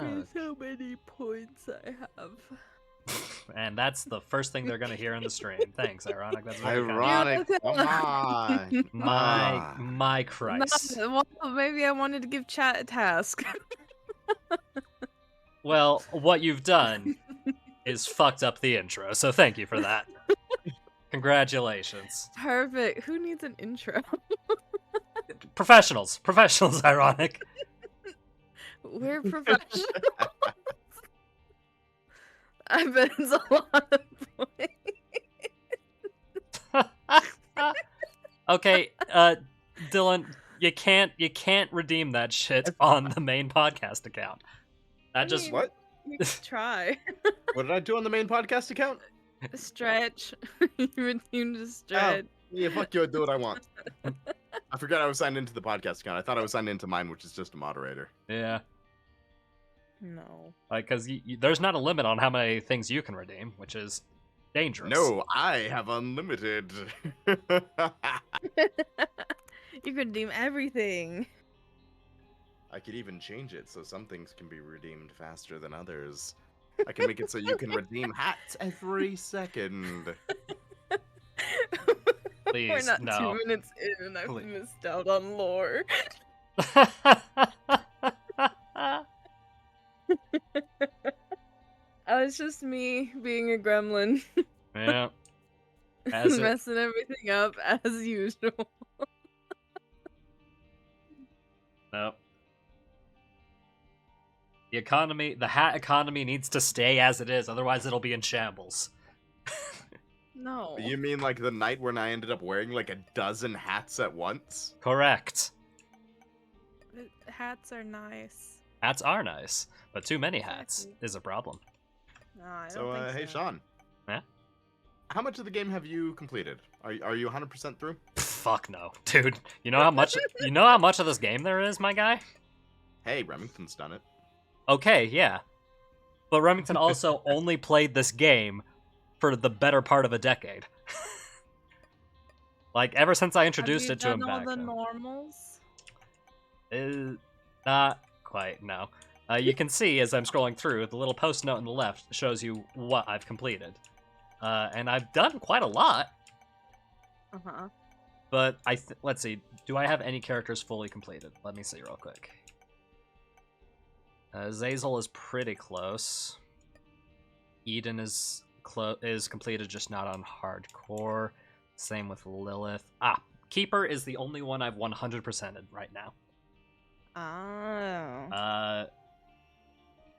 Guess how many points I have. And that's the first thing they're gonna hear in the stream. Thanks, Ironic. That's very kind. Ironic, come on. My Christ. Well, maybe I wanted to give chat a task. Well, what you've done is fucked up the intro, so thank you for that. Congratulations. Perfect. Who needs an intro? Professionals, Ironic. We're professionals. I bet it's a lot of points. Okay, Dylan, you can't redeem that shit on the main podcast account. That just What? You can try. What did I do on the main podcast account? Stretch. You redeemed a stretch. Yeah, fuck you, I do what I want. I forgot I was signed into the podcast account. I thought I was signed into mine, which is just a moderator. yeah. No. Like, because there's not a limit on how many things you can redeem, which is dangerous. No, I have unlimited. You can redeem everything. I could even change it so some things can be redeemed faster than others. I can make it so you can redeem hats every second. Please, We're not no. 2 minutes in and I've Please. missed out on lore. It's just me being a gremlin. Yeah. As it- Messing everything up as usual. Nope. The hat economy needs to stay as it is, otherwise it'll be in shambles. No. You mean like the night when I ended up wearing like a dozen hats at once? Correct. Hats are nice. Hats are nice, but too many hats is a problem. No, I don't So, think hey, so. Sean. Yeah? How much of the game have you completed? Are you 100% through? Fuck no, dude. You know how much of this game there is, my guy? Hey, Remington's done it. Okay, yeah. But Remington also only played this game for the better part of a decade. Like, ever since I introduced it to him Have you back done then. all the normals? Not quite, no. You can see as I'm scrolling through, the little post note on the left shows you what I've completed. And I've done quite a lot, Uh-huh. but let's see. Do I have any characters fully completed? Let me see real quick. Zazel is pretty close. Eden is completed, just not on hardcore. Same with Lilith. Keeper is the only one I've 100%ed right now. Oh.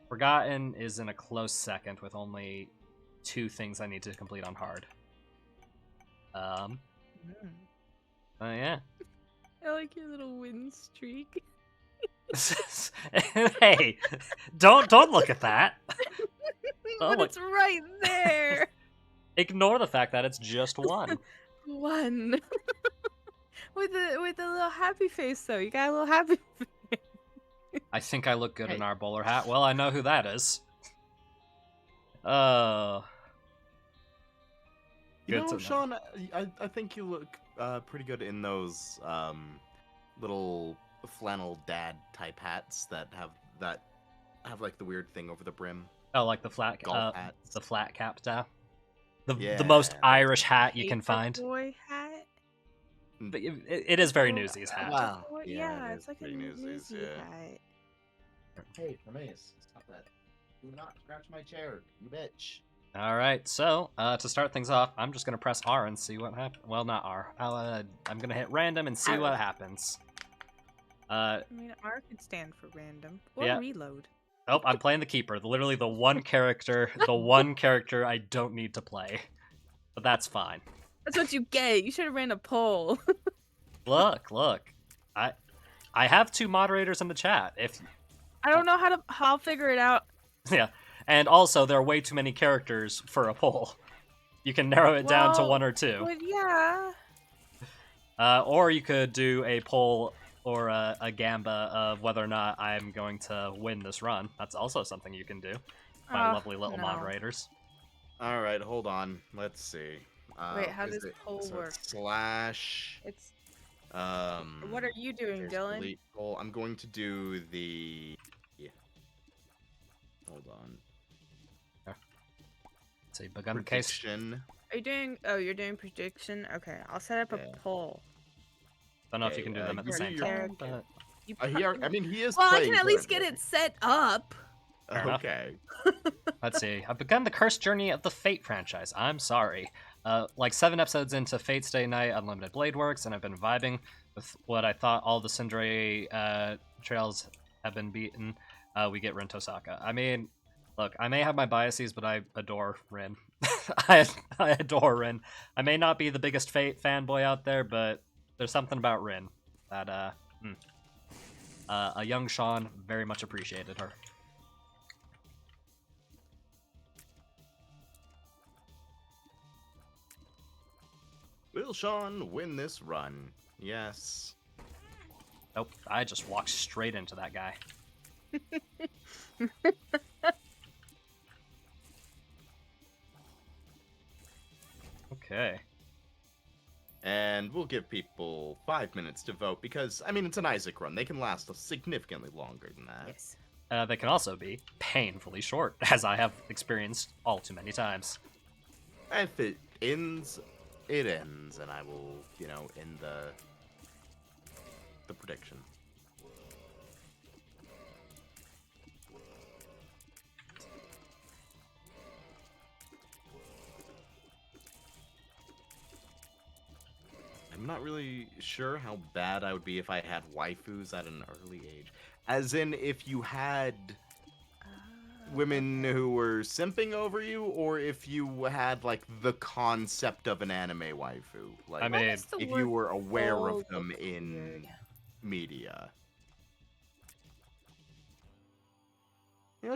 Forgotten is in a close second with only 2 things I need to complete on hard. Yeah. I like your little win streak. Hey, don't look at that. But it's right there. Ignore the fact that it's just 1. One. with a little happy face though. You got a little happy face. I think I look good in Hey. our bowler hat. Well, I know who that is. Good You to know, know. Sean, I think you look pretty good in those little flannel dad type hats that have like the weird thing over the brim. Oh, like the flat Golf hats. the flat cap down. The Yeah. most Irish hat you can Paper find. boy hat. But it is very Newsies hat. Wow. Or- Yeah, it it's is like a pretty Newsies, Newsies yeah. hat. Hey, Hermes, stop that. Do not scratch my chair, you bitch. All right, so to start things off, I'm just gonna press R and see what happens. Well, not R. I'm gonna hit random and see what happens. I mean, R could stand for random. Or Yeah. reload. Oh, I'm playing the keeper. Literally the one character I don't need to play. But that's fine. That's what you get. You should have ran a poll. Look. I have 2 moderators in the chat. If I don't know how I'll figure it out. yeah, and also there are way too many characters for a poll. You can narrow it down to Well, 1 or 2. But yeah. Or you could do a poll or a gamba of whether or not I'm going to win this run. That's also something you can do. My lovely little no. moderators. All right, hold on. Let's see. Wait, how is does it- poll so work? it's slash. It's. Um. What are you doing, here's Dylan? delete poll. I'm going to do the Hold on. Let's see, begun the case. Prediction. Are you doing? Oh, you're doing prediction. Okay, I'll set up Yeah. a poll. Don't know if you Okay, can do them at the you same do your- time, but You I mean, he is well, I playing can at least get currently. it set up. Fair enough. Okay. let's see. I've begun the cursed journey of the Fate franchise. I'm sorry. Like 7 episodes into Fate Stay Night Unlimited Blade Works, and I've been vibing with what I thought all the Tsundere trails have been beaten. We get Rin Tosaka. I mean, look, I may have my biases, but I adore Rin. I adore Rin. I may not be the biggest Fate fanboy out there, but there's something about Rin that a young Sean very much appreciated her. Will Sean win this run? Yes. Nope, I just walked straight into that guy. Okay. And we'll give people 5 minutes to vote because, I mean, it's an Isaac run. They can last significantly longer than that. Yes. They can also be painfully short, as I have experienced all too many times. If it ends, it ends, and I will, end the prediction. I'm not really sure how bad I would be if I had waifus at an early age. As in, if you had women who were simping over you, or if you had, like, the concept of an anime waifu. Like, I mean, What's the if word you were aware of old them weird? in media.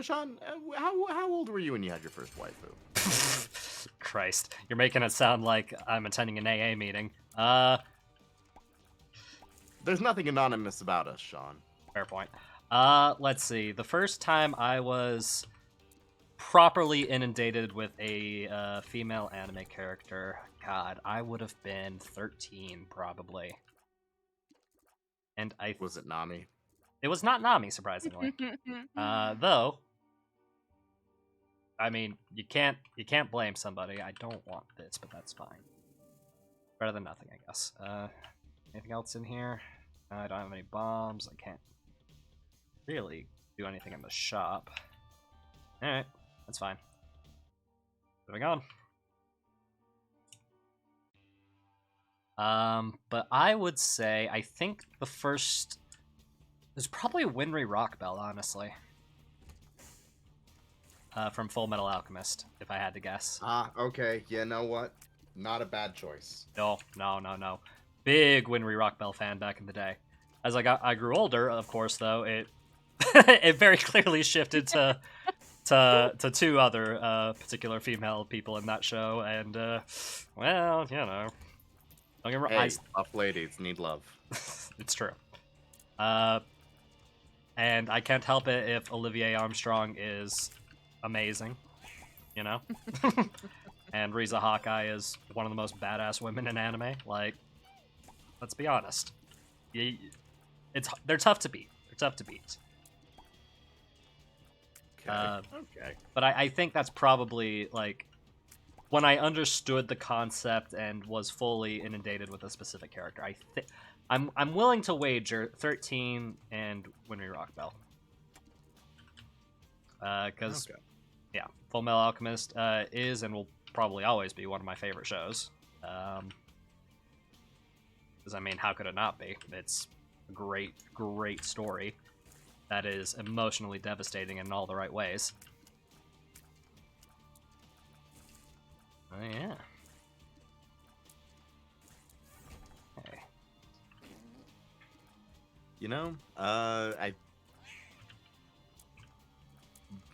Sean, how old were you when you had your first waifu? Christ, you're making it sound like I'm attending an AA meeting. There's nothing anonymous about us, Sean. Fair point. Let's see. The first time I was properly inundated with a female anime character, God, I would have been 13 probably. And Was it Nami? it was not Nami, surprisingly. Though, I mean, you can't blame somebody. I don't want this, but that's fine. Better than nothing, I guess. Anything else in here? I don't have any bombs. I can't really do anything in the shop. Alright, that's fine. Moving on. But I would say, I think the first... There's probably Winry Rockbell, honestly. From Full Metal Alchemist, if I had to guess. Okay. You know what? Not a bad choice. No. Big Winry Rockbell fan back in the day. As I grew older, of course, though, it it very clearly shifted to 2 other particular female people in that show, and well, don't get me wrong, Hey, tough ladies need love. it's true. And I can't help it if Olivier Armstrong is amazing, and Riza Hawkeye is one of the most badass women in anime. Like, let's be honest. They're tough to beat. Okay. Okay. But I think that's probably, like, when I understood the concept and was fully inundated with a specific character. I'm willing to wager 13 and Winry Rockbell. Because, yeah, Full Metal Alchemist is and will probably always be one of my favorite shows. Because, I mean, how could it not be? It's a great, great story that is emotionally devastating in all the right ways. Oh, yeah. Okay.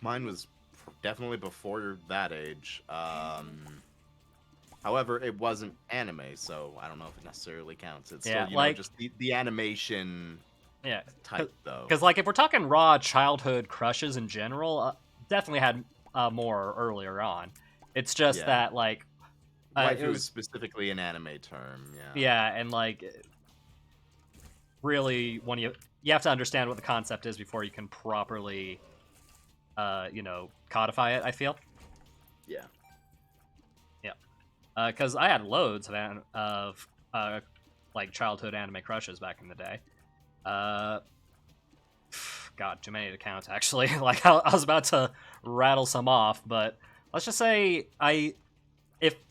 Mine was definitely before that age. However, it wasn't anime, so I don't know if it necessarily counts. It's Yeah, still, like- just the animation Yeah. type, though. Because, like, if we're talking raw childhood crushes in general, definitely had more earlier on. It's just Yeah. that, like, Waifu it was, is specifically an anime term, yeah. yeah, and, like, really, when you have to understand what the concept is before you can properly codify it, I feel. Yeah. Because I had loads of like childhood anime crushes back in the day. God, too many to count actually. Like I was about to rattle some off, but let's just say I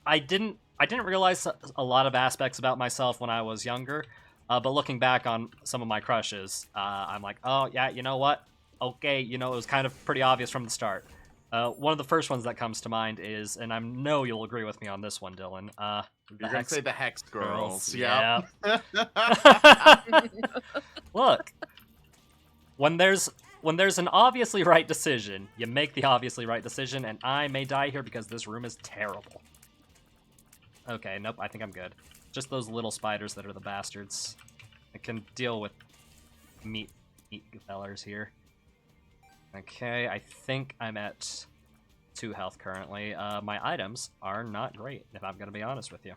didn't realize a lot of aspects about myself when I was younger. But looking back on some of my crushes, I'm like, oh yeah, you know what? Okay, it was kind of pretty obvious from the start. One of the first ones that comes to mind is, and I know you'll agree with me on this one, Dylan. You're gonna say the Hex Girls. Yeah. Yep. Look, when there's an obviously right decision, you make the obviously right decision, and I may die here because this room is terrible. Okay, nope, I think I'm good. Just those little spiders that are the bastards. I can deal with meat fellers here. Okay, I think I'm at 2 health currently. My items are not great, if I'm gonna be honest with you.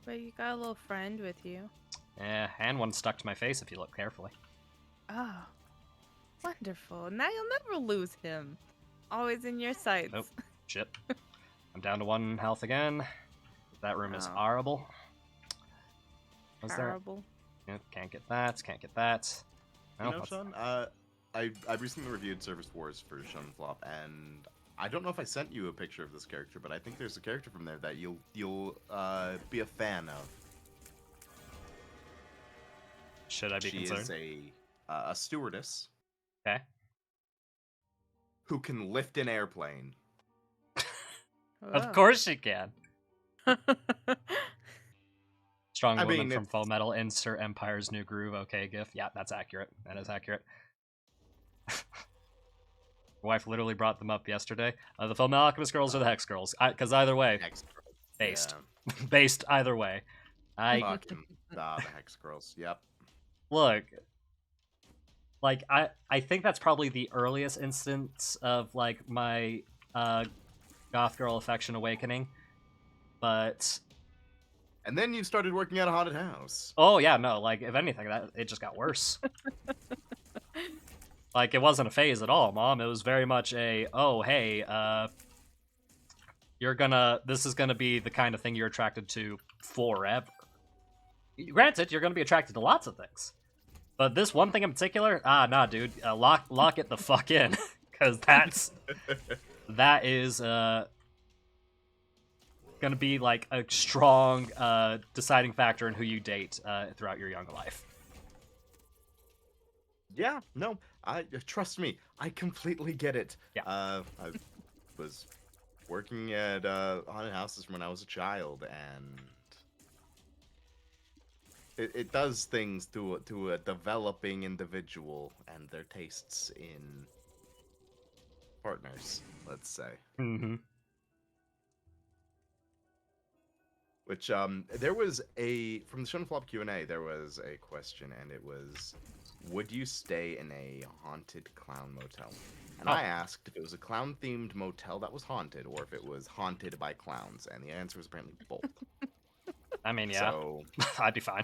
But you got a little friend with you. Yeah, and one stuck to my face if you look carefully. Oh, wonderful. Now you'll never lose him. Always in your sights. Nope. Shit. I'm down to 1 health again. That room is Oh. horrible. Was there? Terrible. Yep, can't get that. Can't get that. You Oh, know, what's- Sean, I recently reviewed Service Wars for Shonen Flop, and I don't know if I sent you a picture of this character, but I think there's a character from there that you'll be a fan of. Should I be She concerned? is a stewardess Okay. who can lift an airplane. Of course you can. Oh. Strong I woman mean, from Full Metal. Insert Empire's New Groove. Okay, GIF. Yeah, that's accurate. That is accurate. Wife literally brought them up yesterday. The Full Metal Alchemist girls or the Hex girls? Because either way, Hex Girls. based. Based either way. Yeah, fucking the Hex Girls. Yep. Look, like I think that's probably the earliest instance of like my goth girl affection awakening, but And then you started working at a haunted house. oh yeah, no, like if anything, that it just got worse. Like it wasn't a phase at all, Mom. It was very much a oh hey, this is gonna be the kind of thing you're attracted to forever. Granted, you're gonna be attracted to lots of things. But this one thing in particular, nah, dude, lock it the fuck in, because that is gonna be like a strong deciding factor in who you date throughout your young life. Yeah, no, I trust me, I completely get it. Yeah. I was working at haunted houses when I was a child, and it does things to a developing individual and their tastes in partners, let's say. Mm-hmm. Which there was from the Shonen Flop Q&A, there was a question, and it was, would you stay in a haunted clown motel? And I asked if it was a clown themed motel that was haunted, or if it was haunted by clowns, and the answer was apparently both. I mean, yeah, So I'd be fine.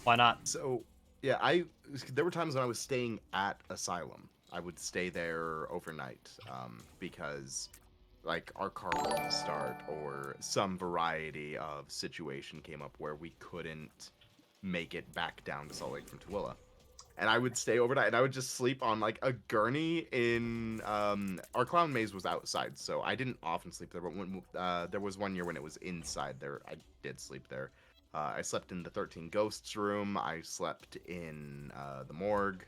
Why not? So, yeah, there were times when I was staying at Asylum. I would stay there overnight because, like, our car wouldn't start or some variety of situation came up where we couldn't make it back down to Salt Lake from Tooele. And I would stay overnight, and I would just sleep on, like, a gurney in... our clown maze was outside, so I didn't often sleep there, but when there was one year when it was inside there, I did sleep there. I slept in the 13 Ghosts room. I slept in the morgue.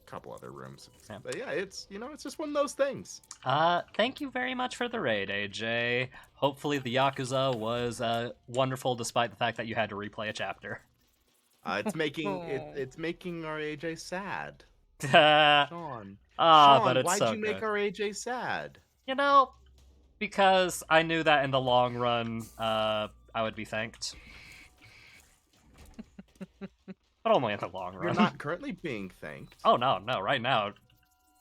Couple other rooms. Yeah. But yeah, it's it's just one of those things. Thank you very much for the raid, AJ. Hopefully the Yakuza was wonderful despite the fact that you had to replay a chapter. It's making it's making our AJ sad. Ah, Sean, but it's why'd so you make good. our AJ sad? Because I knew that in the long run, I would be thanked. But only in the long You're run. not currently being thanked. Oh, no, right now,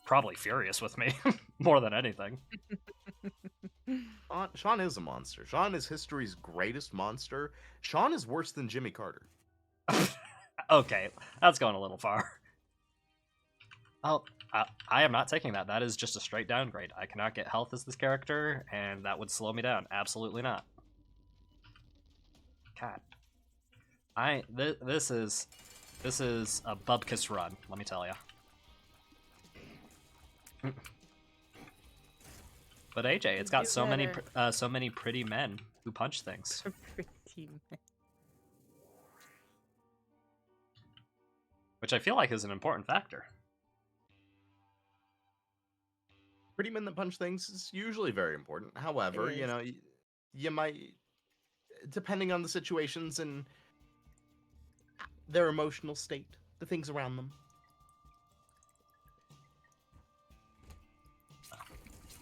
probably furious with me, more than anything. Sean is a monster. Sean is history's greatest monster. Sean is worse than Jimmy Carter. Okay, that's going a little far. Oh, I am not taking that. That is just a straight downgrade. I cannot get health as this character, and that would slow me down. Absolutely not. God. This is a Bubkus run, let me tell you. But AJ, it's got Do so many better. so many pretty men who punch things. Pretty man. Which I feel like is an important factor. Pretty men that punch things is usually very important. However, It is. you might, depending on the situations and their emotional state, the things around them.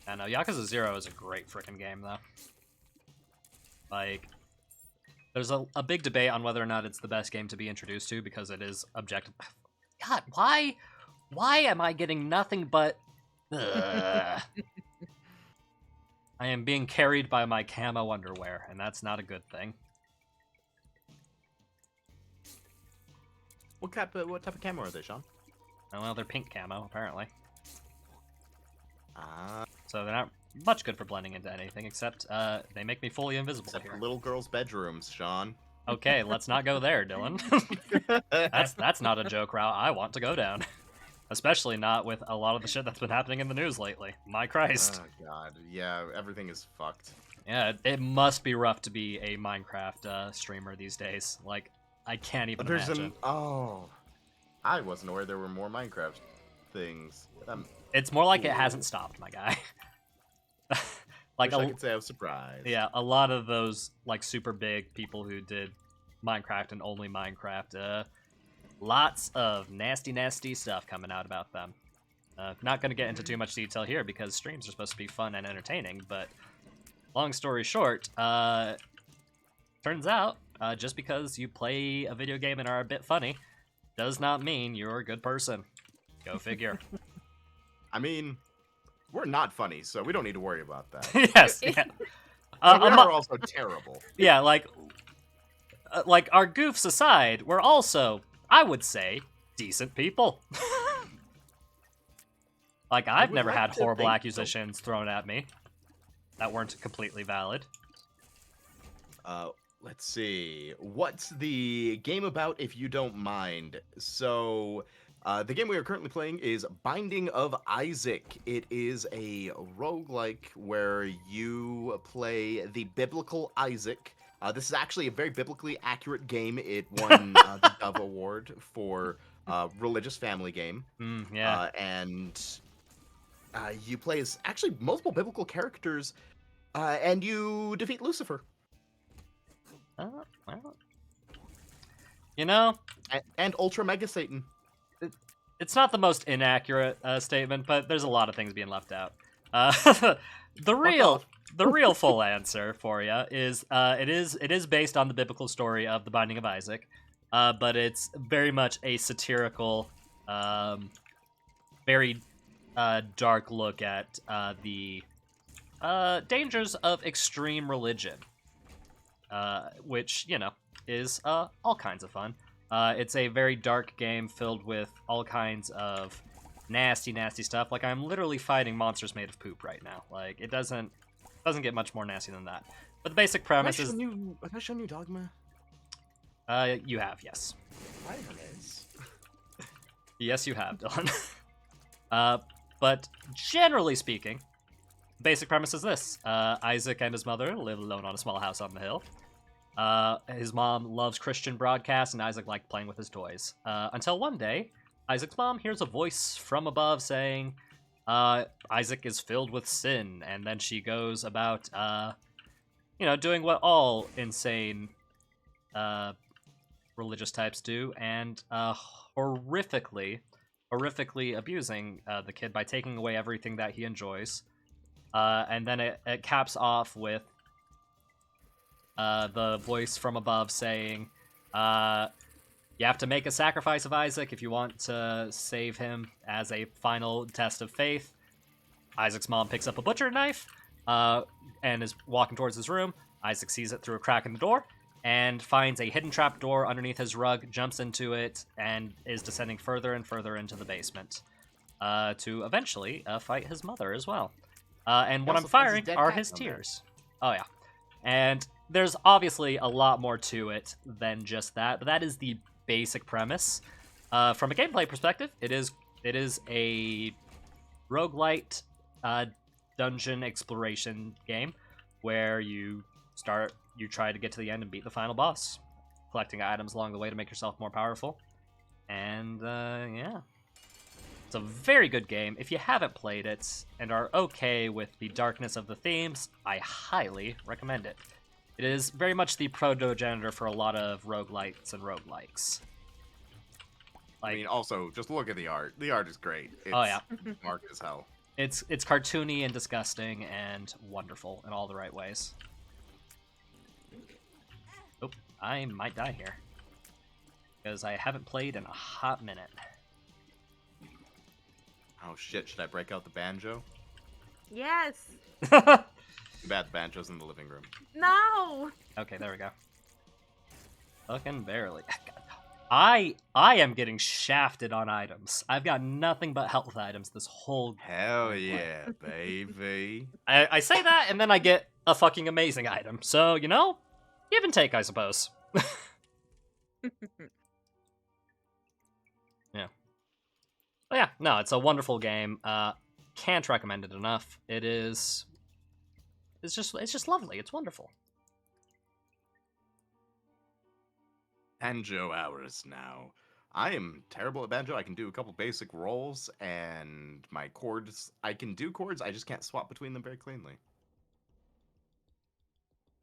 I know Yakuza 0 is a great freaking game, though. Like, there's a big debate on whether or not it's the best game to be introduced to because it is objective. God, why am I getting nothing but? Ugh. I am being carried by my camo underwear, and that's not a good thing. What type of camera are they, Sean? Oh, well, they're pink camo apparently, Ah, so they're not much good for blending into anything except they make me fully invisible except here. for little girls' bedrooms, Sean. Okay, let's not go there, Dylan. That's not a joke route I want to go down. Especially not with a lot of the shit that's been happening in the news lately. My Christ. Oh god, yeah, everything is fucked. Yeah, it must be rough to be a Minecraft streamer these days. Like, I can't even imagine. I wasn't aware there were more Minecraft things. It's more like it Cool. hasn't stopped, my guy. Like, Wish I could say I was surprised. yeah, a lot of those like super big people who did Minecraft and only Minecraft, lots of nasty stuff coming out about them. Not going to get into too much detail here because streams are supposed to be fun and entertaining, but long story short, turns out just because you play a video game and are a bit funny does not mean you're a good person. Go figure. I mean, we're not funny, so we don't need to worry about that. Yes, yeah. But we I'm not- are also terrible. yeah, like our goofs aside, we're also, I would say, decent people. Like, I've would never like had to horrible think so. accusations thrown at me that weren't completely valid. Let's see. What's the game about, if you don't mind? So, the game we are currently playing is Binding of Isaac. It is a roguelike where you play the biblical Isaac. This is actually a very biblically accurate game. It won the Dove Award for religious family game. Yeah. And you play as actually multiple biblical characters, and you defeat Lucifer. Well, you know, And Ultra Mega Satan. it's not the most inaccurate statement, but there's a lot of things being left out. The real full answer for you is it is based on the biblical story of the Binding of Isaac, but it's very much a satirical, very dark look at the dangers of extreme religion, which, you know, is all kinds of fun. It's a very dark game filled with all kinds of nasty stuff. Like, I'm literally fighting monsters made of poop right now. Like, it doesn't get much more nasty than that. But the basic premise is Have I shown you Dogma? you have, yes. Nice. Yes, you have, Dylan. But generally speaking, the basic premise is this. Isaac and his mother live alone on a small house on the hill. His mom loves Christian broadcasts, and Isaac liked playing with his toys. Until one day, Isaac's mom hears a voice from above saying, Isaac is filled with sin, and then she goes about, doing what all insane religious types do, and horrifically abusing the kid by taking away everything that he enjoys. And then it caps off with the voice from above saying, you have to make a sacrifice of Isaac if you want to save him as a final test of faith. Isaac's mom picks up a butcher knife and is walking towards his room. Isaac sees it through a crack in the door and finds a hidden trap door underneath his rug, jumps into it, and is descending further and further into the basement. to eventually fight his mother as well. And He what I'm also finds his firing dead are cat his down there. tears. Oh yeah, and there's obviously a lot more to it than just that, but that is the basic premise. From a gameplay perspective, it is a roguelite dungeon exploration game where you try to get to the end and beat the final boss, collecting items along the way to make yourself more powerful. And yeah, it's a very good game. If you haven't played it and are okay with the darkness of the themes, I highly recommend it. It is very much the progenitor for a lot of roguelites and roguelikes. I mean, also, just look at the art. The art is great. It's Oh, yeah. dark as hell. It's cartoony and disgusting and wonderful in all the right ways. Oh, I might die here. Because I haven't played in a hot minute. Oh shit, should I break out the banjo? Yes. Too bad the banjo's in the living room. No. Okay, there we go. Fucking barely. I am getting shafted on items. I've got nothing but health items this whole... Hell yeah, baby. I say that, and then I get a fucking amazing item. So, you know, give and take, I suppose. Yeah. But yeah, no, it's a wonderful game. Can't recommend it enough. It's just lovely. It's wonderful. Banjo hours now. I am terrible at banjo. I can do a couple basic rolls, and my chords, I can do chords, I just can't swap between them very cleanly.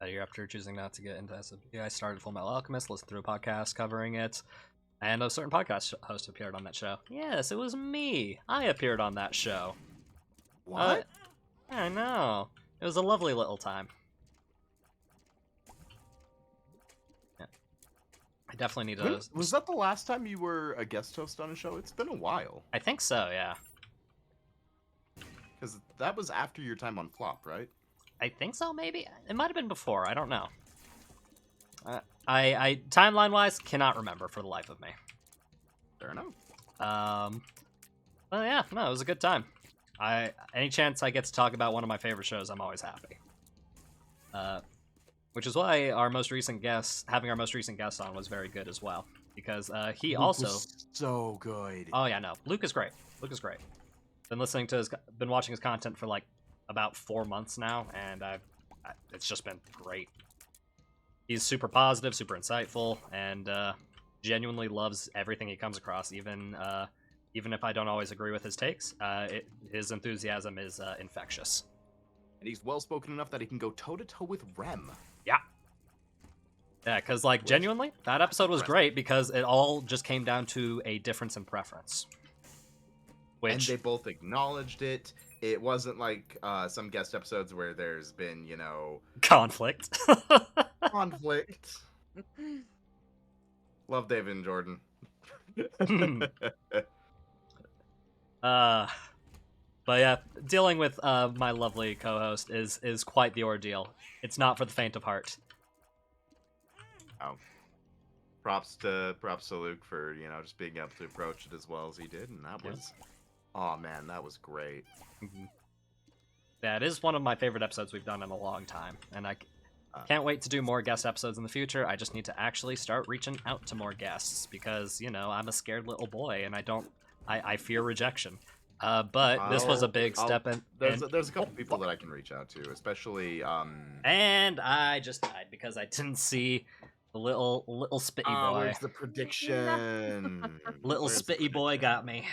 A year after choosing not to get into SMP, I started Full Metal Alchemist, listened through a podcast covering it, and a certain podcast host appeared on that show. Yes, it was me. I appeared on that show. What? I know. It was a lovely little time. Yeah. I definitely need to... Was that the last time you were a guest host on a show? It's been a while. I think so, yeah. Because that was after your time on Flop, right? I think so, maybe? It might have been before. I don't know. I timeline-wise, cannot remember for the life of me. Fair enough. Well, yeah, no, it was a good time. Any chance I get to talk about one of my favorite shows, I'm always happy. Which is why having our most recent guest on was very good as well, because he Luke also was so good. Oh yeah, no, Luke is great. Been watching his content for like about 4 months now, and it's just been great. He's super positive, super insightful, and genuinely loves everything he comes across, even if I don't always agree with his takes. His enthusiasm is infectious. And he's well-spoken enough that he can go toe-to-toe with Rem. Yeah, because, like, genuinely, that episode was great because it all just came down to a difference in preference. And they both acknowledged it. It wasn't like some guest episodes where there's been, conflict. conflict. Love David and Jordan. But yeah, dealing with my lovely co-host is quite the ordeal. It's not for the faint of heart. Oh. Props to Luke for, just being able to approach it as well as he did, and that was... Oh man, that was great. Mm-hmm. Yeah, it is one of my favorite episodes we've done in a long time, and I can't wait to do more guest episodes in the future. I just need to actually start reaching out to more guests, because, I'm a scared little boy, and I fear rejection. But this was a big step in... There's a couple people that I can reach out to, especially... And I just died because I didn't see the little spitty boy. Where's the prediction? Little Where's spitty boy got me.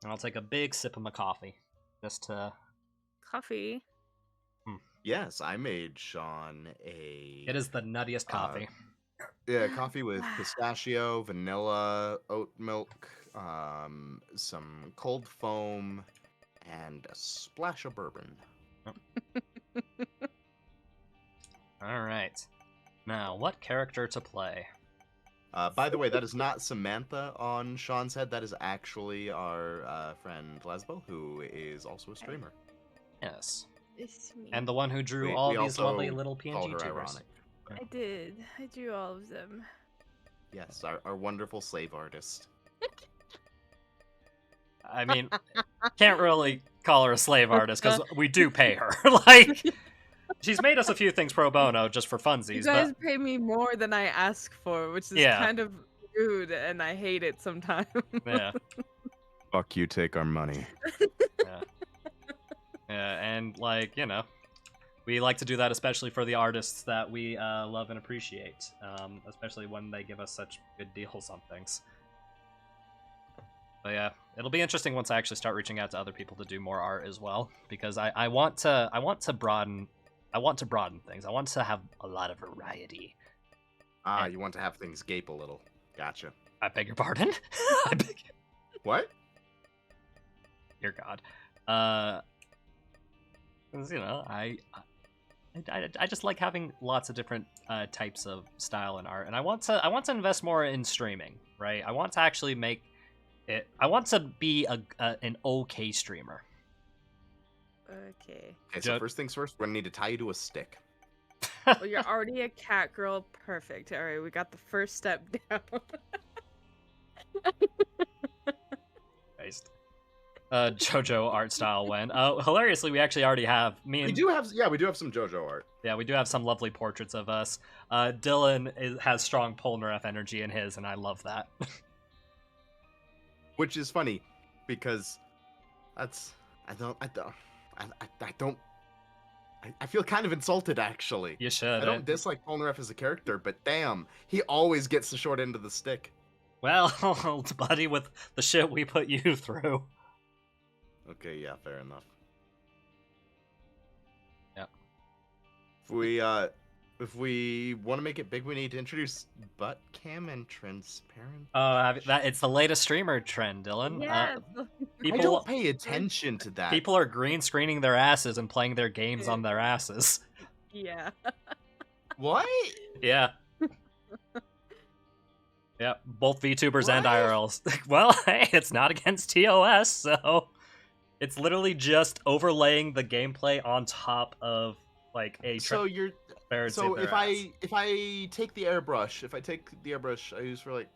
And I'll take a big sip of my coffee, just to... Coffee. Yes, I made Sean a... It is the nuttiest coffee. Yeah, coffee with pistachio, vanilla, oat milk, some cold foam, and a splash of bourbon. Alright. Now, what character to play? By the way, that is not Samantha on Sean's head. That is actually our friend Lesbo, who is also a streamer. Yes. It's me. And the one who drew We all these also lovely little called PNG her tubers. ironic. I did. I drew all of them. Yes, our wonderful slave artist. I mean, can't really call her a slave artist because we do pay her. Like, she's made us a few things pro bono just for You funsies, guys but pay me more than I ask for, which is Yeah. kind of rude, and I hate it sometimes. yeah, Fuck you, take our money. yeah, and like we like to do that especially for the artists that we love and appreciate, especially when they give us such good deals on things. But yeah, it'll be interesting once I actually start reaching out to other people to do more art as well, because I want to broaden things. I want to have a lot of variety. Ah, you want to have things gape a little. Gotcha. I beg your pardon. I beg What? your God. 'Cause, I just like having lots of different types of style and art, and I want to invest more in streaming. Right? I want to actually make it. I want to be an okay streamer. Okay. Okay, so Jo- first things first, we're gonna need to tie you to a stick. Well, you're already a cat girl. Perfect. All right, we got the first step down. Christ. JoJo art style when. Hilariously, we actually already have me and We do have some JoJo art. yeah, we do have some lovely portraits of us. Dylan has strong Polnareff energy in his, and I love that. Which is funny, because I feel kind of insulted, actually. You should. I don't dislike Polnareff as a character, but damn, he always gets the short end of the stick. Well, buddy, with the shit we put you through. Okay, yeah, fair enough. Yep. If we want to make it big, we need to introduce butt cam and transparent. It's the latest streamer trend, Dylan. Yes. I People don't pay attention to that. people are green screening their asses and playing their games on their asses. Yeah. What? Yeah. Yeah, both VTubers and What? IRLs. Well, hey, it's not against TOS, so it's literally just overlaying the gameplay on top of like a So you're transparency so of their if I take the airbrush I use for like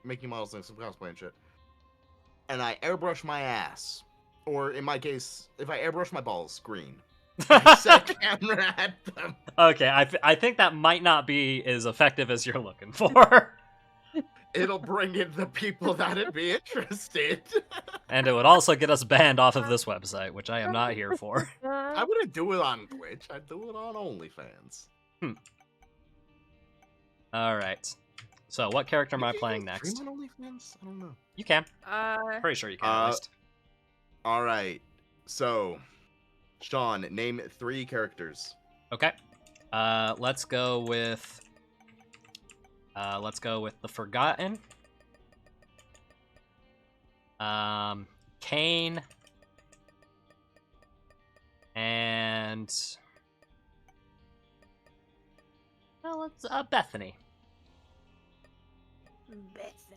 making models and some cosplay and shit, and I airbrush my ass, or in my case, if I airbrush my balls green, ass. set a camera at them. Okay, I think that might not be as effective as you're looking for. It'll bring in the people that'd be interested. And it would also get us banned off of this website, which I am not here for. I wouldn't do it on Twitch. I'd do it on OnlyFans. Alright. So, what character am I Can you playing stream next? on OnlyFans? I don't know. You can. Uh, Pretty sure you can, at least. All right. So, Sean, name 3 characters. Okay. Let's go with the Forgotten. Kane. And well, let's Bethany. Bethany.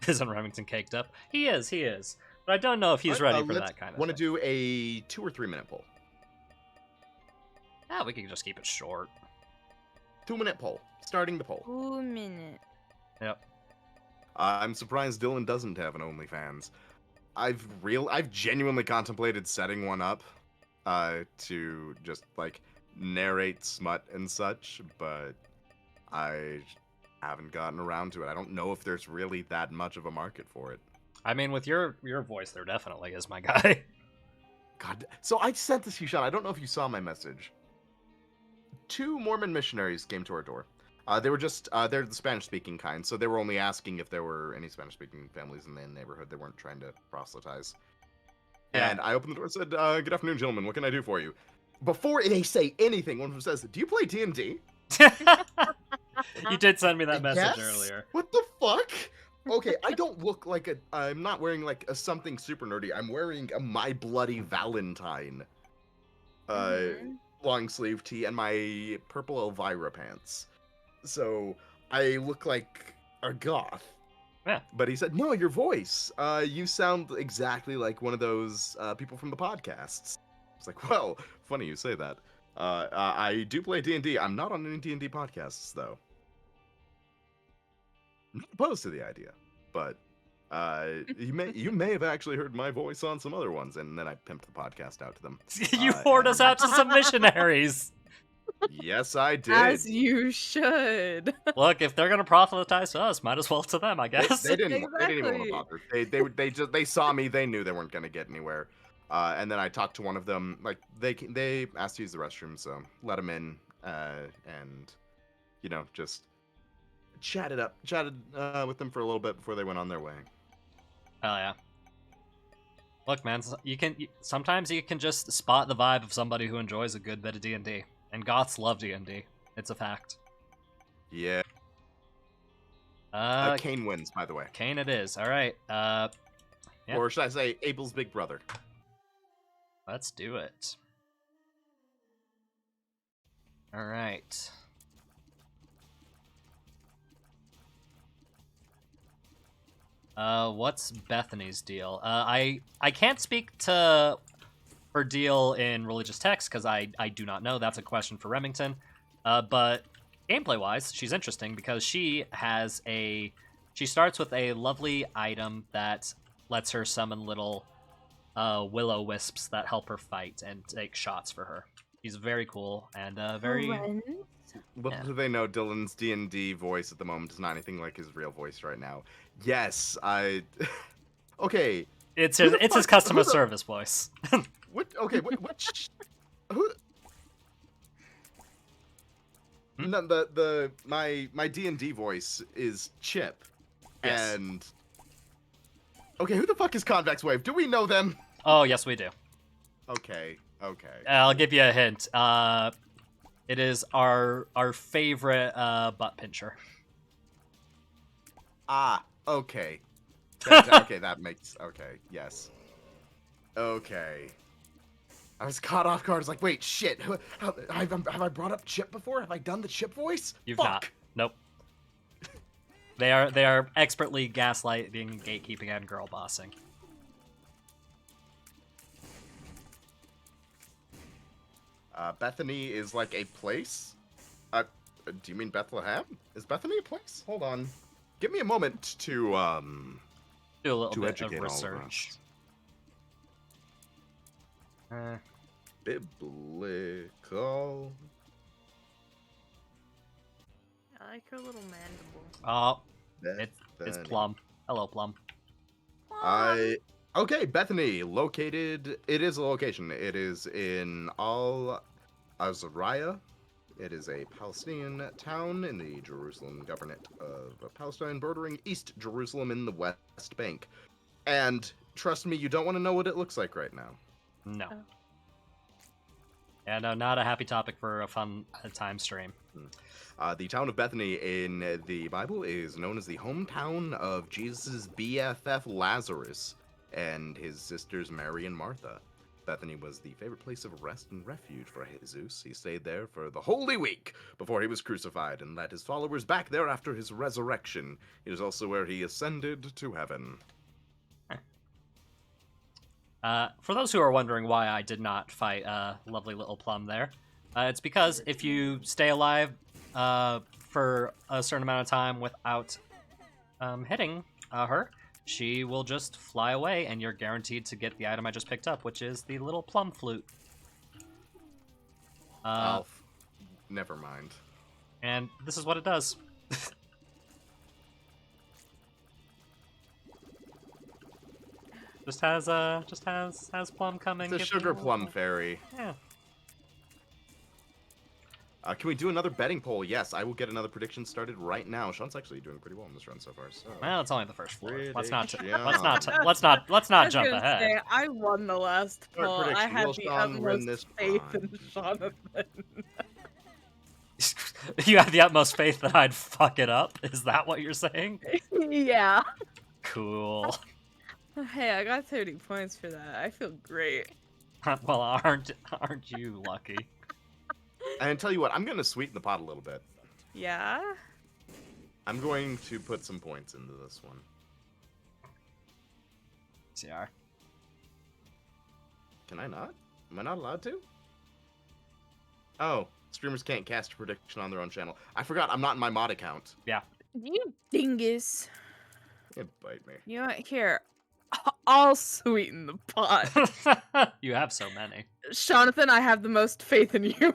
Isn't Remington caked up? He is. But I don't know if he's ready for Let's- that kind of Want to thing. do a 2 or 3 minute poll? Ah, we can just keep it short. 2-minute poll. Starting the poll. 2 minute. Yep. I'm surprised Dylan doesn't have an OnlyFans. I've genuinely contemplated setting one up, to just like narrate smut and such, but I haven't gotten around to it. I don't know if there's really that much of a market for it. I mean, with your voice, there definitely is, my guy. God, so I sent this to you, Sean. I don't know if you saw my message. 2 Mormon missionaries came to our door. They were just, they're the Spanish-speaking kind, so they were only asking if there were any Spanish-speaking families in the neighborhood. They weren't trying to proselytize. Yeah. And I opened the door and said, good afternoon, gentlemen. What can I do for you? Before they say anything, one of them says, do you play D&D? You did send me that message Yes? earlier. What the fuck? Okay, I don't look like I'm not wearing like a something super nerdy. I'm wearing a My Bloody Valentine Mhm. long sleeve tee and my purple Elvira pants. So I look like a goth. Yeah. But he said, "No, your voice. You sound exactly like one of those people from the podcasts." It's like, well, funny you say that. I do play D&D. I'm not on any D&D podcasts though. I'm not opposed to the idea, but you may have actually heard my voice on some other ones, and then I pimped the podcast out to them. You whored us and- out to some missionaries. Yes, I did. As you should. Look, if they're gonna proselytize to us, might as well to them, I They, guess. they didn't. They didn't even want Exactly. to bother. They saw me. They knew they weren't gonna get anywhere. And then I talked to one of them. Like they asked to use the restroom, so let them in. And just chatted with them for a little bit before they went on their way. Hell yeah. Look, man, sometimes you can just spot the vibe of somebody who enjoys a good bit of D&D, and goths love D&D. It's a fact. Yeah. Uh, Kane wins, by the way. Kane it is. All right. Yeah. Or should I say, Abel's big brother? Let's do it. All right. What's Bethany's deal? I can't speak to her deal in religious text because I do not know. That's a question for Remington. But gameplay-wise, she's interesting because she starts with a lovely item that lets her summon little willow wisps that help her fight and take shots for her. She's very cool and very. Friends? Little Yeah. do they know, Dylan's D&D voice at the moment is not anything like his real voice right now. Yes, I. Okay. It's Who his the fuck- customer who the- service voice. What? Okay. Which? Who? Hmm? No, my D&D voice is Chip, Yes. and okay, who the fuck is Convex Wave? Do we know them? Oh yes, we do. Okay. I'll give you a hint. It is our favorite butt pincher. Ah. Okay. Okay, that makes. Okay. Yes. Okay. I was caught off guard. I was like, wait, shit. Have I brought up Chip before? Have I done the Chip voice? You've Fuck. not. Nope. They are expertly gaslighting, gatekeeping, and girl bossing. Bethany is like a place? Do you mean Bethlehem? Is Bethany a place? Hold on. Give me a moment to Do a little to bit educate of all of research. us. Biblical. I like her little mandible. Oh, it's Bethany. Plum. Hello, Plum. Okay, Bethany, located. It is a location. It is in Al Azariah. It is a Palestinian town in the Jerusalem Governorate of Palestine, bordering East Jerusalem in the West Bank. And trust me, you don't want to know what it looks like right now. No. Oh. Yeah, no, not a happy topic for a fun time stream. The town of Bethany in the Bible is known as the hometown of Jesus' BFF Lazarus and his sisters Mary and Martha. Bethany was the favorite place of rest and refuge for Jesus. He stayed there for the Holy Week before he was crucified and led his followers back there after his resurrection. It is also where he ascended to heaven. For those who are wondering why I did not fight lovely little Plum there, it's because if you stay alive for a certain amount of time without hitting her, she will just fly away, and you're guaranteed to get the item I just picked up, which is the little plum flute. Never mind. And this is what it does. Just has Plum come and It's a give sugar me a plum little- fairy. Yeah. Can we do another betting poll? Yes, I will get another prediction started right now. Sean's actually doing pretty well in this run so far. So. Well, it's only the first floor. Let's not Prediction. jump Say, ahead. I won the last Our poll. I prediction, had will the Sean win utmost this faith one? in Jonathan. You have the utmost faith that I'd fuck it up? Is that what you're saying? Yeah. Cool. Hey, I got 30 points for that. I feel great. Well, aren't you lucky? And tell you what, I'm going to sweeten the pot a little bit. Yeah? I'm going to put some points into this one. PTR. Can I not? Am I not allowed to? Oh, streamers can't cast a prediction on their own channel. I forgot. I'm not in my mod account. You dingus. It bite me. You know what? Here. I'll sweeten the pot. You have so many. Jonathan, I have the most faith in you.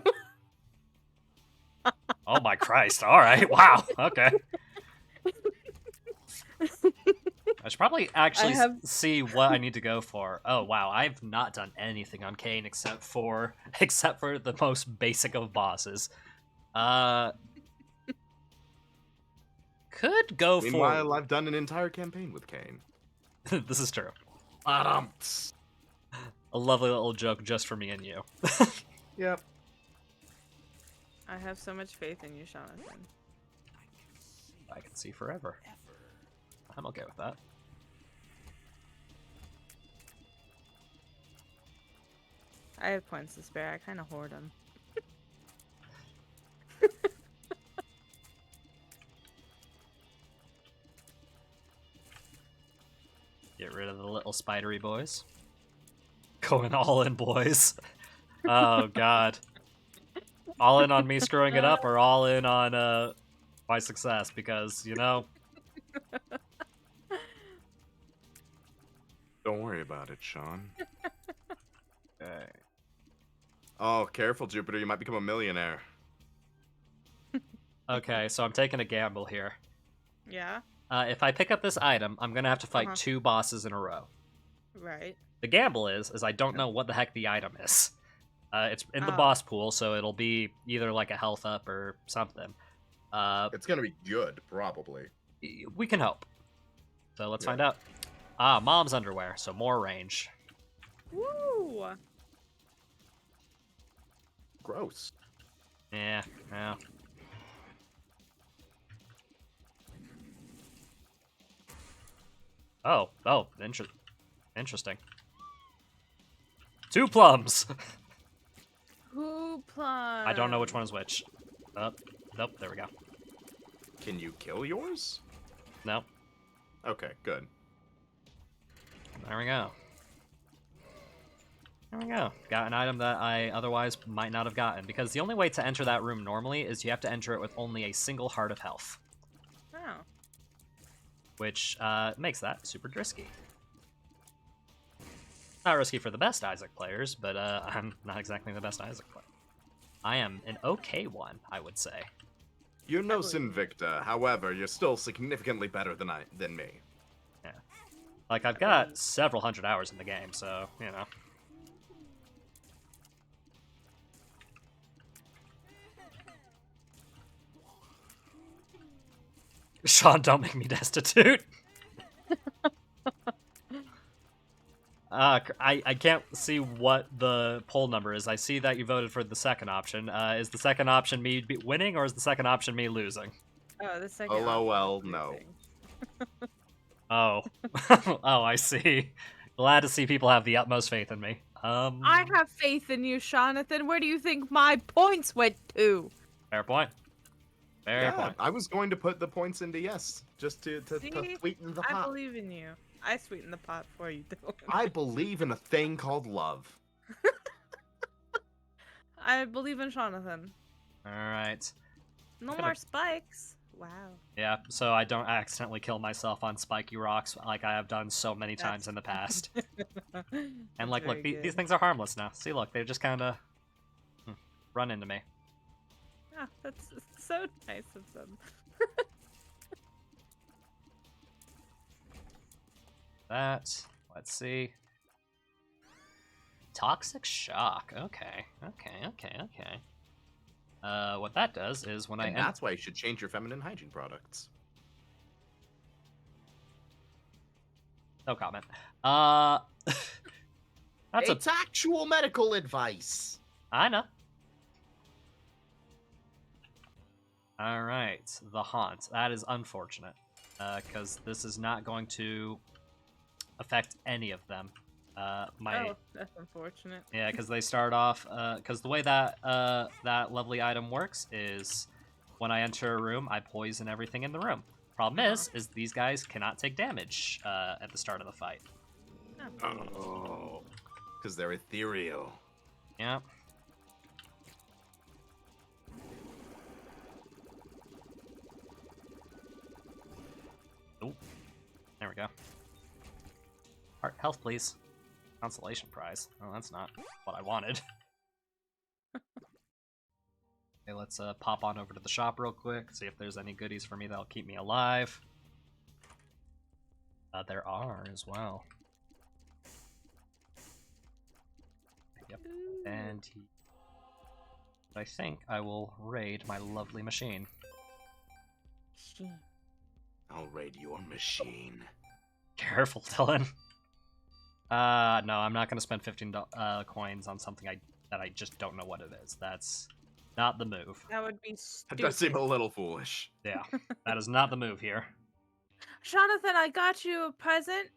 Oh my Christ. Alright, wow. Okay. I should probably actually see what I need to go for. Oh wow, I've not done anything on Kayn except for the most basic of bosses. Could go Meanwhile, for. I've done an entire campaign with Kayn. This is true. Ba-dum-ts. A lovely little joke just for me and you. Yep. I have so much faith in you, Jonathan. I can see forever. I'm okay with that. I have points to spare. I kind of hoard them. Get rid of the little spidery boys. Going all in, boys. Oh god. All in on me screwing it up, or all in on my success? Because, you know. Don't worry about it, Sean. Okay. Oh, careful, Jupiter. You might become a millionaire. Okay, so I'm taking a gamble here. Yeah? If I pick up this item, I'm gonna have to fight Uh-huh. 2 bosses in a row. Right. The gamble is I don't know what the heck the item is. It's in the Oh. boss pool, so it'll be either like a health up or something. It's gonna be good, probably. We can hope. So let's Yeah. find out. Ah, mom's underwear, so more range. Woo! Gross. Yeah, yeah. Oh, interesting. 2 plums! Hoopla. I don't know which one is which. Oh, nope, there we go. Can you kill yours? No, Okay, good. there we go. There we go. Got an item that I otherwise might not have gotten, because the only way to enter that room normally is you have to enter it with only a single heart of health, Oh. which makes that super risky. Not risky for the best Isaac players, but I'm not exactly the best Isaac player. I am an okay one, I would say. You're no Probably. Sinvicta, however, you're still significantly better than me. Like, I've got several hundred hours in the game, so, you know. Sean, don't make me destitute. I can't see what the poll number is. I see that you voted for the second option. Is the second option me winning, or is the second option me losing? Oh, the second. LOL, option is no. losing. Oh. Oh, I see. Glad to see people have the utmost faith in me. I have faith in you, Jonathan. Where do you think my points went to? Fair point. Fair Yeah, point. I was going to put the points into yes, just to See? sweeten the I pot. believe in you. I sweeten the pot for you, Dylan. I believe in a thing called love. I believe in Jonathan. Alright. No Gonna- more spikes. Wow. Yeah, so I don't accidentally kill myself on spiky rocks like I have done so many times That's- in the past. That's And like, look, very these good. things are harmless now. See, look, they just kind of run into me. Ah, that's so nice of them. That, let's see. Toxic shock. Okay. What that does is when And I that's why you should change your feminine hygiene products. no comment. That's It's actual medical advice. I know. All right, the haunt. That is unfortunate, because this is not going to affect any of them. Oh, that's unfortunate. Yeah, because they start off. Because the way that that lovely item works is, when I enter a room, I poison everything in the room. Problem is these guys cannot take damage at the start of the fight. Oh. Oh, because they're ethereal. Yep. Oh, there we go. Heart health, please. Consolation prize. Oh, that's not what I wanted. Okay, let's pop on over to the shop real quick, see if there's any goodies for me that'll keep me alive. There are as well. Yep. And I think I will raid my lovely machine. I'll raid your machine. Careful, Dylan. No, I'm not going to spend 15 coins on something that I just don't know what it is. That's not the move. That would be That stupid. does seem a little foolish. Yeah, that is not the move here. Jonathan, I got you a present.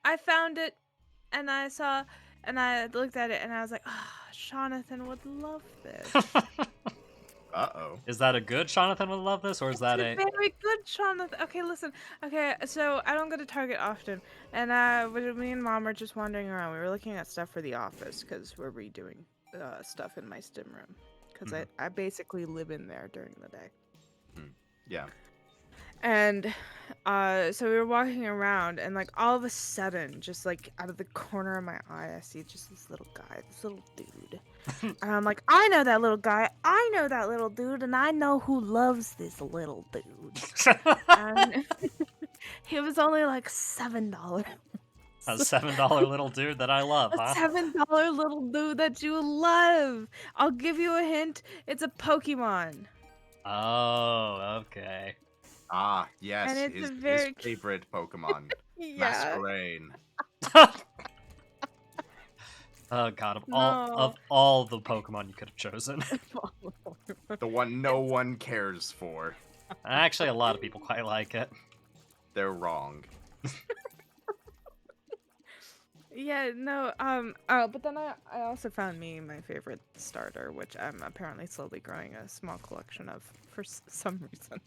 I found it, and I looked at it, and I was like, oh, Jonathan would love this. Uh-oh. Is that a good Jonathan would love this, or is that It's very good, Jonathan. Okay, listen. Okay, so I don't go to Target often, and me and Mom were just wandering around. We were looking at stuff for the office because we're redoing stuff in my stim room. Because I basically live in there during the day. Yeah. And so we were walking around, and like all of a sudden, just like out of the corner of my eye, I see just this little guy, this little dude. And I'm like, I know that little guy, I know that little dude, and I know who loves this little dude. And he was only like $7. A $7 little dude that I love, A huh? $7 little dude that you love. I'll give you a hint. It's a Pokemon. Oh, okay. Ah, yes. And it's his, a very his favorite Pokemon. Yeah. Masquerain. Oh god, of No. all the Pokemon you could have chosen. The one no one cares for. Actually, a lot of people quite like it. They're wrong. Yeah, no, but then I also found me my favorite starter, which I'm apparently slowly growing a small collection of for some reason.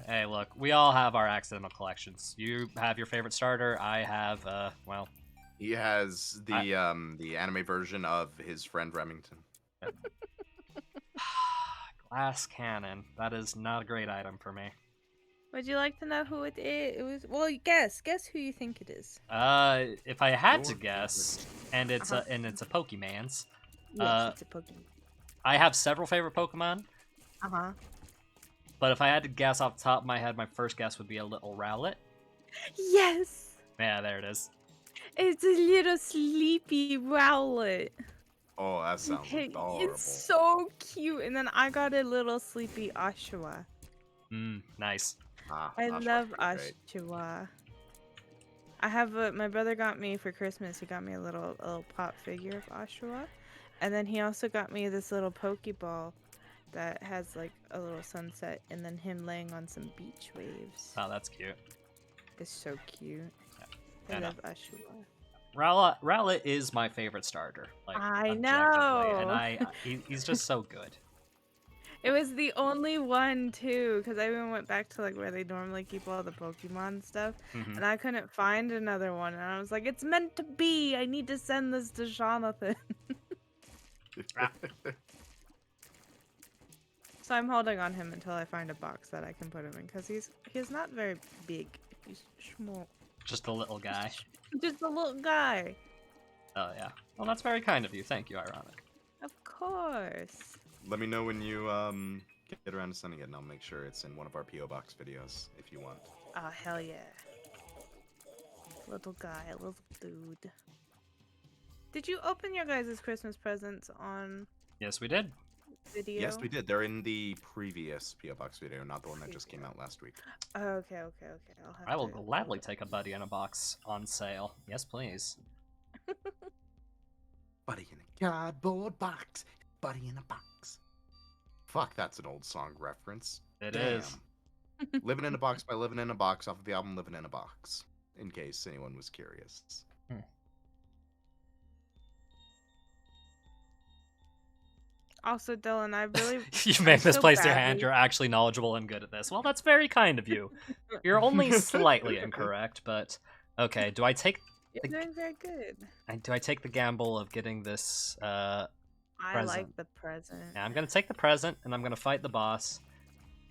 Hey, look, we all have our accidental collections. You have your favorite starter. I have, well, He has the anime version of his friend Remington. glass cannon. That is not a great item for me. Would you like to know who it is? It was, well, guess who you think it is. If I had to Your guess, and it's a Pokemon's, Yes, it's a Pokemon. I have several favorite Pokemon. Uh-huh. But if I had to guess off the top of my head, my first guess would be a little Rowlet. Yes! Yeah, there it is. It's a little sleepy Rowlet. Oh, that sounds adorable. It's so cute. And then I got a little sleepy Oshawott. Nice. Ah, I Oshawott love would be great. Oshawott. I have my brother got me for Christmas. He got me a little pop figure of Oshawott, and then he also got me this little Pokeball that has like a little sunset, and then him laying on some beach waves. Oh, that's cute. It's so cute. I I know. love Oshawott. Rowlet is my favorite starter. Like, I objectively, know. and he's just so good. It was the only one too, because I even went back to like where they normally keep all the Pokemon stuff, Mhm. and I couldn't find another one. And I was like, "It's meant to be. I need to send this to Jonathan." So I'm holding on him until I find a box that I can put him in, because he's not very big. He's small, Just a little guy. just a little guy. Oh yeah. Well, that's very kind of you. Thank you, Ironic. Of course. Let me know when you get around to sending it, and I'll make sure it's in one of our PO Box videos if you want. Oh hell yeah. Little guy, little dude. Did you open your guys' Christmas presents on Yes, we did. video? Yes, we did. They're in the previous PO Box video, not the one that just came out last week. Oh, okay. I'll have I will to... gladly take a Buddy in a Box on sale. Yes, please. Buddy in a cardboard box. Buddy in a box. Fuck, that's an old song reference. It Damn. is. Living in a Box by Living in a Box off of the album Living in a Box, in case anyone was curious. Also, Dylan, I really... You may so misplace your hand. badly- You're actually knowledgeable and good at this. Well, that's very kind of you. You're only slightly incorrect, but okay. Do I take You're doing very good. Do I take the gamble of getting this? I Present. like the present. Yeah, I'm gonna take the present, and I'm gonna fight the boss,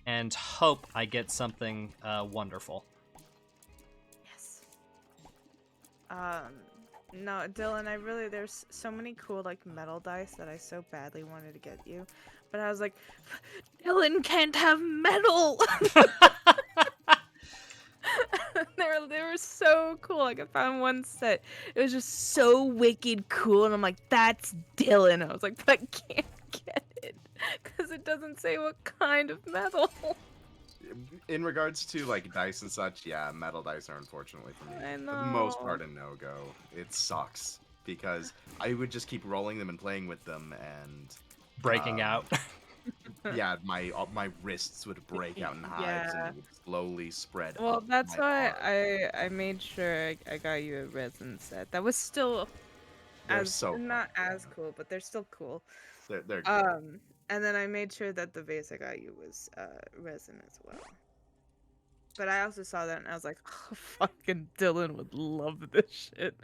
and hope I get something wonderful. Yes. No, Dylan, there's so many cool like metal dice that I so badly wanted to get you, but I was like, Dylan can't have metal. They were so cool. Like I found one set. It was just so wicked cool, and I'm like, that's Dylan. I was like, but I can't get it because it doesn't say what kind of metal. In regards to like dice and such, yeah, metal dice are unfortunately for me I for the most know. part a no-go. It sucks because I would just keep rolling them and playing with them, and Breaking out. yeah, my wrists would break out in hives and it would slowly spread. Well, up that's my why arm. I made sure I got you a resin set. That was still They're so not fun. as cool, but they're still cool. They're good. And then I made sure that the vase I got you was resin as well. But I also saw that and I was like, oh, fucking Dylan would love this shit.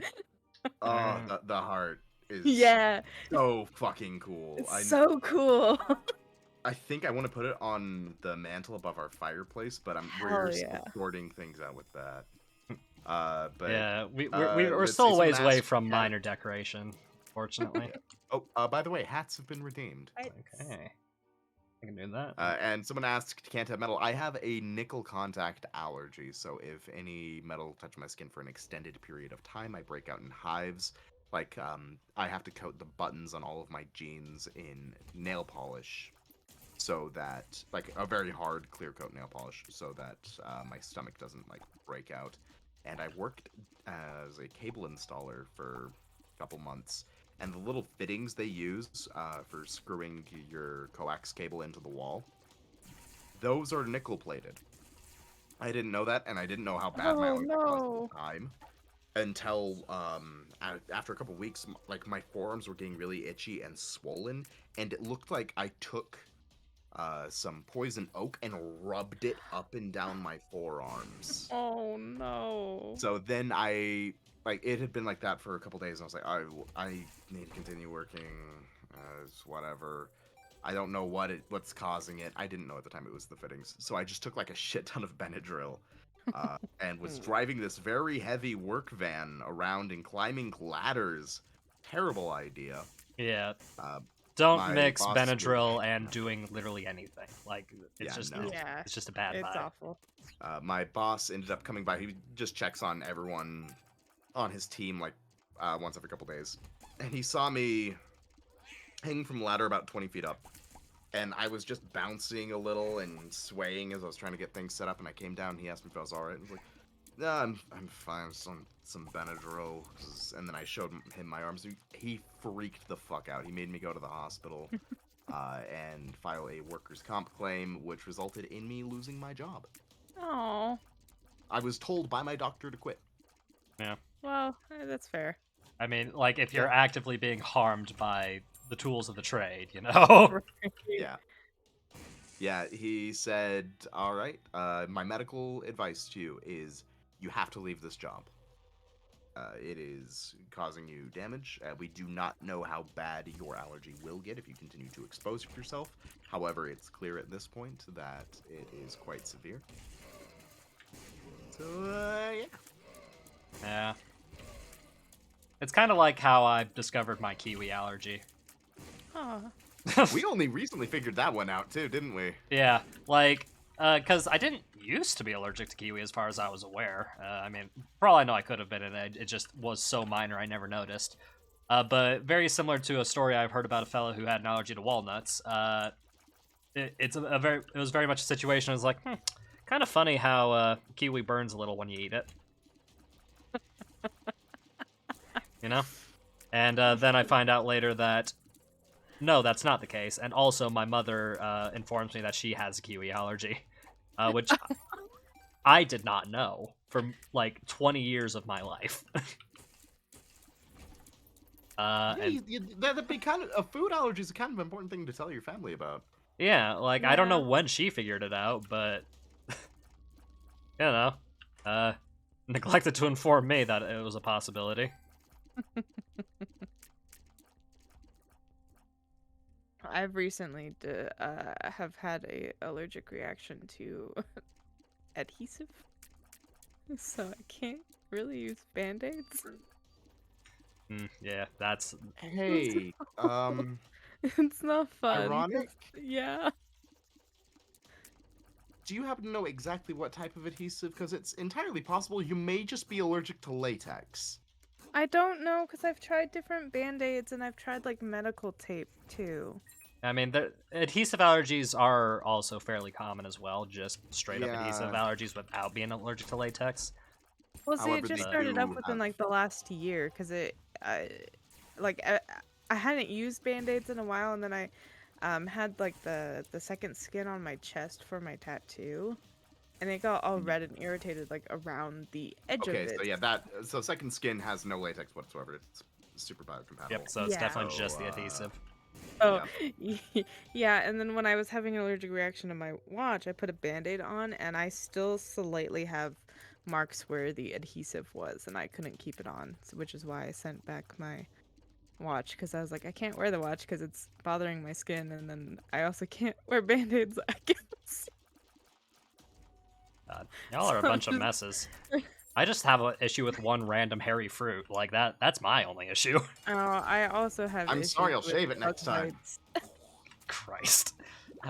Oh, the heart is Yeah, so fucking cool. it's so cool. I think I want to put it on the mantle above our fireplace, but we're Hell still yeah. sorting things out with that. But Yeah, we're let's still see, a ways someone away asked from Kat- minor decoration, fortunately. Oh, by the way, hats have been redeemed. Okay, I can do that. And someone asked, can't have metal. I have a nickel contact allergy, so if any metal touch my skin for an extended period of time, I break out in hives. Like, I have to coat the buttons on all of my jeans in nail polish, so that, like, a very hard clear coat nail polish, so that my stomach doesn't, like, break out. And I worked as a cable installer for a couple months, and the little fittings they use for screwing your coax cable into the wall, those are nickel plated. I didn't know that, and I didn't know how bad my Oh, allergy was no. at the time until after a couple weeks, like my forearms were getting really itchy and swollen, and it looked like I took some poison oak and rubbed it up and down my forearms. Oh no. So then it had been like that for a couple days, and I was like, I need to continue working, whatever. I don't know what's causing it. I didn't know at the time it was the fittings, so I just took like a shit ton of Benadryl, and was driving this very heavy work van around and climbing ladders. Terrible idea. Yeah. My Don't mix boss Benadryl and doing literally anything. Like it's Yeah, just no. Yeah, it's just a bad it's vibe. awful. My boss ended up coming by. He just checks on everyone on his team like once every couple days, and he saw me hanging from a ladder about 20 feet up, and I was just bouncing a little and swaying as I was trying to get things set up. And I came down. He asked me if I was all right. I was like, "No, I'm fine. Some Benadryl." And then I showed him my arms. He freaked the fuck out. He made me go to the hospital and file a workers' comp claim, which resulted in me losing my job. Oh, I was told by my doctor to quit. well, that's fair. I mean, like if you're actively being harmed by the tools of the trade, you know. Yeah. Yeah, he said, all right, my medical advice to you is you have to leave this job. It is causing you damage. We do not know how bad your allergy will get if you continue to expose yourself. However, it's clear at this point that it is quite severe. So, yeah. Yeah. It's kind of like how I discovered my kiwi allergy. Oh, We only recently figured that one out, too, didn't we? Yeah, like, because I didn't used to be allergic to kiwi as far as I was aware. I mean, for all I know, I could have been, and it just was so minor I never noticed. But very similar to a story I've heard about a fellow who had an allergy to walnuts. It was very much a situation. I was like, kind of funny how kiwi burns a little when you eat it. You know? And then I find out later that no, that's not the case. And also, my mother informs me that she has a kiwi allergy, which I did not know for like 20 years of my life. That'd be kind of a food allergy is a kind of important thing to tell your family about. Yeah, like I don't know Yeah. when she figured it out, but you know, neglected to inform me that it was a possibility. I've recently have had a allergic reaction to adhesive, so I can't really use band-aids. Yeah, that's Hey, It's not fun. ironic. Yeah. Do you happen to know exactly what type of adhesive? Because it's entirely possible you may just be allergic to latex. I don't know because I've tried different band-aids and I've tried like medical tape too. I mean, the adhesive allergies are also fairly common as well, just straight up adhesive Yeah. allergies without being allergic to latex. Well, see, it However, just they started up do within have- like the last year because like I hadn't used band-aids in a while, and then I had like the second skin on my chest for my tattoo, and it got all red and irritated like around the edge Okay, of it. so yeah, so second skin has no latex whatsoever. It's super biocompatible. Yep, so it's Yeah. definitely So, just the adhesive. Oh, yeah, and then when I was having an allergic reaction to my watch, I put a band-aid on, and I still slightly have marks where the adhesive was, and I couldn't keep it on, which is why I sent back my watch, because I was like, I can't wear the watch because it's bothering my skin, and then I also can't wear band-aids, I guess. Y'all are a So bunch of just- messes. I just have an issue with one random hairy fruit. Like that's my only issue. Oh, I also have I'm issues sorry, I'll with shave it bug next time. bites. Christ.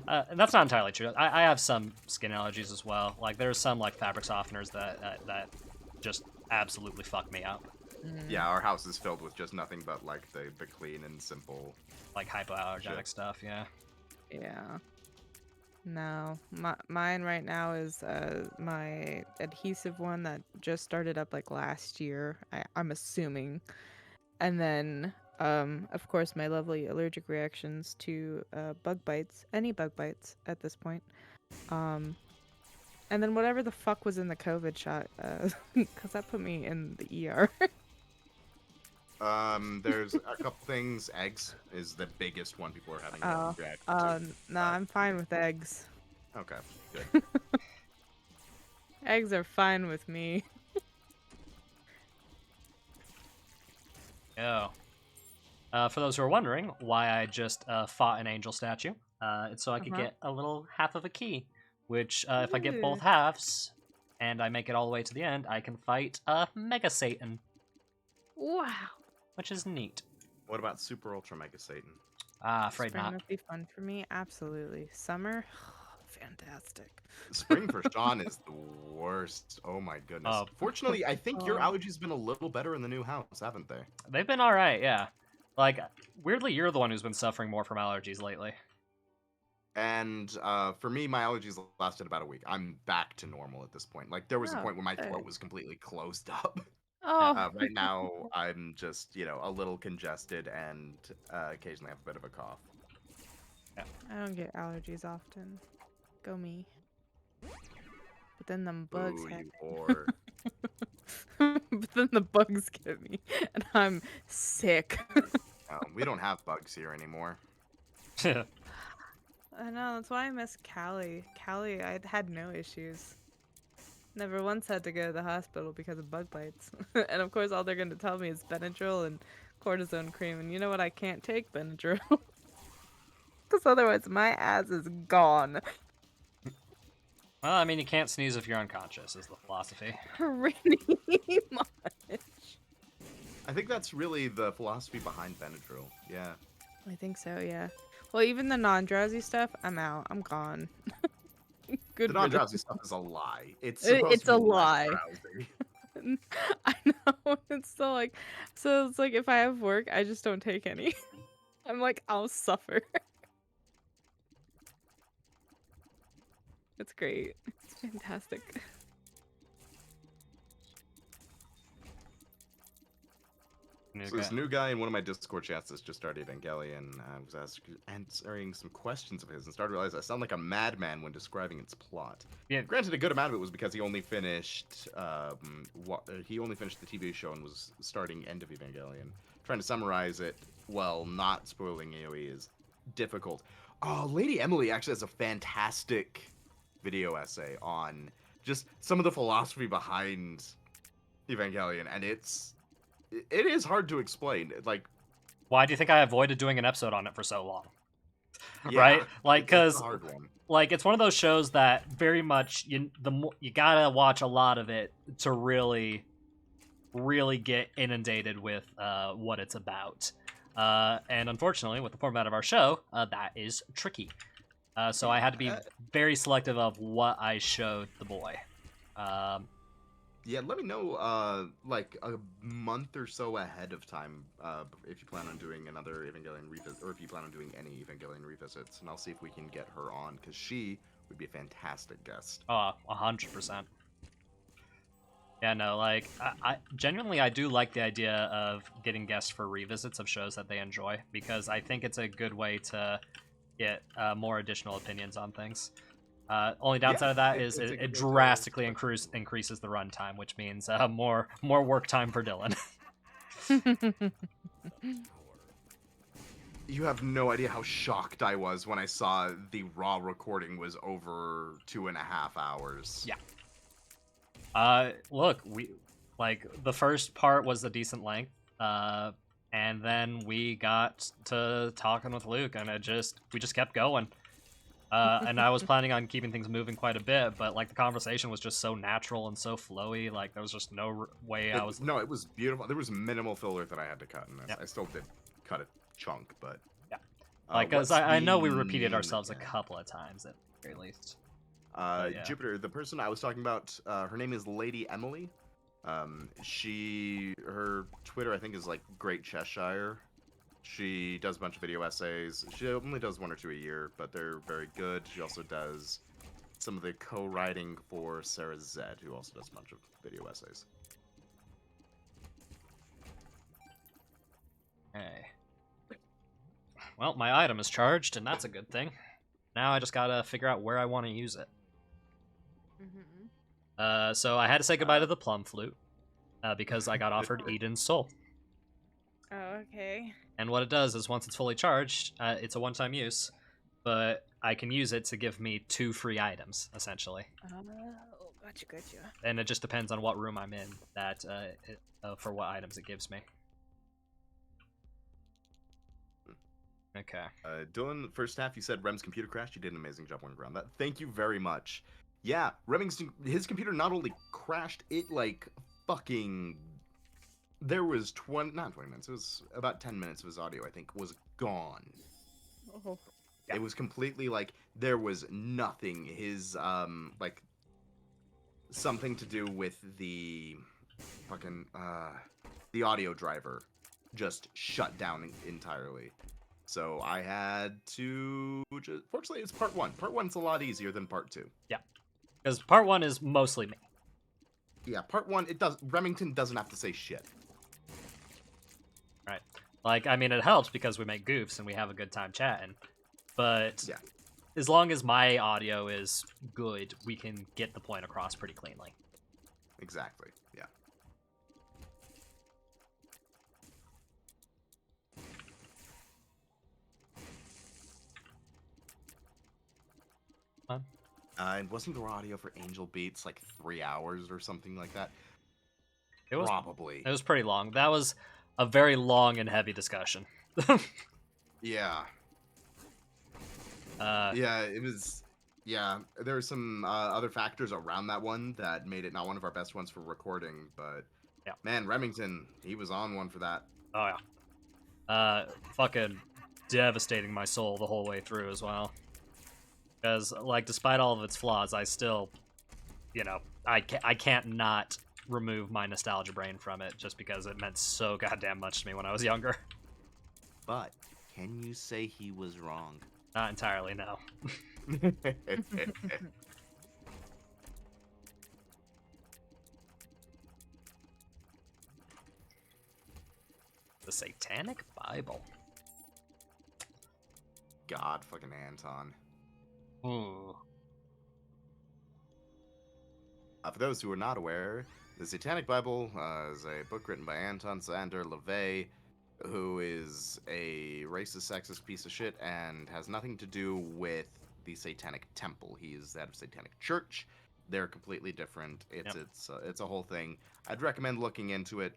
And that's not entirely true. I have some skin allergies as well. Like there's some like fabric softeners that just absolutely fuck me up. Mm. Yeah, our house is filled with just nothing but like the clean and simple. Like hypoallergenic Shit. stuff, yeah. Yeah. No, mine right now is my adhesive one that just started up like last year. I'm assuming, and then of course my lovely allergic reactions to bug bites, any bug bites at this point, and then whatever the fuck was in the COVID shot, because that put me in the ER. There's a couple things. Eggs is the biggest one people are having. Oh, reaction to. No, I'm fine with eggs. Okay, good. Eggs are fine with me. Oh. For those who are wondering why I just fought an angel statue, it's so I could Uh-huh. get a little half of a key, which if I get both Ooh. halves and I make it all the way to the end, I can fight Mega Satan, Wow. which is neat. What about Super Ultra Mega Satan? Afraid Spring not. would be fun for me. Absolutely. Summer, fantastic. Spring for Sean is the worst. Oh my goodness. Oh. Fortunately, I think your Oh. allergies have been a little better in the new house, haven't they? They've been all right, yeah. Like weirdly, you're the one who's been suffering more from allergies lately. And for me, my allergies lasted about a week. I'm back to normal at this point. Like there was a Oh, point where my good. throat was completely closed up. Oh, Right now, I'm just a little congested and occasionally have a bit of a cough. I don't get allergies often. Go me. But then them bugs Ooh, have you whore. But then the bugs get me, and I'm sick. We don't have bugs here anymore. I know, that's why I miss Cali. Cali, I had no issues. Never once had to go to the hospital because of bug bites. And of course, all they're going to tell me is Benadryl and cortisone cream. And you know what? I can't take Benadryl. Because otherwise, my ass is gone. Well, I mean, you can't sneeze if you're unconscious, is the philosophy. Pretty much. I think that's really the philosophy behind Benadryl. Yeah. I think so, yeah. Well, even the non-drowsy stuff, I'm out. I'm gone. Good The for non-drowsy stuff is a lie. It's It- supposed it's to a be less lie. drowsy. I know. It's still like, so it's like if I have work, I just don't take any. I'm like, I'll suffer. It's great. It's fantastic. So this new guy in one of my Discord chats that's just started Evangelion was answering some questions of his and started to realize I sound like a madman when describing its plot. Yeah. Granted, a good amount of it was because he only finished the TV show and was starting End of Evangelion. Trying to summarize it while not spoiling AoE is difficult. Oh, Lady Emily actually has a fantastic video essay on just some of the philosophy behind Evangelion, and it is hard to explain. Like, Why do you think I avoided doing an episode on it for so long? yeah, Right? Like, it's because a hard one. like it's one of those shows that very much you gotta watch a lot of it to really get inundated with what it's about. And unfortunately, with the format of our show, that is tricky. So I had to be very selective of what I showed the boy. Yeah, let me know, like a month or so ahead of time, if you plan on doing another Evangelion revisit, or if you plan on doing any Evangelion revisits, and I'll see if we can get her on, because she would be a fantastic guest. 100%. Yeah, no, like, I genuinely, I do like the idea of getting guests for revisits of shows that they enjoy, because I think it's a good way to get more additional opinions on things. Only downside of that is it's a good way it to drastically express increases the runtime, which means more work time for Dylan. You have no idea how shocked I was when I saw the raw recording was over 2.5 hours. Yeah. Look, we like the first part was a decent length, and then we got to talking with Luke, and we just kept going. And I was planning on keeping things moving quite a bit, but like the conversation was just so natural and so flowy. Like there was just no way I was. No, it was beautiful. There was minimal filler that I had to cut in this. Yep. I still did cut a chunk, but Yeah. Like, because what's I know we the repeated name ourselves again? a couple of times at the very least. Yeah. Jupiter, the person I was talking about, her name is Lady Emily. Her Twitter, I think, is like Great Cheshire. She does a bunch of video essays. She only does 1 or 2 a year, but they're very good. She also does some of the co-writing for Sarah Zed, who also does a bunch of video essays. Hey. Well, my item is charged, and that's a good thing. Now I just gotta figure out where I want to use it. So I had to say goodbye to the plum flute, because I got offered Eden's soul. Oh, okay. And what it does is once it's fully charged, it's a one-time use, but I can use it to give me 2 free items, essentially. Oh, gotcha. And it just depends on what room I'm in that for what items it gives me. Okay. Dylan, first half, you said Rem's computer crashed. You did an amazing job on ground. That. Thank you very much. Yeah, his computer not only crashed, it like fucking. There was not 20 minutes. It was about 10 minutes of his audio, I think, was gone. Oh. Yeah. It was completely like there was nothing. His like something to do with the fucking the audio driver just shut down entirely. So I had to just, fortunately it's part 1. Part 1's a lot easier than part 2. Yeah. Because part 1 is mostly me. Yeah, part 1 Remington doesn't have to say shit. Right. Like, I mean, it helps because we make goofs and we have a good time chatting. But Yeah. as long as my audio is good, we can get the point across pretty cleanly. Exactly. Yeah. And wasn't the audio for Angel Beats like 3 hours or something like that? It was Probably. It was pretty long. That was a very long and heavy discussion. Yeah. Yeah, it was. Yeah, there were some other factors around that one that made it not one of our best ones for recording, but yeah, man, Remington, he was on one for that. Oh yeah. Fucking devastating my soul the whole way through as well. Because, like, despite all of its flaws, I still, you know, I can't not remove my nostalgia brain from it just because it meant so goddamn much to me when I was younger. But can you say he was wrong? Not entirely, no. The Satanic Bible. God fucking Anton. Ooh. For those who are not aware, the Satanic Bible is a book written by Anton Sander LaVey, who is a racist, sexist piece of shit and has nothing to do with the Satanic Temple. He is that of Satanic Church, they're completely different. Yep. It's a whole thing. I'd recommend looking into it.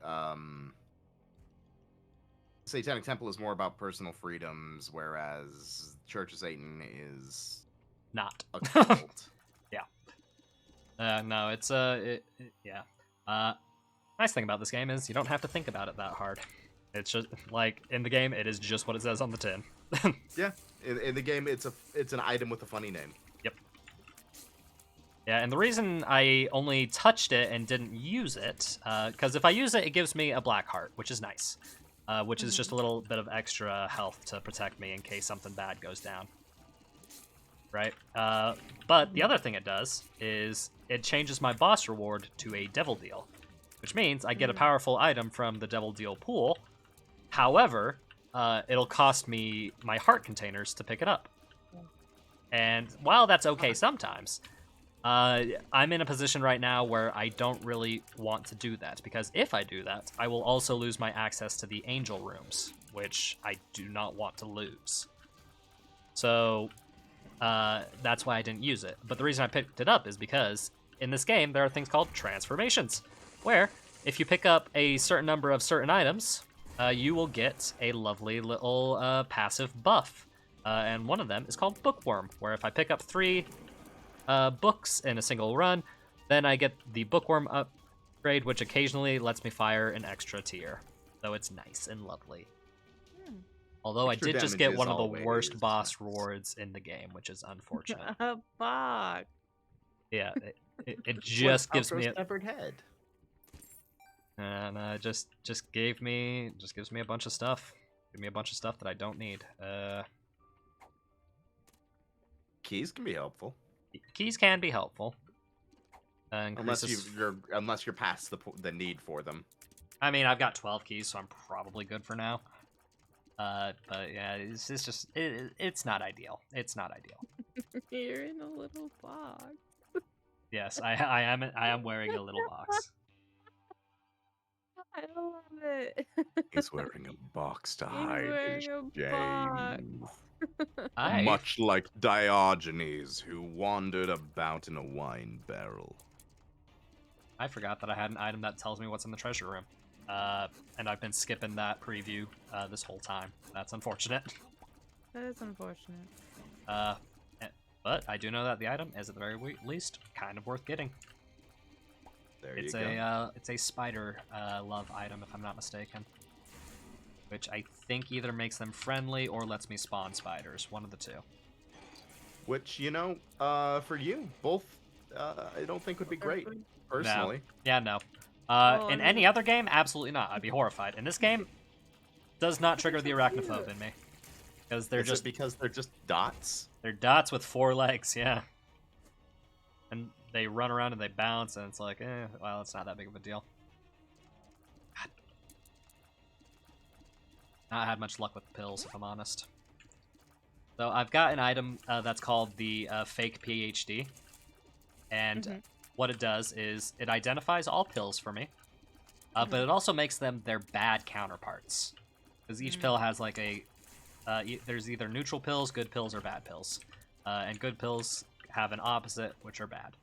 Satanic Temple is more about personal freedoms, whereas Church of Satan is Not. a cult. No, it's yeah. Nice thing about this game is you don't have to think about it that hard. It's just like in the game, it is just what it says on the tin. Yeah, in the game, it's an item with a funny name. Yep. Yeah, and the reason I only touched it and didn't use it, because if I use it, it gives me a black heart, which is nice. Which is just a little bit of extra health to protect me in case something bad goes down. Right? But the other thing it does is it changes my boss reward to a Devil Deal, which means I get a powerful item from the Devil Deal pool. However, it'll cost me my heart containers to pick it up. And while that's okay sometimes, I'm in a position right now where I don't really want to do that, because if I do that, I will also lose my access to the angel rooms, which I do not want to lose. So that's why I didn't use it. But the reason I picked it up is because in this game there are things called transformations, where if you pick up a certain number of certain items, you will get a lovely little passive buff. And one of them is called Bookworm, where if I pick up 3 books in a single run, then I get the Bookworm upgrade, which occasionally lets me fire an extra tier. So it's nice and lovely. Although Extra I did just damage get is one of the always worst boss nice. rewards in the game, which is unfortunate. A box. Yeah, it just gives me a, severed head. and just gives me a bunch of stuff. Give me a bunch of stuff that I don't need. Keys can be helpful, Keys can be helpful. unless Increases- you're past the need for them. I mean, I've got 12 keys, so I'm probably good for now. But yeah, it's just it's not ideal. It's not ideal. You're in a little box. Yes, I am wearing a little box. I love it. He's wearing a box to He's hide wearing his a box. I Much like Diogenes, who wandered about in a wine barrel. I forgot that I had an item that tells me what's in the treasure room. And I've been skipping that preview this whole time. That's unfortunate. That is unfortunate. But I do know that the item is at the very least kind of worth getting. There It's you go. it's a spider love item, if I'm not mistaken, which I think either makes them friendly or lets me spawn spiders. One of the two. Which, for you, both, I don't think would be great, personally. Yeah, no. Well, In I any mean- other game, absolutely not. I'd be horrified. In this game, does not trigger the arachnophobe in me, because they're Is it just because they're just dots? they're dots with 4 legs. Yeah. And they run around and they bounce, and it's like, well, it's not that big of a deal. God. Not had much luck with the pills, if I'm honest. So I've got an item that's called the fake PhD, and what it does is it identifies all pills for me, but it also makes them their bad counterparts, because each pill has like a there's either neutral pills, good pills, or bad pills, and good pills have an opposite, which are bad.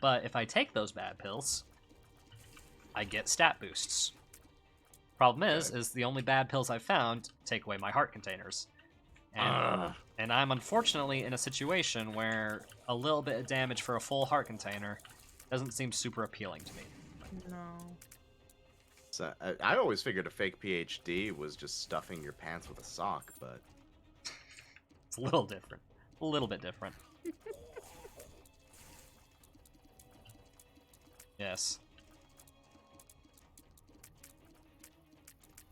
But if I take those bad pills, I get stat boosts. Problem is the only bad pills I've found take away my heart containers. And I'm unfortunately in a situation where a little bit of damage for a full heart container doesn't seem super appealing to me. No. So, I always figured a fake PhD was just stuffing your pants with a sock, but It's a little different. A little bit different. Yes.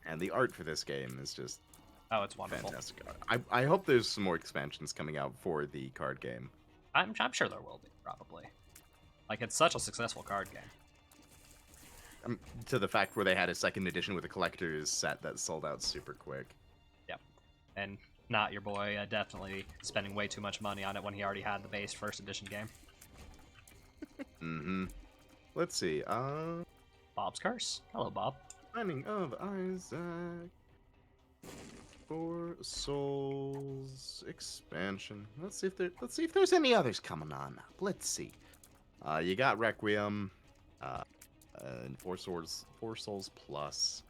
and the art for this game is just Oh, it's wonderful. fantastic. I hope there's some more expansions coming out for the card game. I'm sure there will be, probably. Like, it's such a successful card game. To the fact where they had a second edition with a collector's set that sold out super quick. And not your boy definitely spending way too much money on it when he already had the base first edition game. Mm-hmm. Let's see. Bob's Curse. Hello, Bob. Finding of Isaac. For Souls expansion. Let's see if there's any others coming on up. Let's see. You got Requiem, uh, and Four Souls Plus,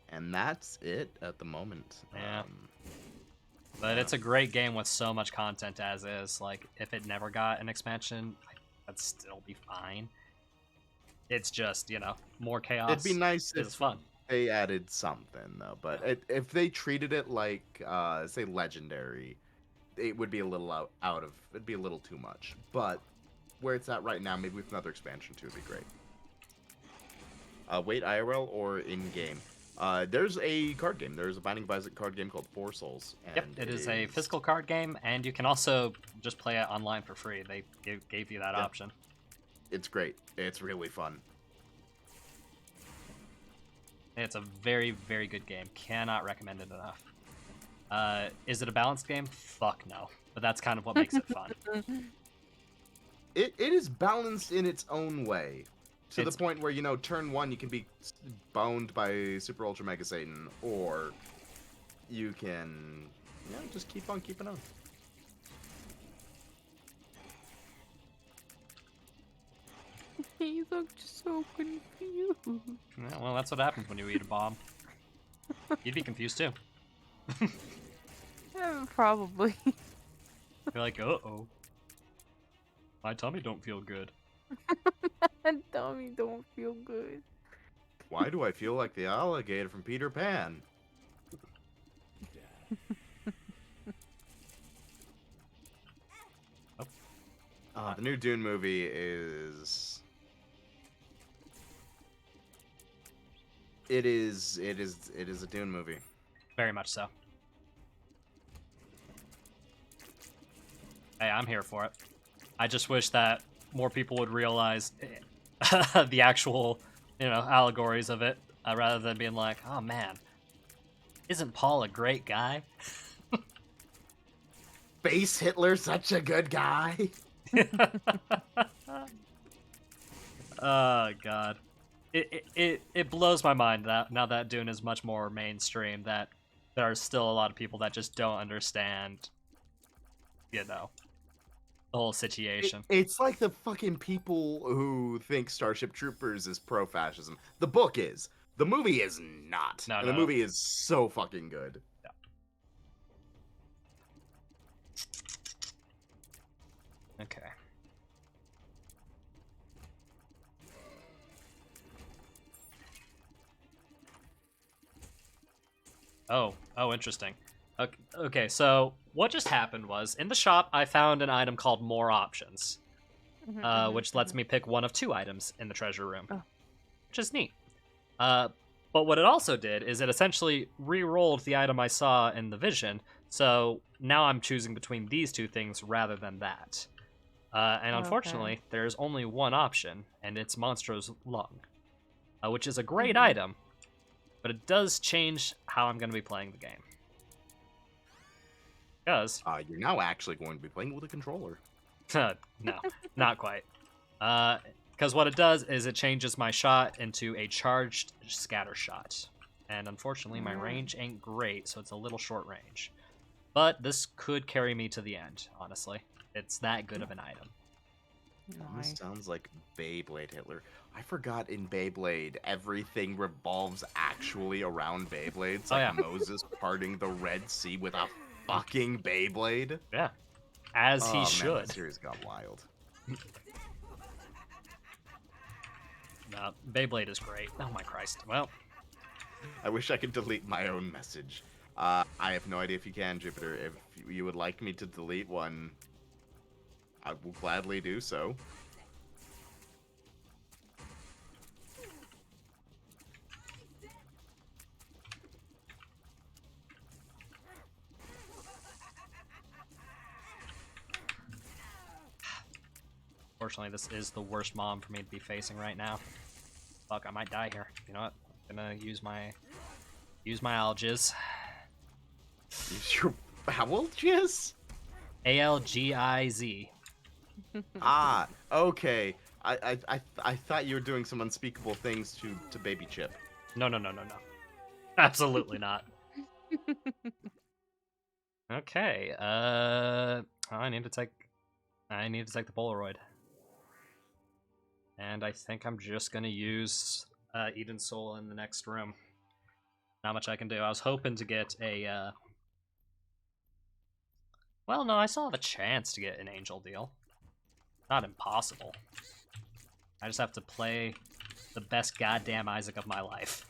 and that's it at the moment. Yeah. But yeah. it's a great game with so much content as is. Like, if it never got an expansion, that'd still be fine. It's just, more chaos. It'd be nice It's if fun. they added something though, but if they treated it like, say, Legendary, it would be a little out of. It'd be a little too much. But where it's at right now, maybe with another expansion too, would be great. Wait, IRL or in game? There's a card game. There's a Binding of Isaac card game called Four Souls. And Yep, it is a physical card game, and you can also just play it online for free. They gave you that option. It's great. It's really fun. It's a very, very good game. Cannot recommend it enough. Is it a balanced game? Fuck no. But that's kind of what makes it fun. It is balanced in its own way. To It's- the point where, turn 1 you can be boned by Super Ultra Mega Satan, or you can, just keep on keeping on. He looked so confused. Yeah, well, that's what happens when you eat a bomb. You'd be confused too. Probably. You're like, uh-oh. My tummy don't feel good. And tummy don't feel good. Why do I feel like the alligator from Peter Pan? The new Dune movie is... It is a Dune movie. Very much so. Hey, I'm here for it. I just wish that more people would realize the actual, allegories of it, rather than being like, oh man, isn't Paul a great guy? Base Hitler, such a good guy. Oh god. It blows my mind that now that Dune is much more mainstream, that there are still a lot of people that just don't understand, the whole situation. It's like the fucking people who think Starship Troopers is pro-fascism. The book is. The movie is not. No, and the no. movie is so fucking good. Okay. Oh, interesting. Okay, so what just happened was, in the shop, I found an item called More Options, which lets me pick one of 2 items in the treasure room, which is neat. But what it also did is it essentially re-rolled the item I saw in the vision, so now I'm choosing between these 2 things rather than that. And unfortunately, there's only one option, and it's Monstro's Lung, which is a great item, but it does change how I'm going to be playing the game. Because... you're now actually going to be playing with a controller. no, not quite. Because what it does is it changes my shot into a charged scatter shot. And unfortunately, my range ain't great, so it's a little short range. But this could carry me to the end, honestly. It's that good of an item. This sounds like Beyblade Hitler. I forgot in Beyblade, everything revolves actually around Beyblades. Like Moses parting the Red Sea with a fucking Beyblade. Yeah. As he Man, should. that series got wild. No, Beyblade is great. Oh my Christ. Well, I wish I could delete my own message. I have no idea if you can, Jupiter. If you would like me to delete one, I will gladly do so. Unfortunately, this is the worst mom for me to be facing right now. Fuck, I might die here. You know what? I'm gonna use my algiz. Use your algiz? ALGIZ. Okay. I thought you were doing some unspeakable things to Baby Chip. No. Absolutely not. Okay. I need to take the Polaroid. And I think I'm just gonna use Eden Soul in the next room. Not much I can do. I was hoping to get a... Well, no, I still have a chance to get an Angel Deal. Not impossible. I just have to play the best goddamn Isaac of my life.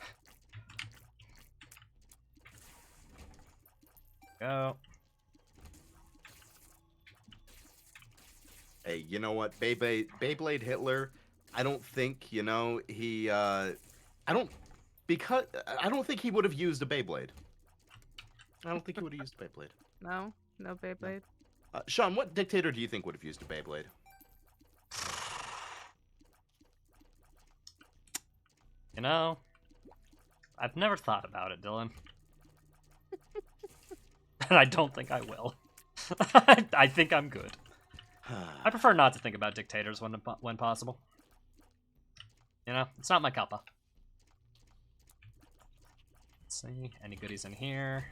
Go. Hey, you know what? Beyblade Hitler, I don't think, he, I don't think he would have used a Beyblade. I don't think he would have used a Beyblade. No, no Beyblade. Sean, what dictator do you think would have used a Beyblade? You know, I've never thought about it, Dylan. And I don't think I will. I think I'm good. I prefer not to think about dictators when possible. You know, it's not my cuppa. Let's see, any goodies in here?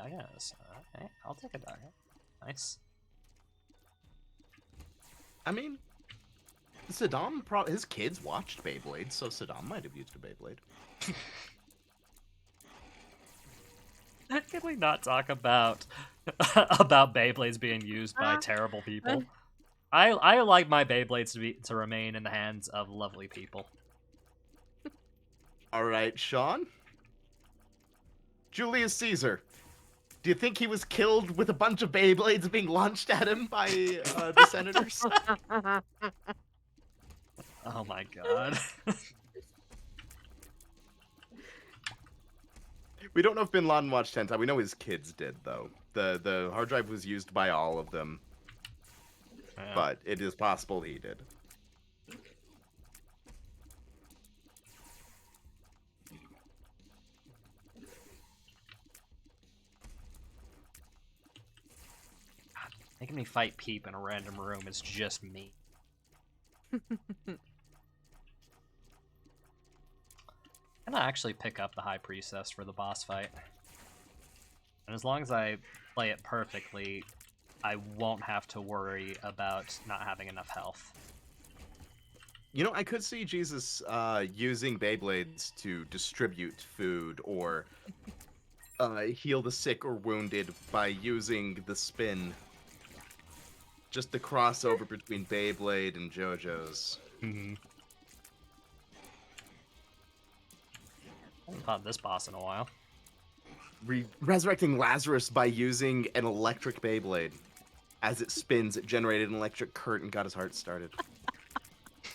Oh yes, okay, I'll take a dog. Nice. I mean, his kids watched Beyblade, so Saddam might have used a Beyblade. Can we not talk about about Beyblades being used by terrible people? I like my Beyblades to remain in the hands of lovely people. All right, Sean. Julius Caesar. Do you think he was killed with a bunch of Beyblades being launched at him by the senators? Oh my god. We don't know if Bin Laden watched Hentai. We know his kids did, though. The hard drive was used by all of them, Yeah. but it is possible he did. Making me fight Peep in a random room is just me. I'm gonna actually pick up the High Priestess for the boss fight. And as long as I play it perfectly, I won't have to worry about not having enough health. You know, I could see Jesus using Beyblades to distribute food or heal the sick or wounded by using the spin. Just the crossover between Beyblade and JoJo's. Mm-hmm. I haven't fought this boss in a while. Resurrecting Lazarus by using an electric Beyblade. As it spins, it generated an electric current and got his heart started.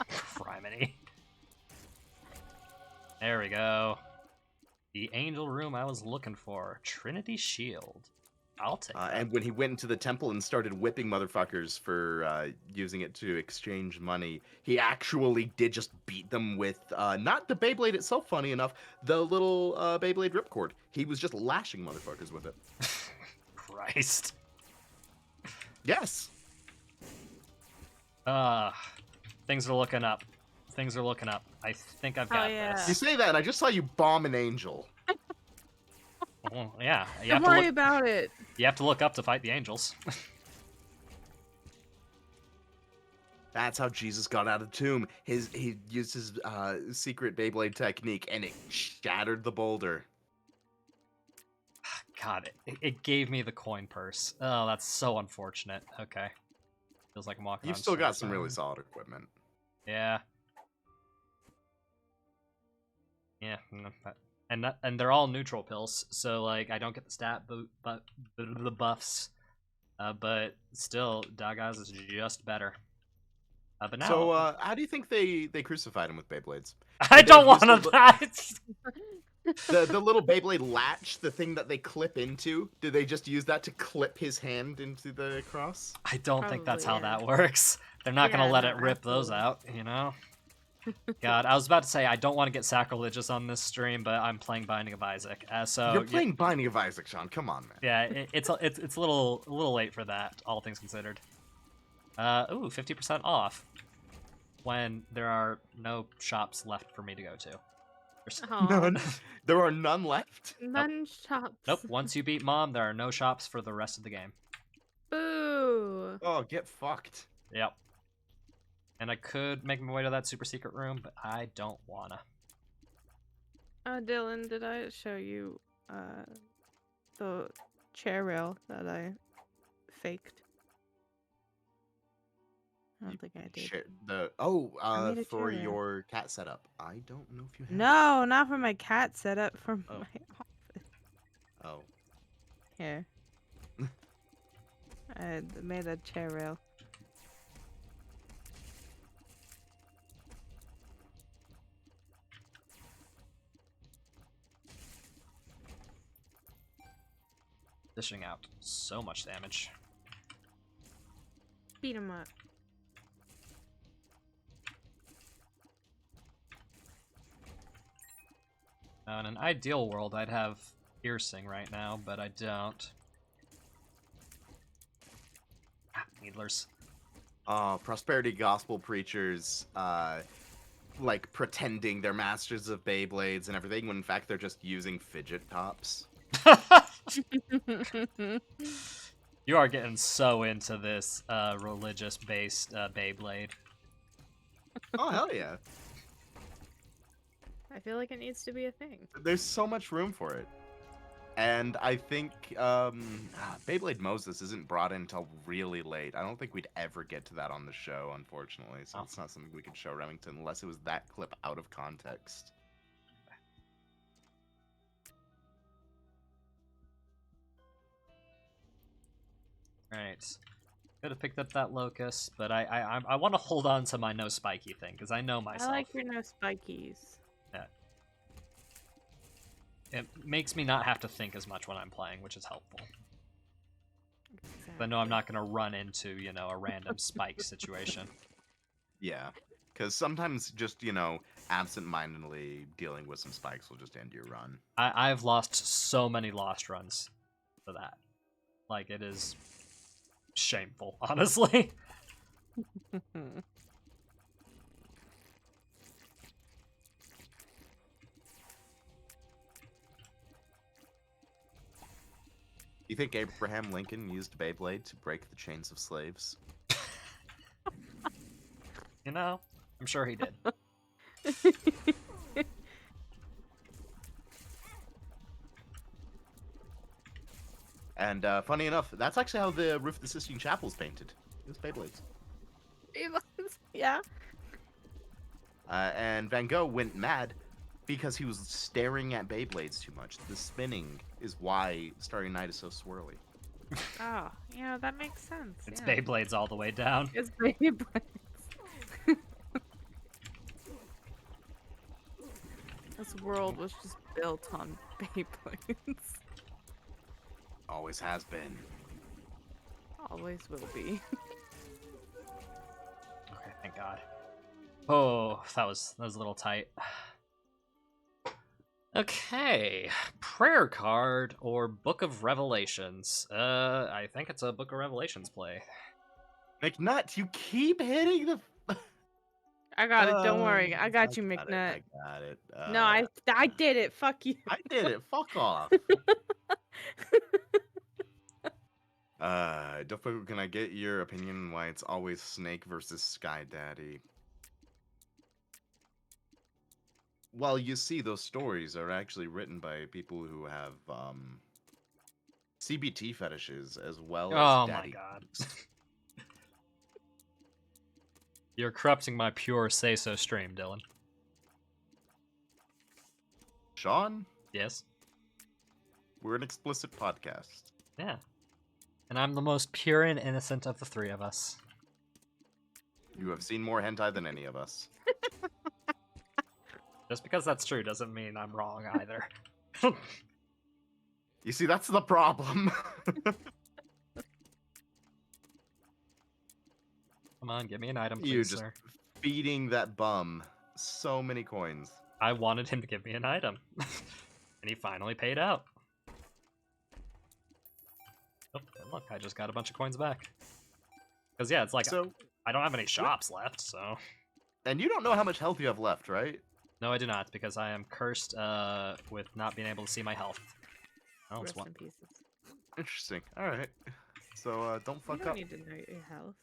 Criminy. There we go. The angel room I was looking for. Trinity Shield. I'll take that. And when he went into the temple and started whipping motherfuckers for using it to exchange money, he actually did just beat them with, not the Beyblade itself, funny enough, the little Beyblade ripcord. He was just lashing motherfuckers with it. Christ. Yes! Things are looking up. Things are looking up. I think I've got yeah. You this. say that, and I just saw you bomb an angel. Well, yeah, Don't worry about it. you have to look up to fight the angels. That's how Jesus got out of the tomb. He used his secret Beyblade technique, and it shattered the boulder. God, it gave me the coin purse. Oh, that's so unfortunate. Okay. Feels like I'm walking You've on still got some sunshine. really solid equipment. Yeah. Yeah, and they're all neutral pills, so like I don't get the stat the buffs, but still Dagaz is just better. But now, So, how do you think they crucified him with Beyblades? I did they don't want use to. The little Beyblade latch, the thing that they clip into, did they just use that to clip his hand into the cross? I don't think that's how Probably, that works. They're not gonna Yeah, let no, it rip those out, you know. God, I was about to say I don't want to get sacrilegious on this stream, but I'm playing Binding of Isaac, so You're playing Binding of Isaac, Sean. Come on, man. yeah, it's a little late for that, all things considered. Ooh, 50% off when there are no shops left for me to go to. Aw, None. There are none left. none shops. Nope. Once you beat Mom, there are no shops for the rest of the game. Boo. Oh, get fucked. Yep. And I could make my way to that super secret room, but I don't wanna. Dylan, did I show you the chair rail that I faked? I don't think I did. The made a for chair rail. your cat setup. I don't know if you have. No, not for my cat setup. For Oh. my Oh. here. I made a chair rail. Dishing out so much damage. Beat him up. Now, in an ideal world, I'd have piercing right now, but I don't. Needlers. Prosperity gospel preachers, like pretending they're masters of Beyblades and everything, when in fact they're just using fidget tops. You are getting so into this religious-based Beyblade. Oh hell yeah! I feel like it needs to be a thing. There's so much room for it, and I think Beyblade Moses isn't brought in until really late. I don't think we'd ever get to that on the show, unfortunately. So it's not something we could show Remington unless it was that clip out of context. Right. Could have picked up that locust, but I want to hold on to my no spiky thing because I know myself. I like your no spikies. It makes me not have to think as much when I'm playing, which is helpful. Exactly. I know I'm not going to run into, a random spike situation. Yeah, because sometimes just absent-mindedly dealing with some spikes will just end your run. I've lost so many lost runs for that. Like, it is shameful, honestly. You think Abraham Lincoln used Beyblade to break the chains of slaves? I'm sure he did. And funny enough, that's actually how the roof of the Sistine Chapel is painted. It was Beyblades. Yeah. And Van Gogh went mad because he was staring at Beyblades too much. The spinning is why Starry Night is so swirly. Oh, yeah, that makes sense. It's yeah. Beyblades all the way down. It's Beyblades. This world was just built on Beyblades. Always has been. Always will be. Okay, thank God. Oh, that was a little tight. Okay, prayer card or Book of Revelations. I think it's a Book of Revelations play. McNutt, you keep hitting the. I got it. Don't worry. I got you, McNutt. I got it. No, I did it. Fuck you. I did it. Fuck off. Duffo, can I get your opinion on why it's always Snake versus Sky Daddy? Well, you see, those stories are actually written by people who have CBT fetishes as well as Oh daddy. my God. You're corrupting my pure say-so stream, Dylan. Sean, Yes? we're an explicit podcast. Yeah. And I'm the most pure and innocent of the three of us. You have seen more hentai than any of us. Just because that's true doesn't mean I'm wrong either. You see, that's the problem. Come on, give me an item, You please, just sir. feeding that bum so many coins. I wanted him to give me an item. And he finally paid out. Oh, and look, I just got a bunch of coins back. Because, yeah, it's like, So, I don't have any shops left, so... and you don't know how much health you have left, right? No, I do not, because I am cursed with not being able to see my health. Oh, it's Rest one. in pieces. Interesting. All right. So don't You fuck don't up. need to know your health.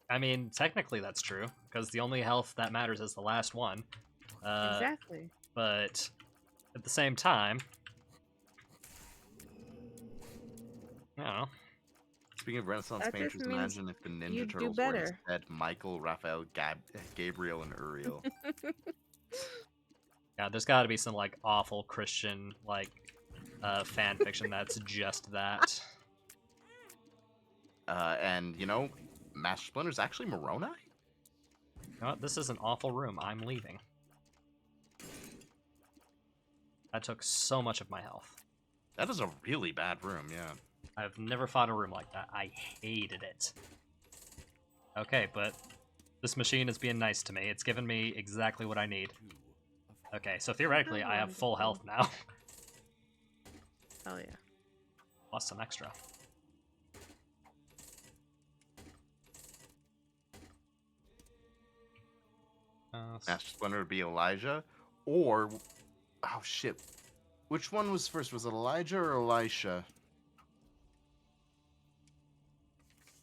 I mean, technically that's true, because the only health that matters is the last one. Exactly. But at the same time, I don't know. Speaking of Renaissance That just painters, means imagine if the you Ninja do Turtles were better. instead Michael, Raphael, Gabriel, and Uriel. Yeah, there's got to be some like awful Christian like fan fiction that's just that. And you know, Master Splinter's actually Moroni. You know what? This is an awful room. I'm leaving. That took so much of my health. That is a really bad room. Yeah. I've never fought a room like that. I hated it. Okay, but this machine is being nice to me. It's given me exactly what I need. Okay, so theoretically, I have full health now. Hell yeah. Plus some extra. Master Splinter would be Elijah, or oh shit, which one was first? Was it Elijah or Elisha?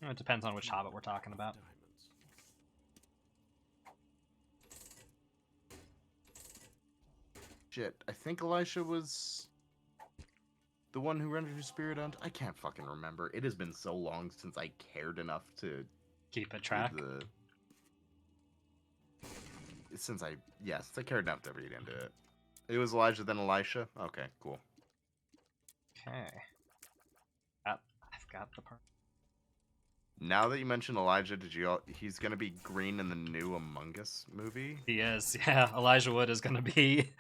It depends on which Hobbit we're talking about. Shit, I think Elisha was the one who rendered his spirit unto. I can't fucking remember. It has been so long since I cared enough to Keep it read track. Since I cared enough to read into it. It was Elijah, then Elisha. Okay, cool. Okay. I've got the part. Now that you mentioned Elijah, he's gonna be green in the new Among Us movie? He is, yeah. Elijah Wood is going to be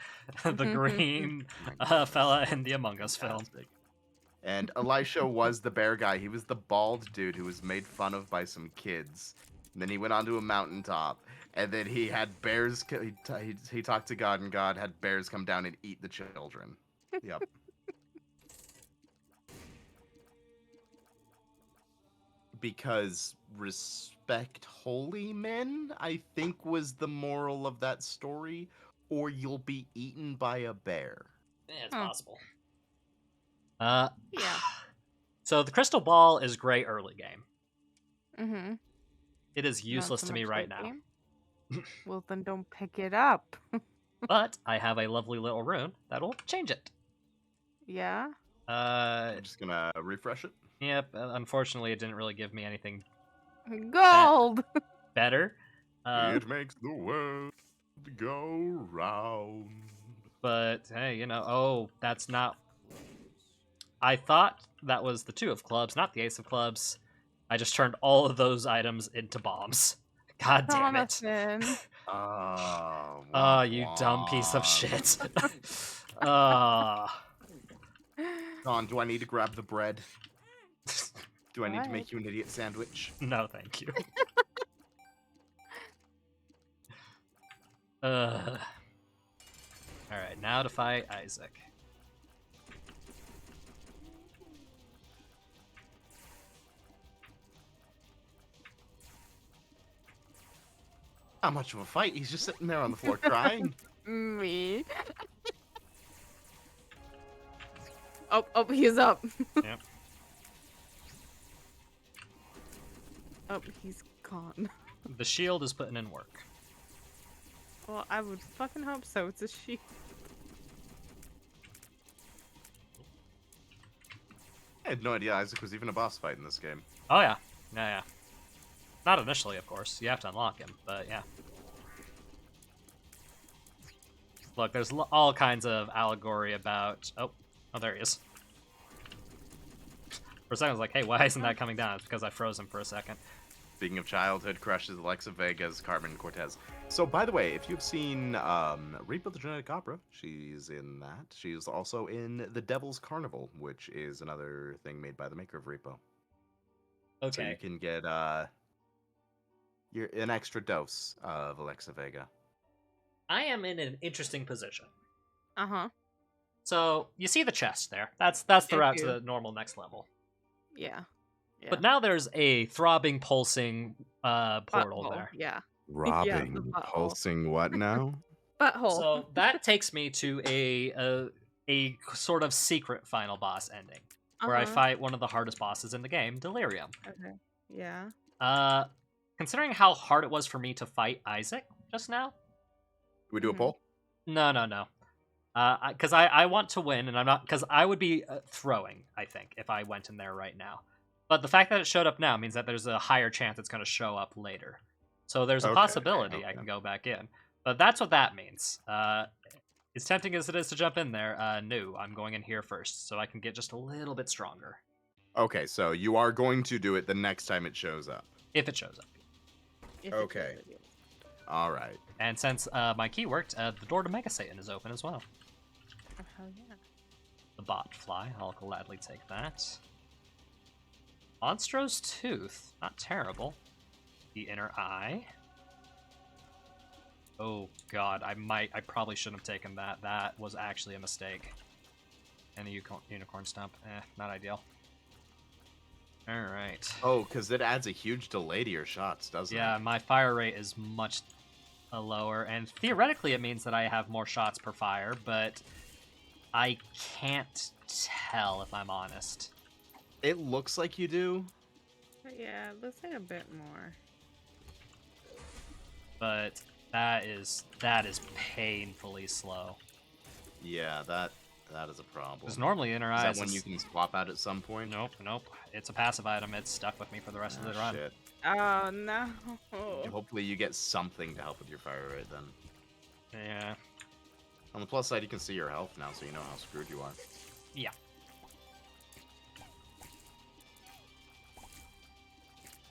the green fella in the Among Us film. Fantastic. And Elisha was the bear guy. He was the bald dude who was made fun of by some kids. And then he went onto a mountaintop, and then he had bears. He talked to God, and God had bears come down and eat the children. Yep. Because respect holy men, I think, was the moral of that story, or you'll be eaten by a bear. Yeah, it's Huh. possible. Yeah. So the crystal ball is great early game. Mm-hmm. It is useless to me right now. Well, then don't pick it up. But I have a lovely little rune that'll change it. Yeah. I'm just gonna refresh it. Yep, unfortunately it didn't really give me anything Gold. better. It makes the world go round. But hey, you know, oh, that's not... I thought that was the 2 of clubs, not the ace of clubs. I just turned all of those items into bombs. God damn it. Jonathan. Oh, you dumb piece of shit. Don, do I need to grab the bread? Do I need to What? make you an idiot sandwich? No, thank you. Alright, now to fight Isaac. Not much of a fight. He's just sitting there on the floor crying. Me. Oh, he's up. Yep. Oh, he's gone. The shield is putting in work. Well, I would fucking hope so. It's a sheep. I had no idea Isaac was even a boss fight in this game. Oh yeah. Yeah. Not initially, of course. You have to unlock him, but yeah. Look, there's all kinds of allegory about... Oh, there he is. For a second I was like, hey, why isn't that coming down? It's because I froze him for a second. Speaking of childhood crushes, Alexa Vega's Carmen Cortez. So, by the way, if you've seen Reaper the Genetic Opera, she's in that. She's also in The Devil's Carnival, which is another thing made by the maker of Repo. So you can get an extra dose of Alexa Vega. I am in an interesting position. Uh-huh. So, you see the chest there. That's the route to the normal next level. Yeah. But now there's a throbbing, pulsing portal Butthole. there. Yeah. Robbing, the butthole. pulsing what now? Butthole. So that takes me to a sort of secret final boss ending, where I Uh-huh. fight one of the hardest bosses in the game, Delirium. Okay. Yeah. considering how hard it was for me to fight Isaac just now. We do a Mhm. poll? No. Because I want to win, and I'm not, because I would be throwing, I think, if I went in there right now. But the fact that it showed up now means that there's a higher chance it's going to show up later. So there's a Okay, possibility I okay. can go back in. But that's what that means. As tempting as it is to jump in there, no, I'm going in here first, so I can get just a little bit stronger. Okay, so you are going to do it the next time it shows up. If it shows up. If it's Okay. really good. All right. And since my key worked, the door to Mega Satan is open as well. Oh, hell yeah. The bot fly, I'll gladly take that. Monstro's Tooth, not terrible. The inner eye. Oh god, I probably shouldn't have taken that. That was actually a mistake. And a unicorn stump, not ideal. Alright. Oh, because it adds a huge delay to your shots, doesn't Yeah, it? my fire rate is much lower, and theoretically it means that I have more shots per fire, but I can't tell if I'm honest. It looks like you do. Yeah, it looks like a bit more. But that is painfully slow. Yeah, that is a problem. Because normally inner Is eyes that when you can swap out at some point? Nope. It's a passive item. It's stuck with me for the rest of the run. Shit. Oh no. Hopefully you get something to help with your fire rate then. Yeah. On the plus side, you can see your health now, so you know how screwed you are. Yeah.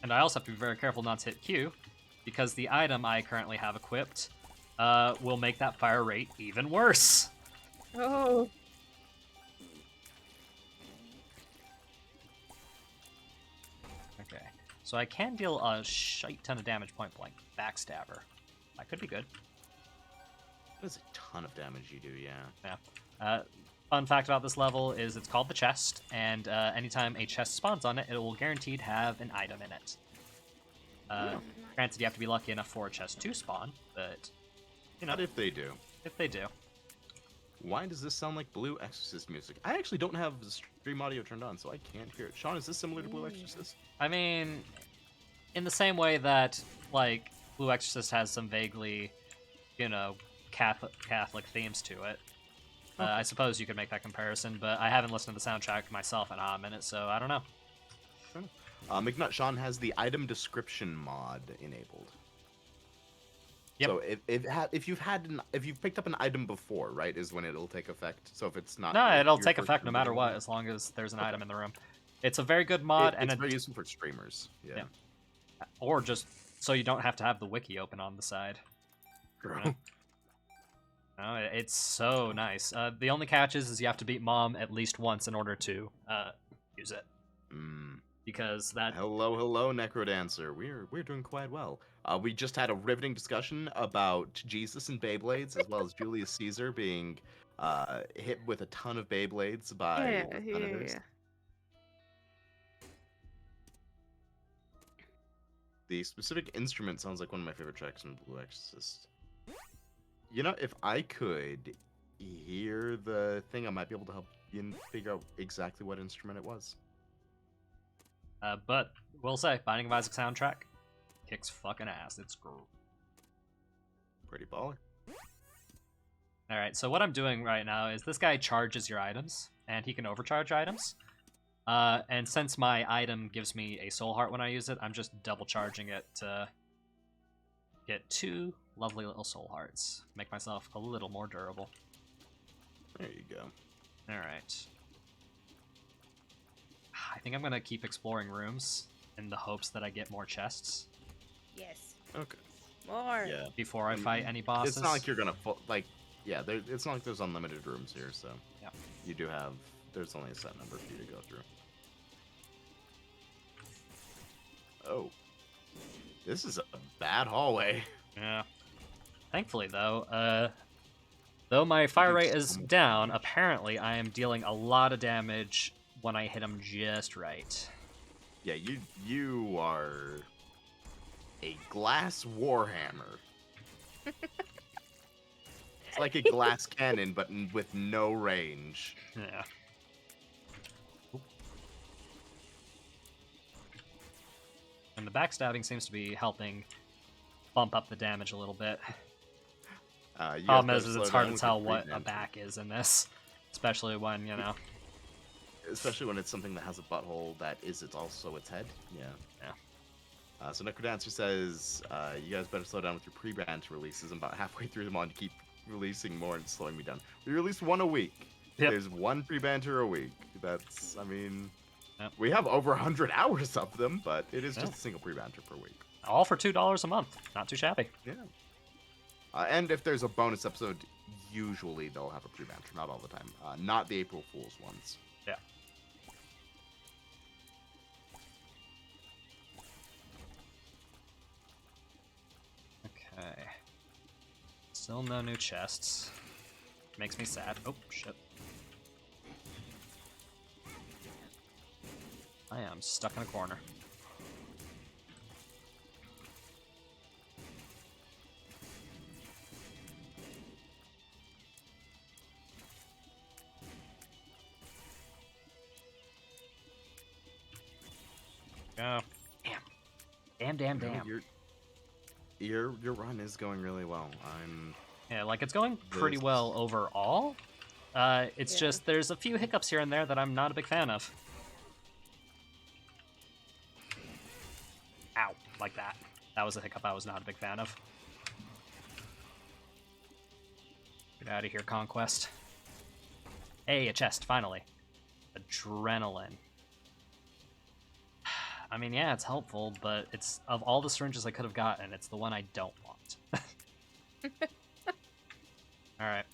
And I also have to be very careful not to hit Q, because the item I currently have equipped will make that fire rate even worse. Oh. Okay. So I can deal a shite ton of damage point blank. Backstabber. That could be good. That is a ton of damage you do, yeah. Yeah. Fun fact about this level is it's called the chest, and anytime a chest spawns on it, it will guaranteed have an item in it. Granted, you have to be lucky enough for a chest to spawn, but, you know, What if they do? if they do. Why does this sound like Blue Exorcist music? I actually don't have the stream audio turned on, so I can't hear it. Sean, is this similar to Blue Exorcist? I mean, in the same way that, like, Blue Exorcist has some vaguely, you know, Catholic themes to it. I suppose you could make that comparison, but I haven't listened to the soundtrack myself in a hot minute, so I don't know. McNutt Sean has the item description mod enabled. Yep. So if you've picked up an item before, right, is when it'll take effect. So if it's not, No, like, it'll your take first effect no time matter doing what, it, as long as there's an item in the room. It's a very good mod, it's and very useful for streamers. Yeah. or just so you don't have to have the wiki open on the side. True. No, it's so nice. The only catch is you have to beat Mom at least once in order to use it. Because that... Hello, Necrodancer. We're doing quite well. We just had a riveting discussion about Jesus and Beyblades, as well as Julius Caesar being hit with a ton of Beyblades by senators. Yeah. The specific instrument sounds like one of my favorite tracks from Blue Exorcist. You know, if I could hear the thing, I might be able to help you figure out exactly what instrument it was. But, we'll say, Binding of Isaac soundtrack kicks fucking ass. It's great. Pretty baller. Alright, so what I'm doing right now is this guy charges your items, and he can overcharge items. And since my item gives me a soul heart when I use it, I'm just double charging it to get 2 lovely little soul hearts. Make myself a little more durable. There you go. Alright. I think I'm gonna keep exploring rooms in the hopes that I get more chests Yes. Okay. More. Yeah. before I fight any bosses. It's not like you're gonna it's not like there's unlimited rooms here, so Yeah. you do have. There's only a set number for you to go through. Oh, this is a bad hallway. Yeah. Thankfully, though my fire rate is down, apparently I am dealing a lot of damage when I hit him just right. Yeah, you are a glass warhammer. It's like a glass cannon, but with no range. Yeah. And the backstabbing seems to be helping bump up the damage a little bit. You guys Problem better is slow it's down hard to with tell your what a pre-banter. back is in this. Especially when, you know. Especially when it's something that has a butthole that is it's also its head. Yeah. So Necrodancer says, you guys better slow down with your pre-banter releases. I'm about halfway through them on to keep releasing more and slowing me down. We release one a week. Yep. There's one pre-banter a week. That's, I mean, Yep. we have over 100 hours of them, but it is Yeah. just a single pre-banter per week. All for $2 a month. Not too shabby. Yeah. And if there's a bonus episode, usually they'll have a pre-banter, not all the time. Not the April Fool's ones. Yeah. Okay. Still no new chests. Makes me sad. Oh, shit. I am stuck in a corner. Go. Damn. Damn. No, your run is going really well. Yeah, like it's going pretty This- well overall. It's Yeah. just there's a few hiccups here and there that I'm not a big fan of. Ow, like that. That was a hiccup I was not a big fan of. Get out of here, Conquest. Hey, a chest, finally. Adrenaline. I mean, yeah, it's helpful, but it's of all the syringes I could have gotten, it's the one I don't want. All right.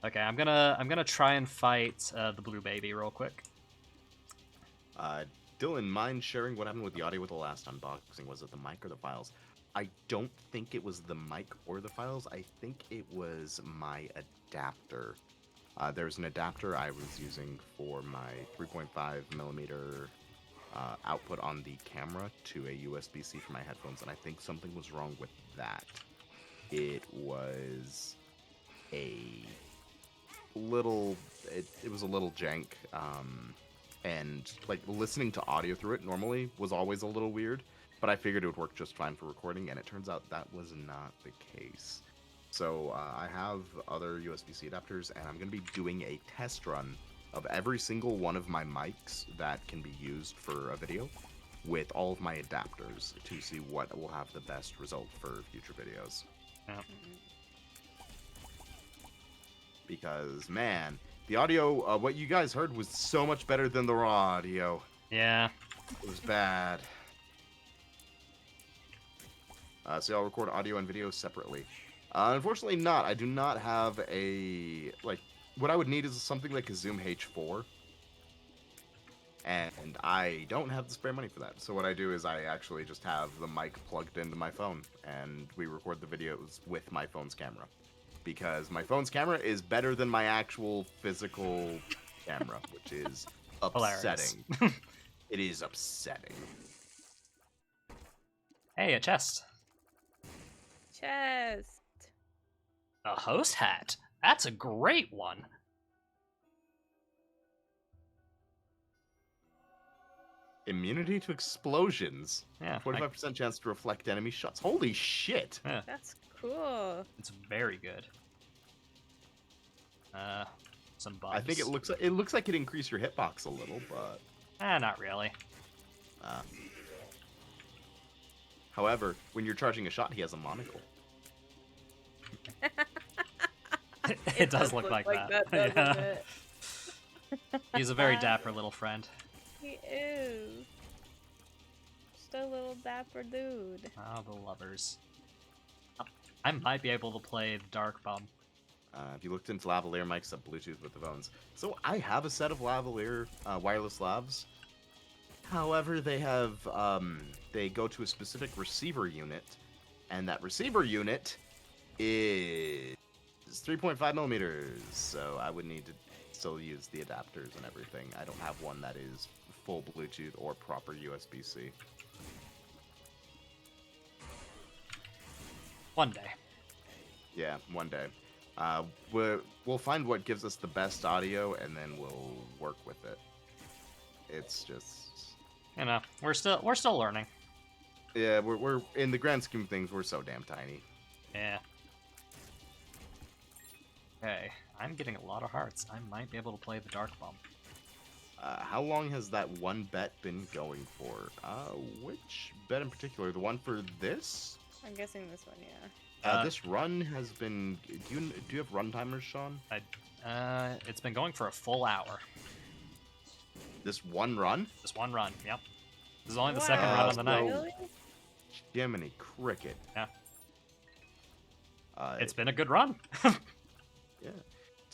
Okay, I'm gonna try and fight the blue baby real quick. Dylan, mind sharing what happened with the audio with the last unboxing? Was it the mic or the files? I don't think it was the mic or the files. I think it was my adapter. There's an adapter I was using for my 3.5 millimeter output on the camera to a USB-C for my headphones, and I think something was wrong with that. It was a little, it was a little jank, and like listening to audio through it normally was always a little weird, but I figured it would work just fine for recording, and it turns out that was not the case. So I have other USB-C adapters, and I'm going to be doing a test run of every single one of my mics that can be used for a video with all of my adapters to see what will have the best result for future videos. Yeah. Because, man, the audio, what you guys heard was so much better than the raw audio. Yeah. It was bad. So I'll record audio and video separately. Unfortunately not. I do not have a, like, what I would need is something like a Zoom H4. And I don't have the spare money for that. So what I do is I actually just have the mic plugged into my phone, and we record the videos with my phone's camera. Because my phone's camera is better than my actual physical camera, which is Hilarious. upsetting. It is upsetting. Hey, a chest. Chest. A host hat. That's a great one. Immunity to explosions. Yeah, 45% chance to reflect enemy shots. Holy shit! yeah, That's cool. it's very good. Some bugs. I think it looks like it increased your hitbox a little, but Not really. however, when you're charging a shot, he has a monocle. It does look like that. doesn't Yeah. it? He's a very dapper little friend. He is. Just a little dapper dude. Oh, the lovers. I might be able to play the Dark Bomb. If you looked into lavalier mics that Bluetooth with the phones. So I have a set of lavalier wireless lavs. However, they have they go to a specific receiver unit, and that receiver unit is 3.5 millimeters. So I would need to still use the adapters and everything. I don't have one that is full Bluetooth or proper USB-C. One day. Yeah, one day. We'll find what gives us the best audio, and then we'll work with it. It's just, You know, we're still learning. Yeah, we're in the grand scheme of things, we're so damn tiny. Yeah. Okay, I'm getting a lot of hearts. I might be able to play the Dark Bomb. How long has that one bet been going for? Which bet in particular? The one for this? I'm guessing this one, yeah. This run has been. Do you have run timers, Sean? It's been going for a full hour. This one run? Just one run, yep. This is only the second run on the night. Really? Jiminy Cricket. Yeah. It's It's been a good run. yeah.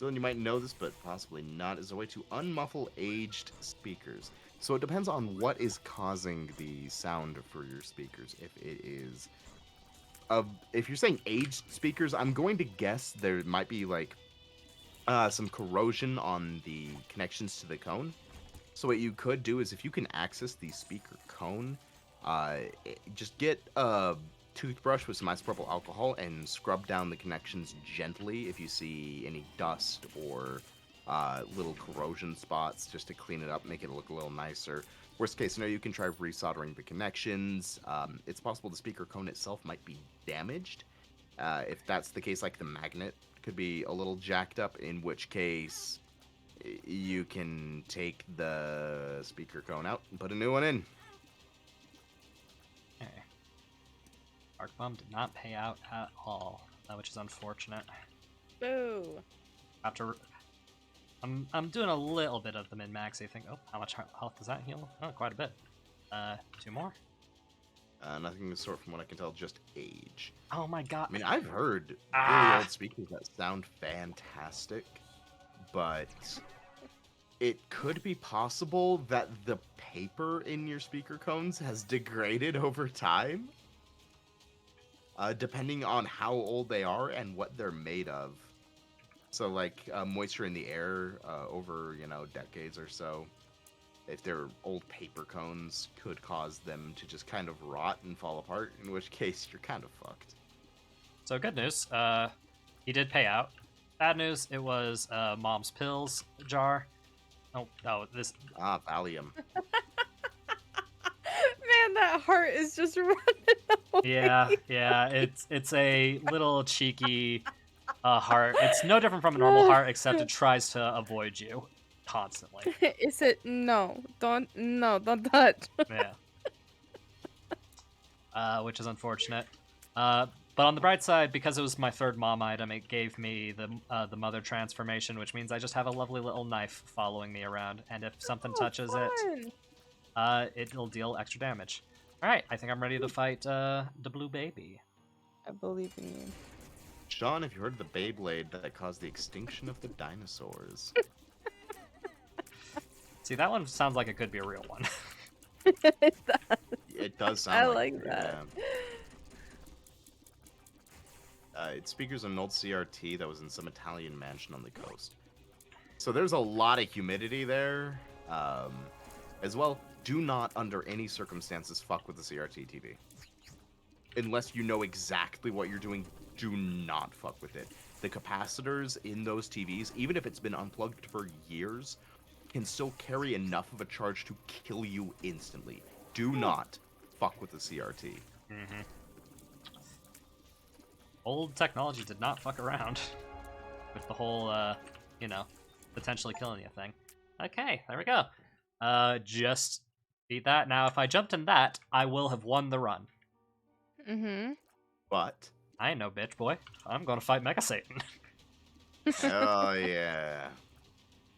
Dylan, you might know this, but possibly not, is a way to unmuffle aged speakers. So it depends on what is causing the sound for your speakers. If it is, if you're saying aged speakers, I'm going to guess there might be like some corrosion on the connections to the cone. So what you could do is if you can access the speaker cone, just get a toothbrush with some isopropyl alcohol and scrub down the connections gently if you see any dust or little corrosion spots, just to clean it up, make it look a little nicer. Worst case scenario, you can try resoldering the connections. It's possible the speaker cone itself might be damaged. If that's the case, like the magnet could be a little jacked up, in which case you can take the speaker cone out and put a new one in. Okay. Dark Bomb did not pay out at all, which is unfortunate. Boo. After, I'm doing a little bit of the min-maxy thing. Oh, how much health does that heal? Oh, quite a bit. 2 more. Nothing of the sort, from what I can tell, just age. Oh my god. I mean, I've heard Ah. really old speakers that sound fantastic, but it could be possible that the paper in your speaker cones has degraded over time, depending on how old they are and what they're made of. So, like, moisture in the air over, decades or so, if they're old paper cones, could cause them to just kind of rot and fall apart, in which case you're kind of fucked. So good news, he did pay out. Bad news, it was Mom's pills jar. Oh, this. Valium. Man, that heart is just running away. Yeah, it's a little cheeky heart. It's no different from a normal heart, except it tries to avoid you constantly. Is it? Don't touch. Yeah. Which is unfortunate. But on the bright side, because it was my third mom item, it gave me the mother transformation, which means I just have a lovely little knife following me around, and if something touches it, it'll deal extra damage. All right, I think I'm ready to fight the blue baby. I believe in you. Sean, have you heard of the Beyblade that caused the extinction of the dinosaurs? See, that one sounds like it could be a real one. It does sound I like like it, that. yeah. It speakers an old CRT that was in some Italian mansion on the coast. So there's a lot of humidity there. As well, do not, under any circumstances, fuck with the CRT TV. Unless you know exactly what you're doing, do not fuck with it. The capacitors in those TVs, even if it's been unplugged for years, can still carry enough of a charge to kill you instantly. Do not fuck with the CRT. Mm-hmm. Old technology did not fuck around with the whole, potentially killing you thing. Okay, there we go. Just beat that. Now, if I jumped in that, I will have won the run. Mm-hmm. But, I ain't no bitch, boy. I'm gonna fight Mega Satan. oh yeah.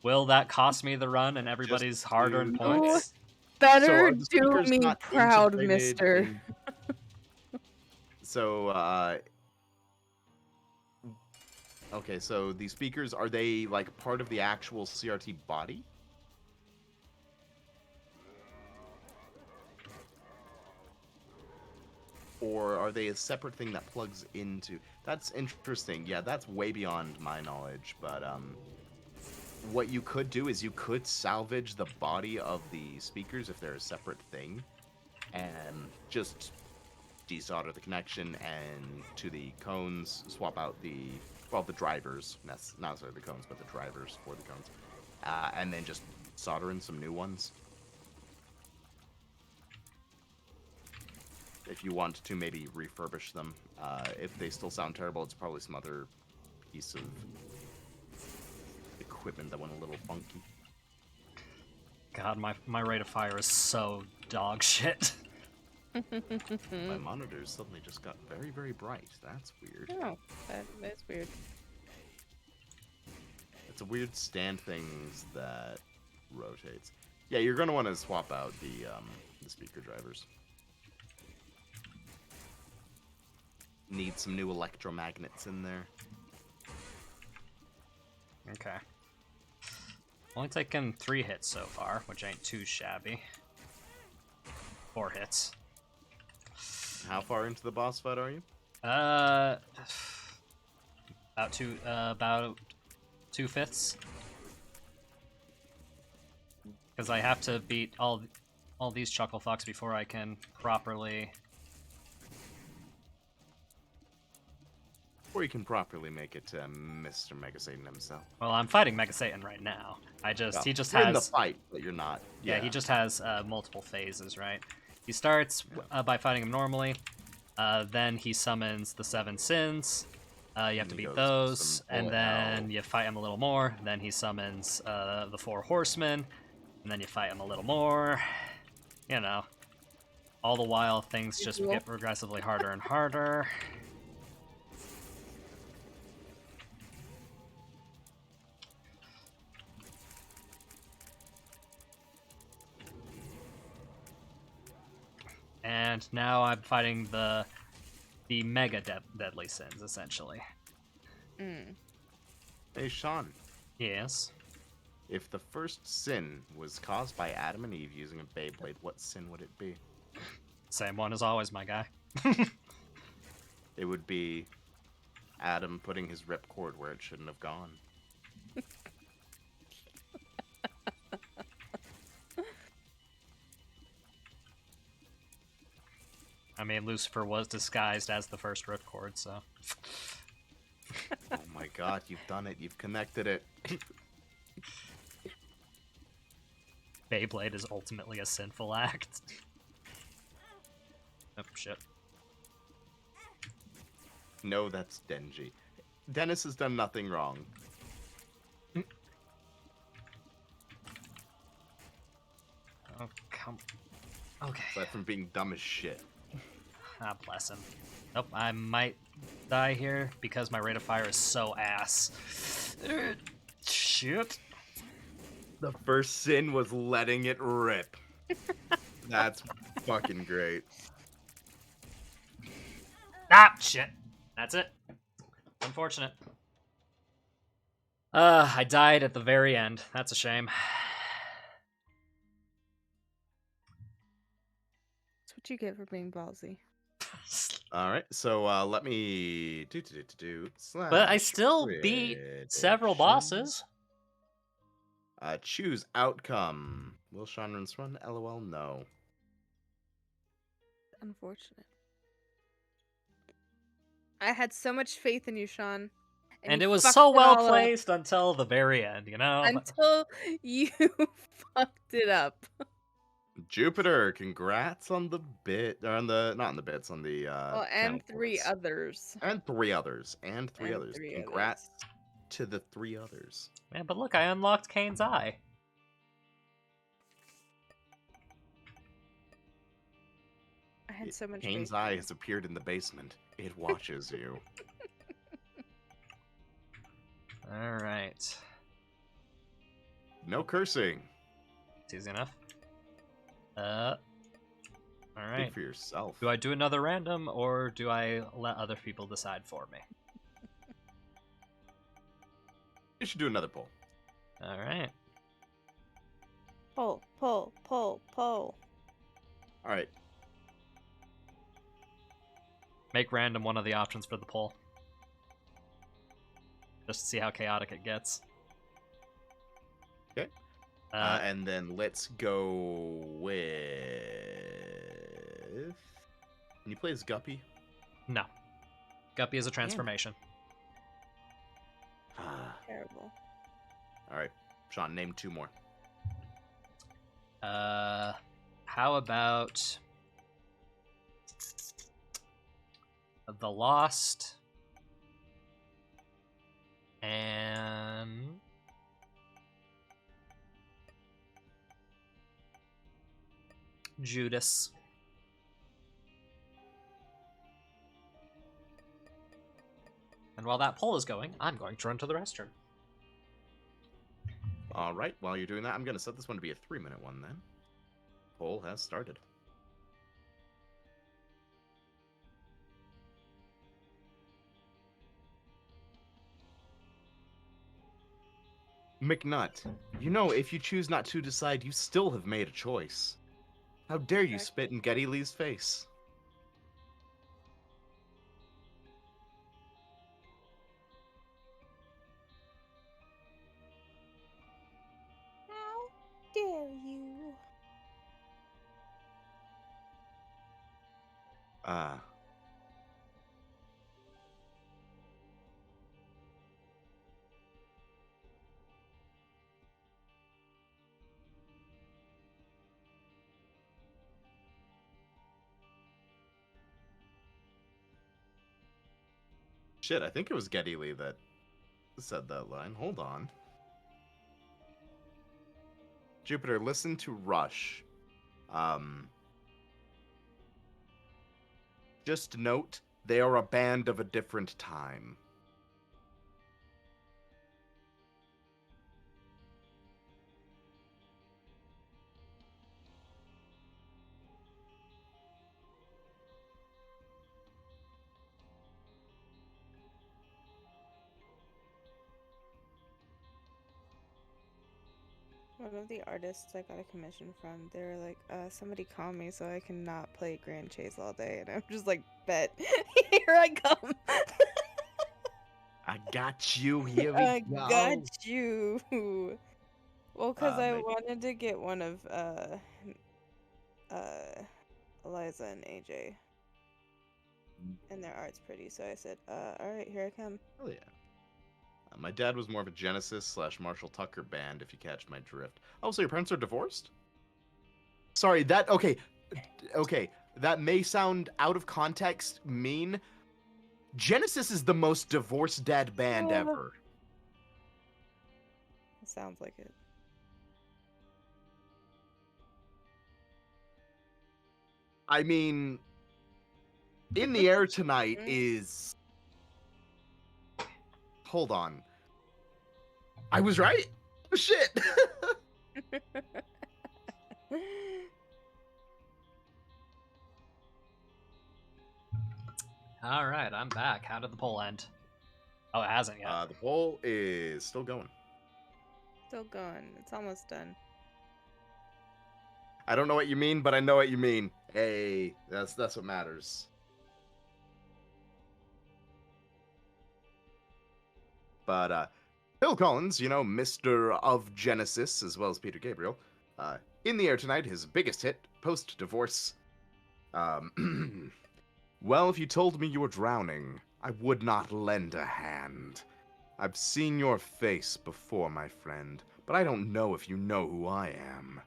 Will that cost me the run and everybody's hard-earned do points? So Better are the do speakers me not proud, integrated mister. in- So, okay, so these speakers, are they, like, part of the actual CRT body? Or are they a separate thing that plugs into... That's interesting. Yeah, that's way beyond my knowledge, but, what you could do is you could salvage the body of the speakers if they're a separate thing, and just desolder the connection, and to the cones, swap out the drivers, not necessarily the cones, but the drivers for the cones, and then just solder in some new ones. if you want to maybe refurbish them. If they still sound terrible, it's probably some other piece of equipment that went a little funky. God, my rate of fire is so dog shit. My monitors suddenly just got very, very bright. That's weird. Oh, that's weird. It's a weird stand things that rotates. Yeah, you're gonna want to swap out the speaker drivers. Need some new electromagnets in there. Okay. Only taken 3 hits so far, which ain't too shabby. 4 hits. How far into the boss fight are you? About 2/5. Because I have to beat all these chuckle fucks before I can properly. Or you can properly make it to Mr. Mega Satan himself. Well, I'm fighting Mega Satan right now. He just You're in the has. fight, but you're not. Yeah, he just has multiple phases, right? He starts by fighting him normally. Then he summons the 7 sins. You have And to he beat goes to those, some and full then hell. you fight him a little more. Then he summons the 4 horsemen, and then you fight him a little more. You know, all the while things just Usual. get progressively harder and harder. And now I'm fighting the mega deadly sins, essentially. Mm. Hey, Sean. Yes. If the first sin was caused by Adam and Eve using a Beyblade, what sin would it be? Same one as always, my guy. It would be Adam putting his ripcord where it shouldn't have gone. I mean, Lucifer was disguised as the first ripcord, so. Oh my god, you've done it. You've connected it. Beyblade is ultimately a sinful act. Oh, shit. No, that's Denji. Dennis has done nothing wrong. Oh, come. Okay. Aside from being dumb as shit. Ah, bless him. Nope, I might die here because my rate of fire is so ass. Shit. The first sin was letting it rip. That's fucking great. Ah, shit. That's it. Unfortunate. I died at the very end. That's a shame. That's what you get for being ballsy. All right, so let me do. But I still beat several bosses. Choose outcome. Will Sean runs run? LOL, no. Unfortunate. I had so much faith in you, Sean. And you it was fucked so it well all up placed until the very end, you know? until you fucked it up. Jupiter, congrats on the bit, or on the not on the bits, on the Well, channel and 3 points. others. And 3 others, and 3 And others. 3 Congrats others. to the 3 others. Man, but look, I unlocked Kane's eye. I had so much Kane's faith. eye has appeared in the basement. It watches you. Alright. No cursing. It's easy enough. Speak Alright. for yourself. Do I do another random, or do I let other people decide for me? You should do another poll. Alright. Pull, pull, pull, pull. All right. Make random one of the options for the poll. Just to see how chaotic it gets. Okay. And then let's go with. Can you play as Guppy? No. Guppy is a transformation. Terrible. All right, Sean, name 2 more. How about the Lost, and Judas. And while that poll is going, I'm going to run to the restroom. All right, while you're doing that, I'm going to set this one to be a 3-minute one then. Poll has started. McNutt, you know, if you choose not to decide, you still have made a choice. How dare you spit in Getty Lee's face? How dare you? Ah. Shit, I think it was Getty Lee that said that line. Hold on. Jupiter, listen to Rush. Just note, they are a band of a different time. One of the artists I got a commission from, they were like, somebody call me so I can not play Grand Chase all day. And I'm just like, bet. Here I come. I got you. Here we I go. got you. Well, because I Mate. wanted to get one of Eliza and AJ. And their art's pretty, so I said, alright, here I come. Hell yeah. My dad was more of a Genesis / Marshall Tucker band, if you catch my drift. Oh, so your parents are divorced? Sorry, that, okay, that may sound out of context, mean. Genesis is the most divorced dad band Oh. ever. It sounds like it. I mean, In the Air Tonight is... Hold on. I was right? Oh, shit! All right, I'm back. How did the poll end? Oh, it hasn't yet. The poll is still going. Still going. It's almost done. I don't know what you mean, but I know what you mean. Hey, that's what matters. But Phil Collins, you know, Mr. of Genesis, as well as Peter Gabriel, In the Air Tonight, his biggest hit, post-divorce. Well, if you told me you were drowning, I would not lend a hand. I've seen your face before, my friend, but I don't know if you know who I am.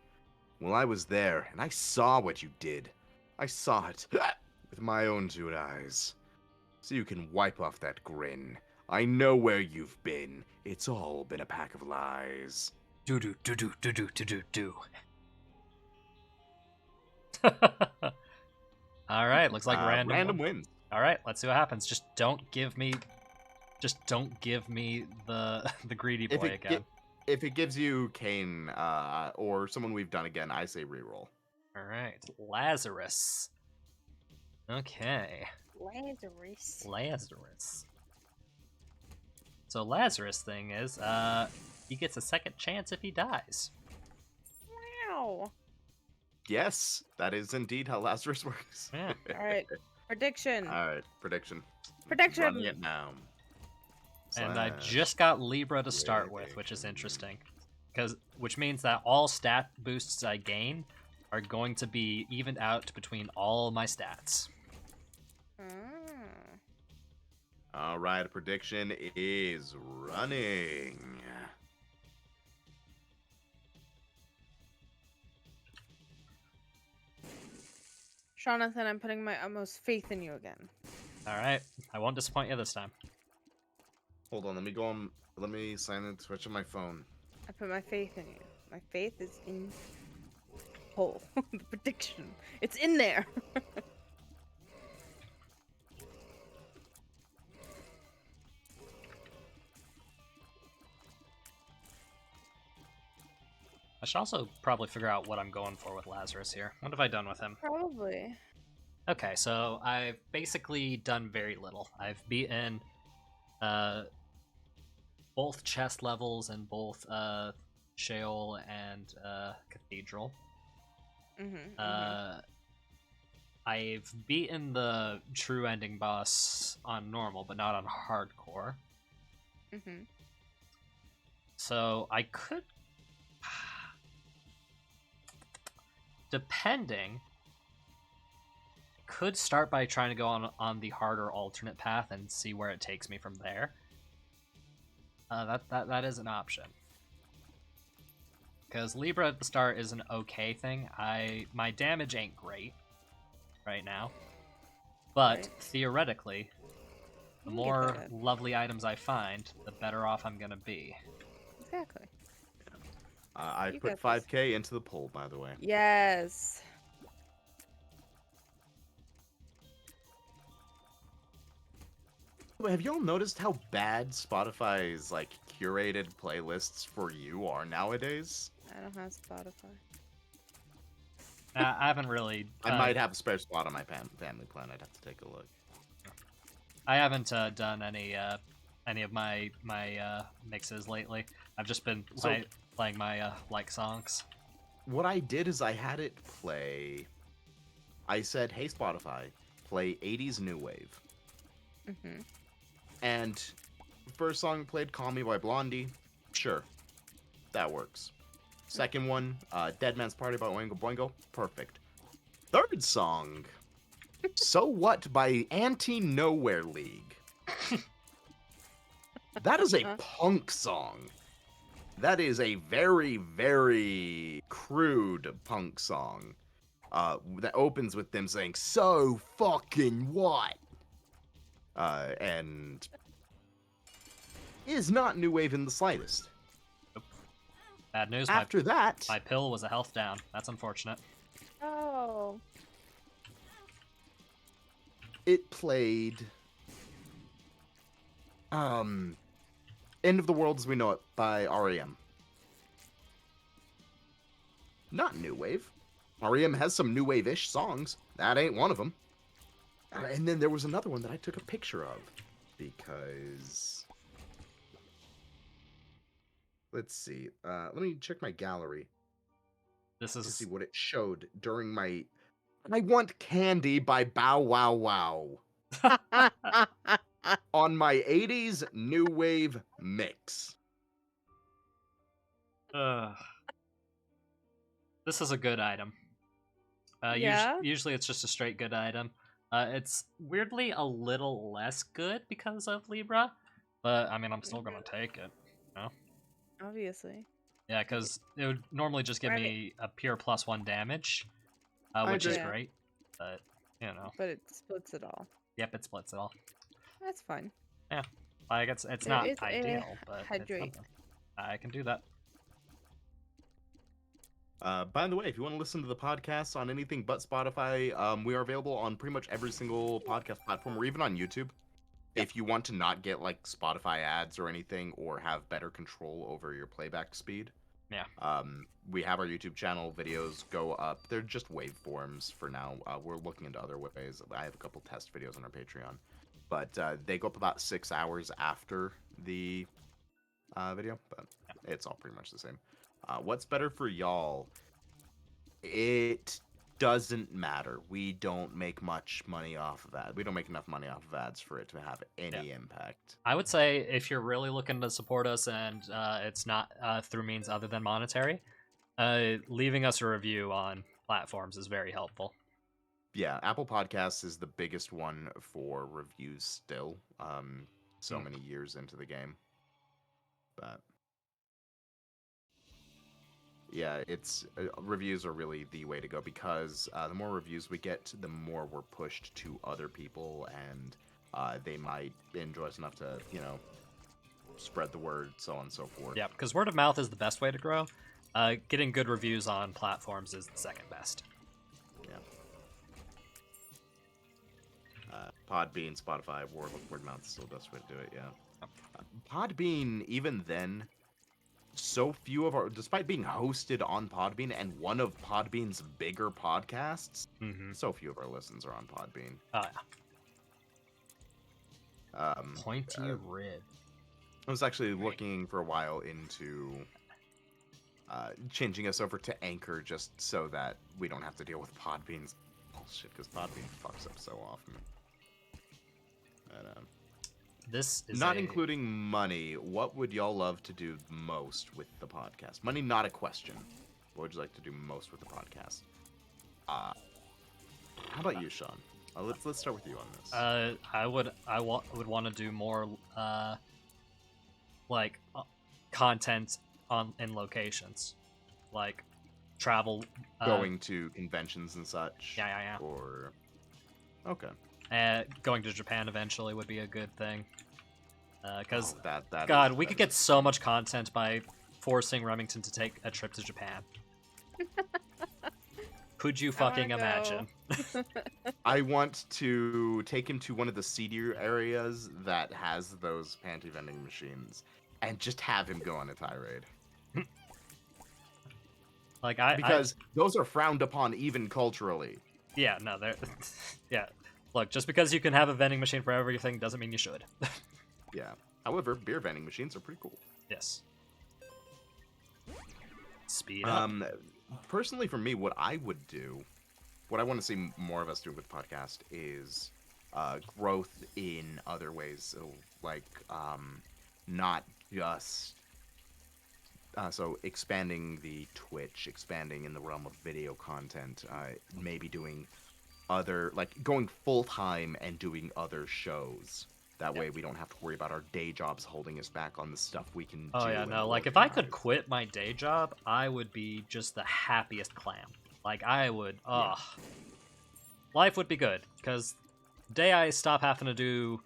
Well, I was there, and I saw what you did. I saw it with my own 2 eyes. So you can wipe off that grin. I know where you've been. It's all been a pack of lies. Do do do do do do do do do. All right, looks like random wins. All right, let's see what happens. Just don't give me the the greedy boy again. If it gives you Kane or someone we've done again, I say reroll. All right, Lazarus. Okay. Lazarus. So Lazarus thing is, he gets a second chance if he dies. Wow. Yes, that is indeed how Lazarus works. Yeah. Alright. Prediction. Alright, prediction. Prediction. Running it now. And I Slash. just got Libra to start with, which is interesting. Which means that all stat boosts I gain are going to be evened out between all my stats. Alright, prediction is running. Jonathan, I'm putting my utmost faith in you again. All right, I won't disappoint you this time. Hold on, let me go on. Let me sign in Twitch on my phone. I put my faith in you. My faith is in whole. The prediction. It's in there. I should also probably figure out what I'm going for with Lazarus here. What have I done with him? Probably. Okay, so I've basically done very little. I've beaten both chest levels and both Sheol and Cathedral. I've beaten the true ending boss on normal, but not on hardcore. So I could, depending, could start by trying to go on the harder alternate path and see where it takes me from there. That is an option. Because Libra at the start is an okay thing. My damage ain't great right now, but Right. theoretically, the You can get more that. lovely items I find, the better off I'm gonna be. Exactly. I You put got this. 5K into the poll, by the way. Yes. Have y'all noticed how bad Spotify's like curated playlists for you are nowadays? I don't have Spotify. I haven't really. I might have a spare spot on my family plan. I'd have to take a look. I haven't done any of my mixes lately. I've just been playing my like songs. What I did is I had it play. I said, "Hey Spotify, play 80s new wave." And first song played, "Call Me" by Blondie. Sure, that works. Second one, "Dead Man's Party" by Oingo Boingo. Perfect. Third song, "So What" by Anti-Nowhere League. That is a punk song. That is a very, very crude punk song. That opens with them saying, "So fucking what?" And is not new wave in the slightest. Bad news. After that, my pill was a health down. That's unfortunate. Oh. it played End of the World as We Know It by REM. Not new wave. REM has some new wave-ish songs. That ain't one of them. And then there was another one that I took a picture of because let's see. Let me check my gallery This to see is what it showed during my I Want Candy by Bow Wow Wow on my 80s new wave mix. This is a good item. Yeah? Usually it's just a straight good item. It's weirdly a little less good because of Libra, but I mean I'm still gonna take it. You know? Obviously. Yeah, because it would normally just give Right. me a pure +1 damage, I which is agree. great. But you know, But it splits it all. yep, it splits it all. That's fine. Like it's not It's ideal, but it's hydrate. something. I can do that. By the way, if you want to listen to the podcast on anything but Spotify, we are available on pretty much every single podcast platform or even on YouTube. If you want to not get like Spotify ads or anything or have better control over your playback speed. Yeah. We have our YouTube channel. Videos go up. They're just waveforms for now. We're looking into other ways. I have a couple test videos on our Patreon. But they go up about 6 hours after the video. But it's all pretty much the same. What's better for y'all? It doesn't matter. We don't make much money off of that. We don't make enough money off of ads for it to have any impact. I would say if you're really looking to support us and it's not through means other than monetary, leaving us a review on platforms is very helpful. Yeah, Apple Podcasts is the biggest one for reviews still. So many years into the game. But yeah, it's reviews are really the way to go because the more reviews we get, the more we're pushed to other people, and they might enjoy us enough to, spread the word, so on and so forth. Yeah, because word of mouth is the best way to grow. Getting good reviews on platforms is the second best. Podbean, Spotify, word of mouth is still the best way to do it, yeah. Podbean, even then, so few of our, despite being hosted on Podbean and one of Podbean's bigger podcasts, Mm-hmm. so few of our listens are on Podbean. Oh yeah. Um, Pointy rib. I was actually looking for a while into changing us over to Anchor just so that we don't have to deal with Podbean's bullshit, because Podbean fucks up so often. But, This is not including money, what would y'all love to do most with the podcast? Money, not a question. What would you like to do most with the podcast? How about you, Sean? Let's start with you on this. I would want to do more content in locations, like travel. Going to conventions and such. Yeah. Or okay. Going to Japan eventually would be a good thing. Because that God, is- we that could is- get so much content by forcing Remington to take a trip to Japan. Could you fucking wanna imagine? I want to take him to one of the seedier areas that has those panty vending machines, and just have him go on a tirade. Like Because those are frowned upon even culturally. yeah, no, they're yeah. Look, just because you can have a vending machine for everything doesn't mean you should. Yeah. However, beer vending machines are pretty cool. Yes. Speed up. Personally, for me, what I would do, what I want to see more of us do with the podcast is growth in other ways. So, like, not just so expanding the Twitch, expanding in the realm of video content, maybe doing other, like going full time and doing other shows. That way we don't have to worry about our day jobs holding us back on the stuff we can do. Oh yeah, and no, like if working I could on. quit my day job, I would be just the happiest clam. Like I would, life would be good, because the day I stop having to do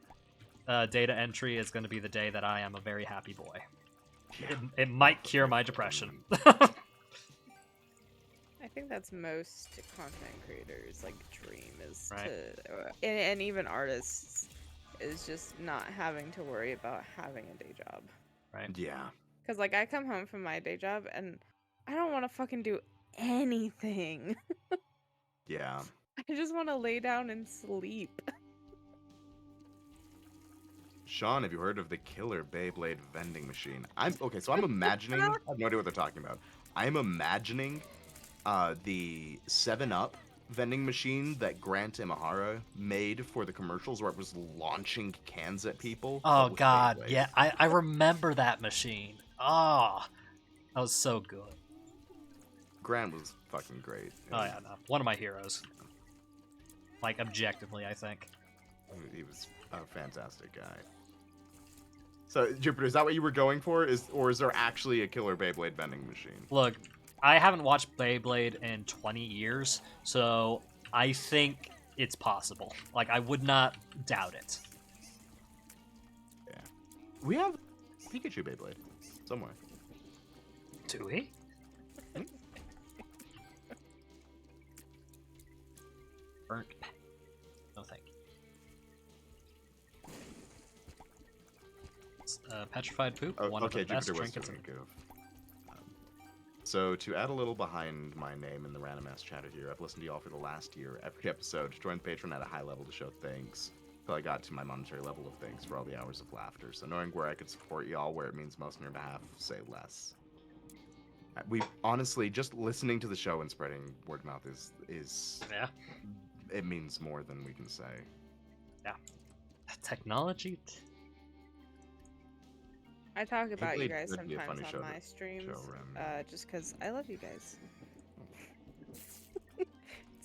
data entry is going to be the day that I am a very happy boy. It might cure my depression. I think that's most content creators like dream is Right. and even artists is just not having to worry about having a day job. Right? Yeah. Cause like I come home from my day job and I don't want to fucking do anything. Yeah. I just want to lay down and sleep. Sean, have you heard of the killer Beyblade vending machine? I'm imagining. I have no idea what they're talking about. I'm imagining the 7-Up vending machine that Grant Imahara made for the commercials, where it was launching cans at people. Oh but with god, Beyblade. yeah, I remember that machine. Oh, that was so good. Grant was fucking great. Oh yeah, no, one of my heroes. Like objectively, I think. He was a fantastic guy. So, Jupiter, is that what you were going for? Or is there actually a killer Beyblade vending machine? Look, I haven't watched Beyblade in 20 years, so I think it's possible. Like, I would not doubt it. Yeah. We have Pikachu Beyblade somewhere. Do we? Burnt. No, thank you. Petrified poop, Oh, one okay, of the best Jupiter was trinkets. doing a goof. So, to add a little behind my name in the random ass chatter here, I've listened to y'all for the last year, every episode, joined the Patreon at a high level to show thanks, till I got to my monetary level of thanks for all the hours of laughter. So, knowing where I could support y'all, where it means most on your behalf, say less. We honestly, just listening to the show and spreading word of mouth is Yeah. it means more than we can say. Technology. I talk about you Beyblade guys would be a sometimes funny show on to my streams, show around. just because I love you guys.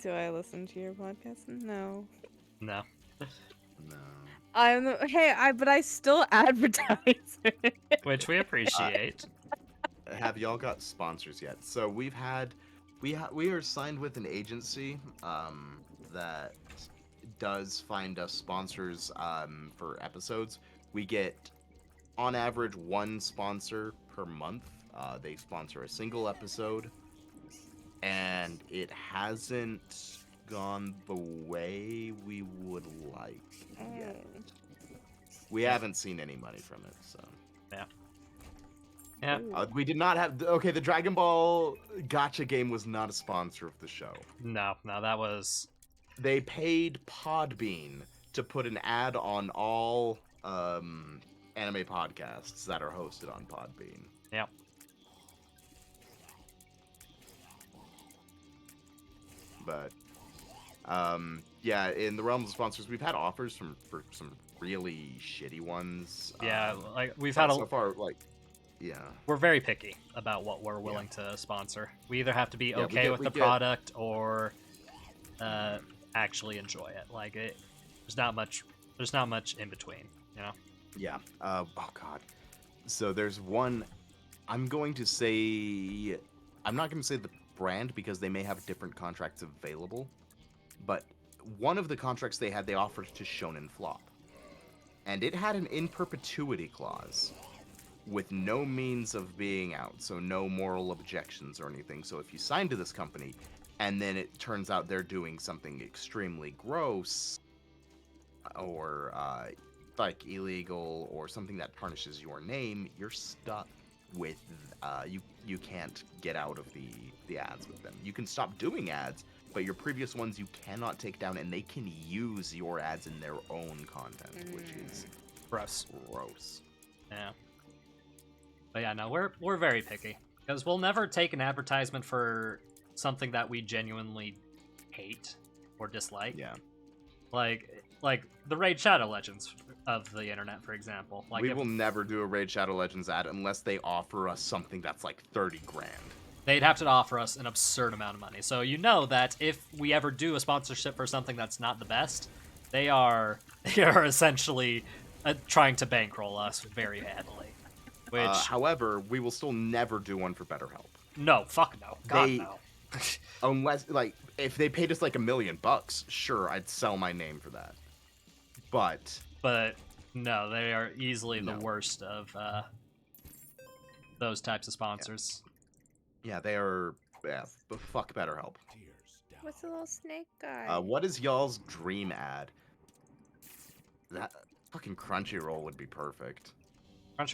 Do I listen to your podcast? No. No. No. But I still advertise. Which we appreciate. Have y'all got sponsors yet? So we are signed with an agency that does find us sponsors for episodes. We get, on average, one sponsor per month. They sponsor a single episode, and it hasn't gone the way we would like yet. We haven't seen any money from it, so. Yeah. We did not have. Okay, the Dragon Ball Gotcha game was not a sponsor of the show. No, that was. They paid Podbean to put an ad on all anime podcasts that are hosted on Podbean. Yeah. But yeah, in the realm of sponsors, we've had offers for some really shitty ones. Yeah, like we've but had so far, like, yeah. We're very picky about what we're willing to sponsor. We either have to be okay with the product or actually enjoy it. Like there's not much in between, you know. Yeah. Oh god. So there's one. I'm not going to say the brand because they may have different contracts available, but one of the contracts they offered to Shonen Flop, and it had an in perpetuity clause with no means of being out, so no moral objections or anything. So if you sign to this company and then it turns out they're doing something extremely gross or like illegal or something that tarnishes your name, you're stuck with you can't get out of the ads with them. You can stop doing ads, but your previous ones you cannot take down, and they can use your ads in their own content, which is gross. Yeah. But yeah, no, we're very picky because we'll never take an advertisement for something that we genuinely hate or dislike. Yeah. Like the Raid Shadow Legends of the internet, for example. Like we will never do a Raid Shadow Legends ad unless they offer us something that's like 30 grand. They'd have to offer us an absurd amount of money. So you know that if we ever do a sponsorship for something that's not the best, they are essentially trying to bankroll us very badly. Which, however, we will still never do one for BetterHelp. No, fuck no. God, no. Unless, like, if they paid us like $1 million, sure, I'd sell my name for that. But no, they are easily the worst of those types of sponsors. Yeah, they are. Yeah, but fuck BetterHelp. What's the little snake guy? What is y'all's dream ad? That fucking Crunchyroll would be perfect.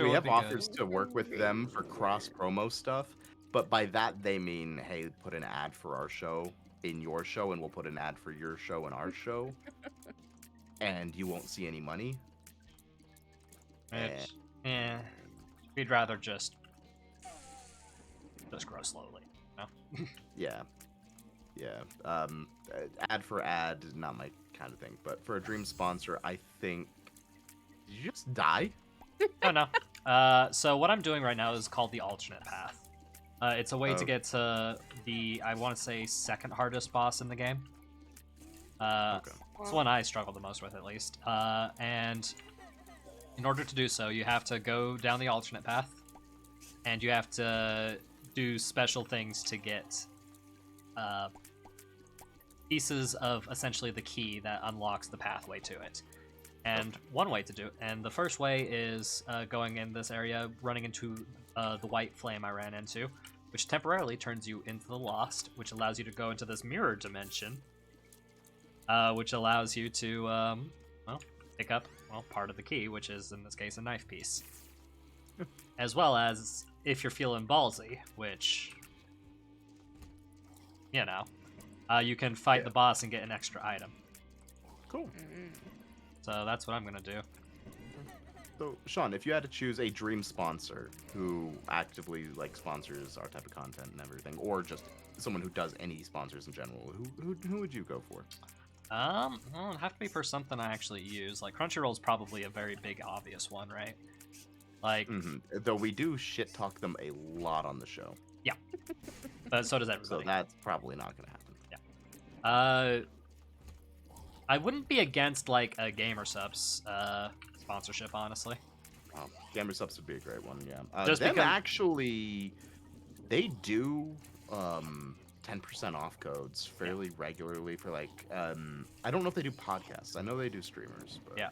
We have offers to work with them for cross promo stuff, but by that they mean, hey, put an ad for our show in your show, and we'll put an ad for your show in our show, and you won't see any money. We'd rather just grow slowly. No? Yeah. Ad for ad, not my kind of thing, but for a dream sponsor, I think. Did you just die? Oh, no. So what I'm doing right now is called the alternate path. It's a way to get to the, I want to say, second hardest boss in the game. It's one I struggle the most with, at least. And in order to do so, you have to go down the alternate path, and you have to do special things to get pieces of essentially the key that unlocks the pathway to it. And one way to do it, and the first way is going in this area, running into the white flame I ran into, which temporarily turns you into the Lost, which allows you to go into this mirror dimension, which allows you to, pick up, part of the key, which is, in this case, a knife piece. As well as, if you're feeling ballsy, which, you can fight the boss and get an extra item. Cool. So that's what I'm gonna do. So, Sean, if you had to choose a dream sponsor who actively sponsors our type of content and everything, or just someone who does any sponsors in general, who would you go for? Well, it'd have to be for something I actually use. Like Crunchyroll's probably a very big, obvious one, right? Like, though we do shit talk them a lot on the show. Yeah, but so does everybody. So that's probably not gonna happen. Yeah. I wouldn't be against a GamerSupps sponsorship, honestly. GamerSupps would be a great one, yeah. Just them because... actually, they do 10% off codes fairly regularly for like I don't know if they do podcasts. I know they do streamers, but Yeah.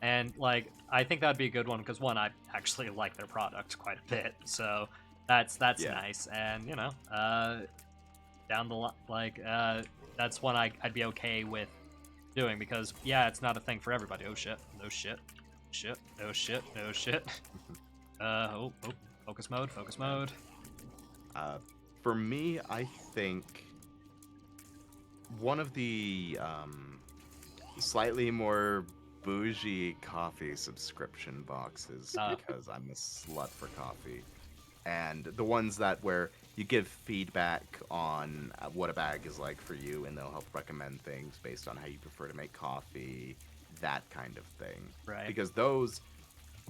And like I think that'd be a good one because one, I actually like their product quite a bit, so that's Yeah. nice. And you know, down the like that's one I'd be okay with doing because yeah, it's not a thing for everybody. Oh shit! No shit! Shit! No shit! No shit! Oh, focus mode! Focus mode! For me, I think one of the slightly more bougie coffee subscription boxes because I'm a slut for coffee, and the ones that where you give feedback on what a bag is like for you, and they'll help recommend things based on how you prefer to make coffee, that kind of thing. Right. Because those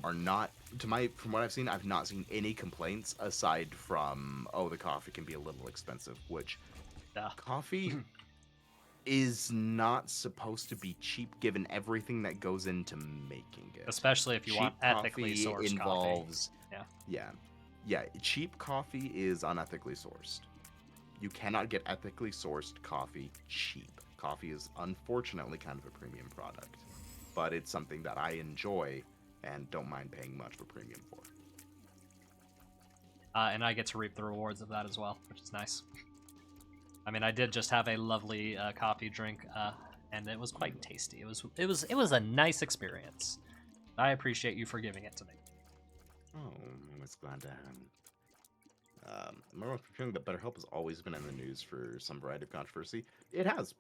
are not from what I've seen, I've not seen any complaints aside from the coffee can be a little expensive, which coffee is not supposed to be cheap given everything that goes into making it. Especially if you want ethically coffee sourced involves coffee. Yeah, cheap coffee is unethically sourced. You cannot get ethically sourced coffee cheap. Coffee is unfortunately kind of a premium product, but it's something that I enjoy and don't mind paying much for premium for. And I get to reap the rewards of that as well, which is nice. I mean, I did just have a lovely coffee drink, and it was quite tasty. It was a nice experience. I appreciate you for giving it to me. Oh, I'm always glad to have. Remember hearing that BetterHelp has always been in the news for some variety of controversy. It has.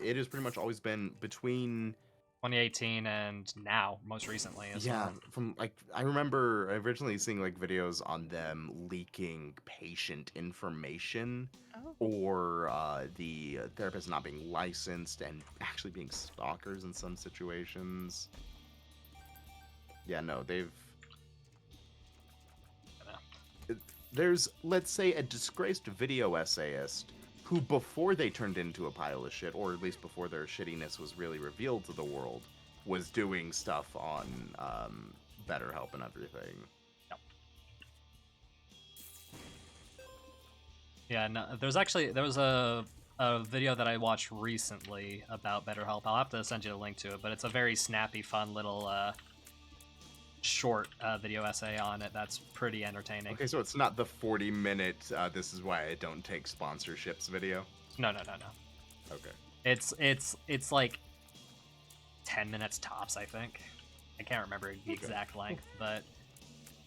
It has pretty much always been between 2018 and now, most recently. As well. From like I remember originally seeing like videos on them leaking patient information or the therapist not being licensed and actually being stalkers in some situations. Yeah, no, there's, let's say, a disgraced video essayist who, before they turned into a pile of shit, or at least before their shittiness was really revealed to the world, was doing stuff on BetterHelp and everything. Yep. Yeah, no, there was a video that I watched recently about BetterHelp. I'll have to send you a link to it, but it's a very snappy, fun little short video essay on it that's pretty entertaining. Okay, so it's not the 40-minute this is why I don't take sponsorships video? No. Okay. It's like 10 minutes tops, I think. I can't remember the exact length, but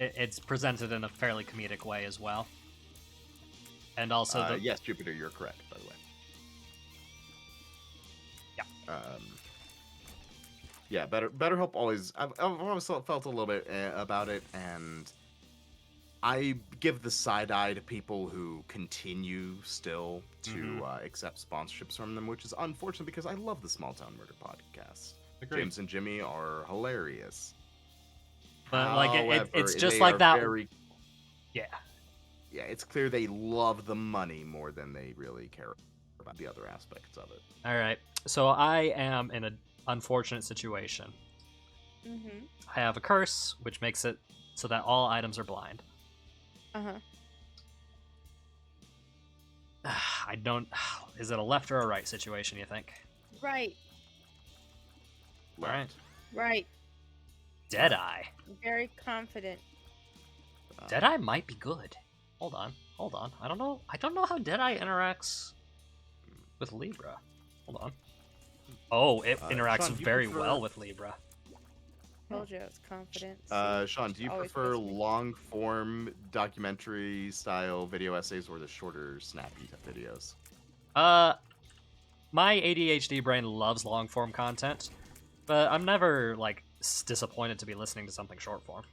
it's presented in a fairly comedic way as well. And also yes, Jupiter, you're correct, by the way. Yeah. Yeah, BetterHelp always. I've always felt a little bit about it, and I give the side eye to people who continue still to accept sponsorships from them, which is unfortunate because I love the Small Town Murder podcast. Agreed. James and Jimmy are hilarious. But However, like it's just they like are that. Yeah, it's clear they love the money more than they really care about the other aspects of it. All right, so I am in an unfortunate situation. I have a curse, which makes it so that all items are blind. I don't. Is it a left or a right situation? You think? Right. All right. Right. Deadeye. I'm very confident. Deadeye might be good. Hold on. I don't know how Deadeye interacts with Libra. Hold on. Oh, it interacts Sean, do you very prefer- well with Libra. Told you I was confident. Sean, do you Always prefer trust me. long-form documentary-style video essays or the shorter, snappy videos? My ADHD brain loves long form content, but I'm never like disappointed to be listening to something short form.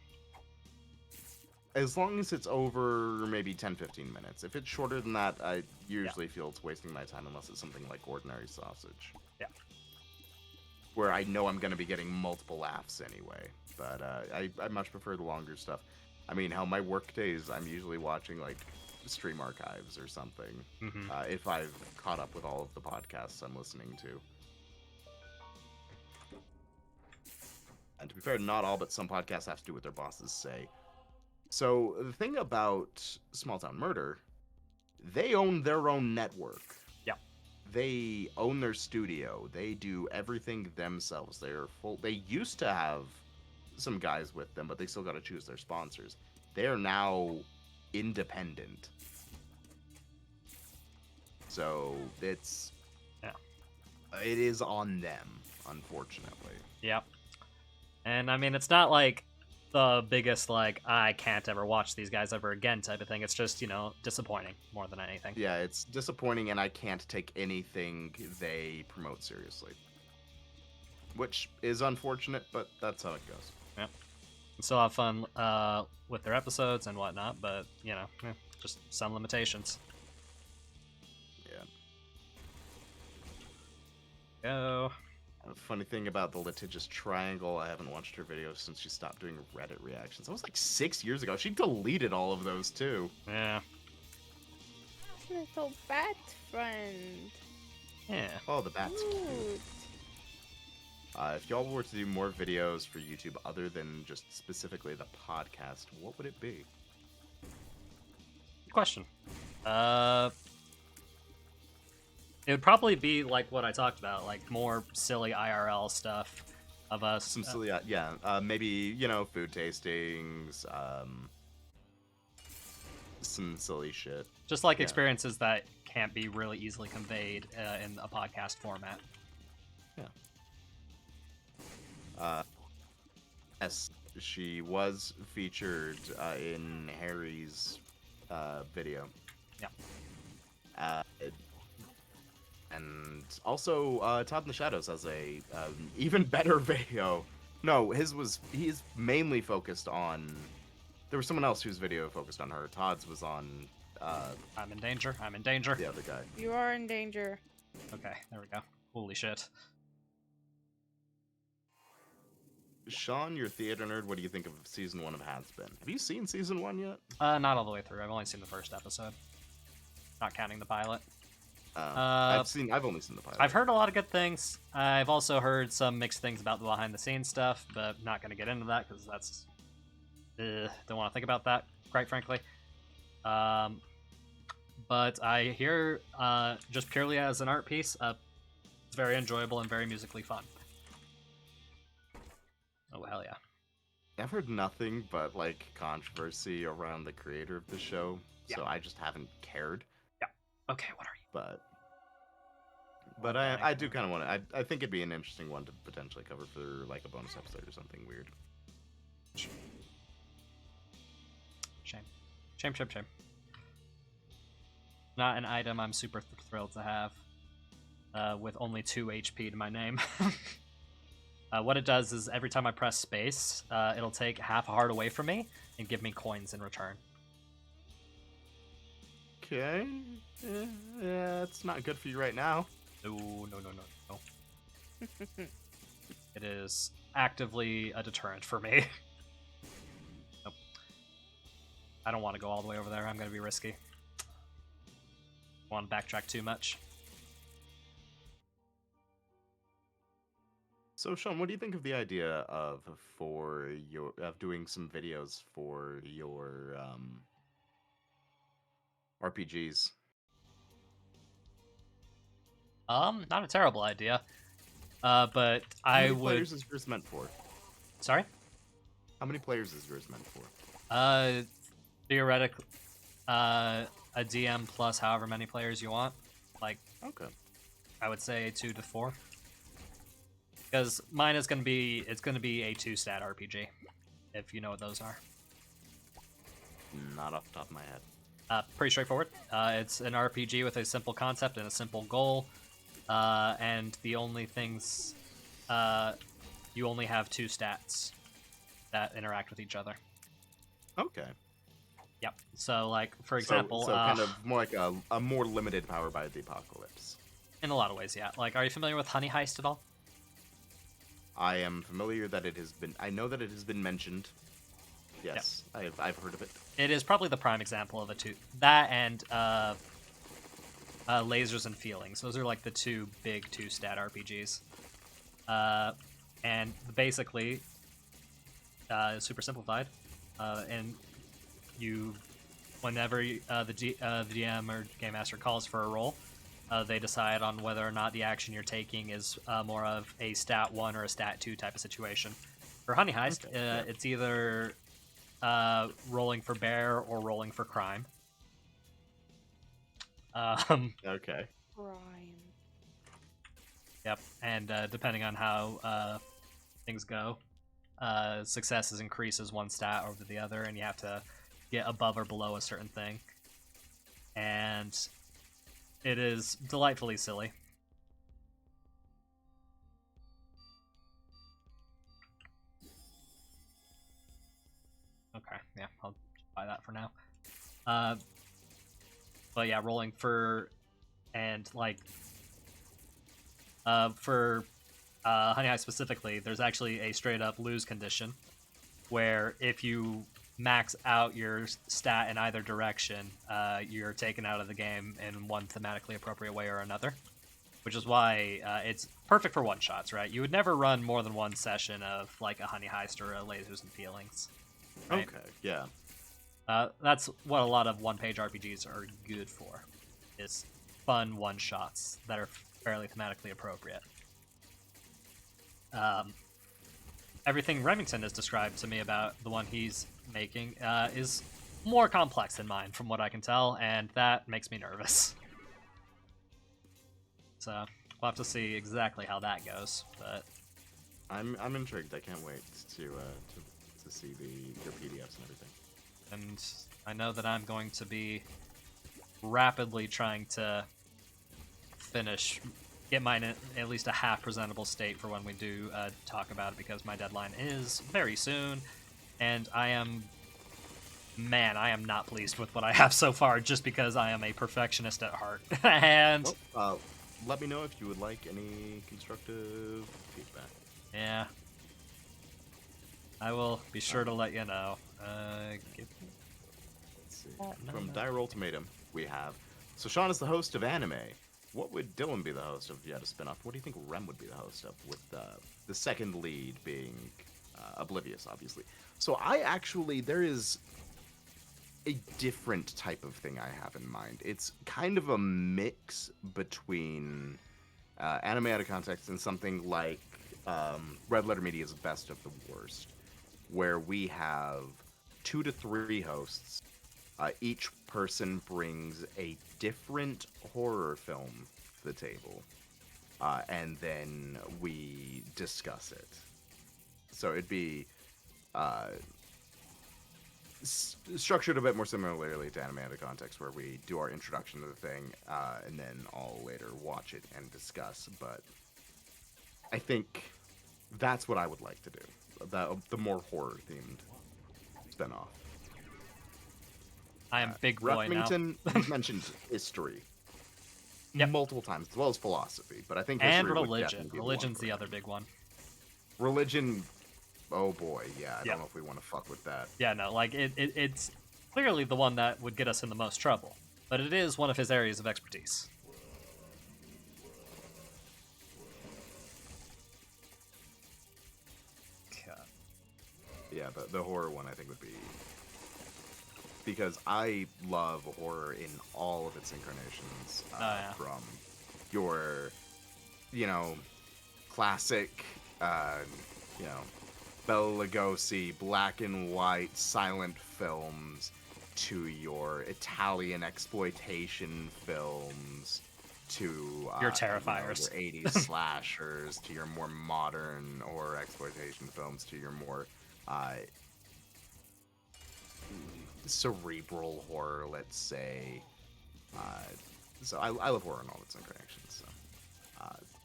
As long as it's over maybe 10-15 minutes. If it's shorter than that, I usually feel it's wasting my time unless it's something like Ordinary Sausage. Yeah. Where I know I'm going to be getting multiple laughs anyway. But I much prefer the longer stuff. I mean, hell, my work days, I'm usually watching like stream archives or something. If I've caught up with all of the podcasts I'm listening to. And to be fair, not all, but some podcasts have to do what their bosses say. So the thing about Small Town Murder they own their own network. Yep. They own their studio. They do everything themselves. They're full. They used to have some guys with them, but they still got to choose their sponsors. They are now independent. So it's it is on them, unfortunately. Yep. And I mean, it's not like the biggest, like, I can't ever watch these guys ever again type of thing. It's just, disappointing more than anything. Yeah, it's disappointing, and I can't take anything they promote seriously. Which is unfortunate, but that's how it goes. Yeah. Still have fun with their episodes and whatnot, but, just some limitations. Yeah. Go. A funny thing about the litigious triangle, I haven't watched her videos since she stopped doing Reddit reactions. That was like 6 years ago. She deleted all of those too. Yeah. Little bat friend. Yeah. Oh, the bats. Cute. If y'all were to do more videos for YouTube other than just specifically the podcast, what would it be? Good question. It would probably be like what I talked about, like more silly IRL stuff of us. Some silly, maybe, food tastings, some silly shit. Just like yeah. experiences that can't be really easily conveyed in a podcast format. Yes, she was featured in Harry's video. Yeah. And also, Todd in the Shadows has a even better video. No, he's mainly focused on. There was someone else whose video focused on her. Todd's was on. I'm in danger. I'm in danger. The other guy. You are in danger. Okay, there we go. Holy shit. Sean, you're a theater nerd. What do you think of season 1 of Has Been? Have you seen season 1 yet? Not all the way through. I've only seen the first episode. Not counting the pilot. I've only seen the pilot. I've heard a lot of good things. I've also heard some mixed things about the behind the scenes stuff, but not going to get into that because that's don't want to think about that, quite frankly. But I hear just purely as an art piece, it's very enjoyable and very musically fun. Oh hell yeah! I've heard nothing but like controversy around the creator of the show, so I just haven't cared. Okay, what are you? But I do kind of want to. I think it'd be an interesting one to potentially cover for like a bonus episode or something weird. Shame. Not an item I'm super thrilled to have. With only 2 HP to my name. What it does is every time I press space, it'll take half a heart away from me and give me coins in return. Okay. Yeah, it's not good for you right now. No. It is actively a deterrent for me. Nope. I don't want to go all the way over there. I'm going to be risky. Want to backtrack too much. So, Sean, what do you think of the idea of doing some videos for your RPGs? Not a terrible idea. But How I many would. players is yours meant for? Sorry. How many players is yours meant for? Theoretically, a DM plus however many players you want. Like, Okay. I would say 2 to 4. Because mine is gonna be a 2-stat RPG, if you know what those are. Not off the top of my head. Pretty straightforward. It's an RPG with a simple concept and a simple goal, and the only things you only have 2 stats that interact with each other. Okay. Yep. So, like, for example, so kind of more like a more limited power by the apocalypse. in a lot of ways, yeah. Like, are you familiar with Honey Heist at all? I am familiar that it has been. I know that it has been mentioned. Yes, I've heard of it. It is probably the prime example of a two. That and Lasers and Feelings. Those are like the 2 big 2-stat RPGs. And basically, super simplified, and you whenever the GM or Game Master calls for a roll, they decide on whether or not the action you're taking is more of a stat 1 or a stat 2 type of situation. For Honey Heist, it's either rolling for bear or rolling for crime. Okay. Crime. Yep, and depending on how things go, successes increases one stat over the other, and you have to get above or below a certain thing. And it is delightfully silly. Okay, yeah, I'll buy that for now. But yeah, rolling for and like for Honey Heist specifically, there's actually a straight up lose condition where if you max out your stat in either direction, you're taken out of the game in one thematically appropriate way or another. Which is why it's perfect for one-shots, right? You would never run more than one session of like a Honey Heist or a Lasers and Feelings. Right? Okay, yeah. That's what a lot of one-page RPGs are good for, is fun one-shots that are fairly thematically appropriate. Everything Remington has described to me about the one he's making is more complex than mine, from what I can tell, and that makes me nervous. So we'll have to see exactly how that goes. But I'm intrigued. I can't wait to see your PDFs and everything. and I know that I'm going to be rapidly trying to get mine in at least a half presentable state for when we do talk about it, because my deadline is very soon, and I am not pleased with what I have so far, just because I am a perfectionist at heart. And Well, let me know if you would like any constructive feedback. yeah, I will be sure to let you know. Let's see. From Dire Ultimatum, we have. So Sean is the host of Anime. What would Dylan be the host of if you had a spinoff? What do you think Rem would be the host of, with the second lead being Oblivious, obviously? So there is a different type of thing I have in mind. It's kind of a mix between anime out of context and something like Red Letter Media's Best of the Worst, where we have 2 to 3 hosts. Each person brings a different horror film to the table, and then we discuss it. So it'd be structured a bit more similarly to Anime Out of Context, where we do our introduction to the thing, and then all later watch it and discuss. But I think that's what I would like to do. The more horror-themed spinoff. I am big boy now. Remington, he's mentioned history multiple times, as well as philosophy. But I think history And would religion. definitely be Religion's one the for other big one. Religion, oh boy, yeah. I don't know if we want to fuck with that. Yeah, no, like it's clearly the one that would get us in the most trouble, but it is one of his areas of expertise. Yeah, the horror one I think would be, because I love horror in all of its incarnations, from your, classic, Bela Lugosi, black and white silent films, to your Italian exploitation films, to Your Terrifiers. your 80s slashers, to your more modern or exploitation films, to your more cerebral horror, let's say. So I love horror in all its incarnations. So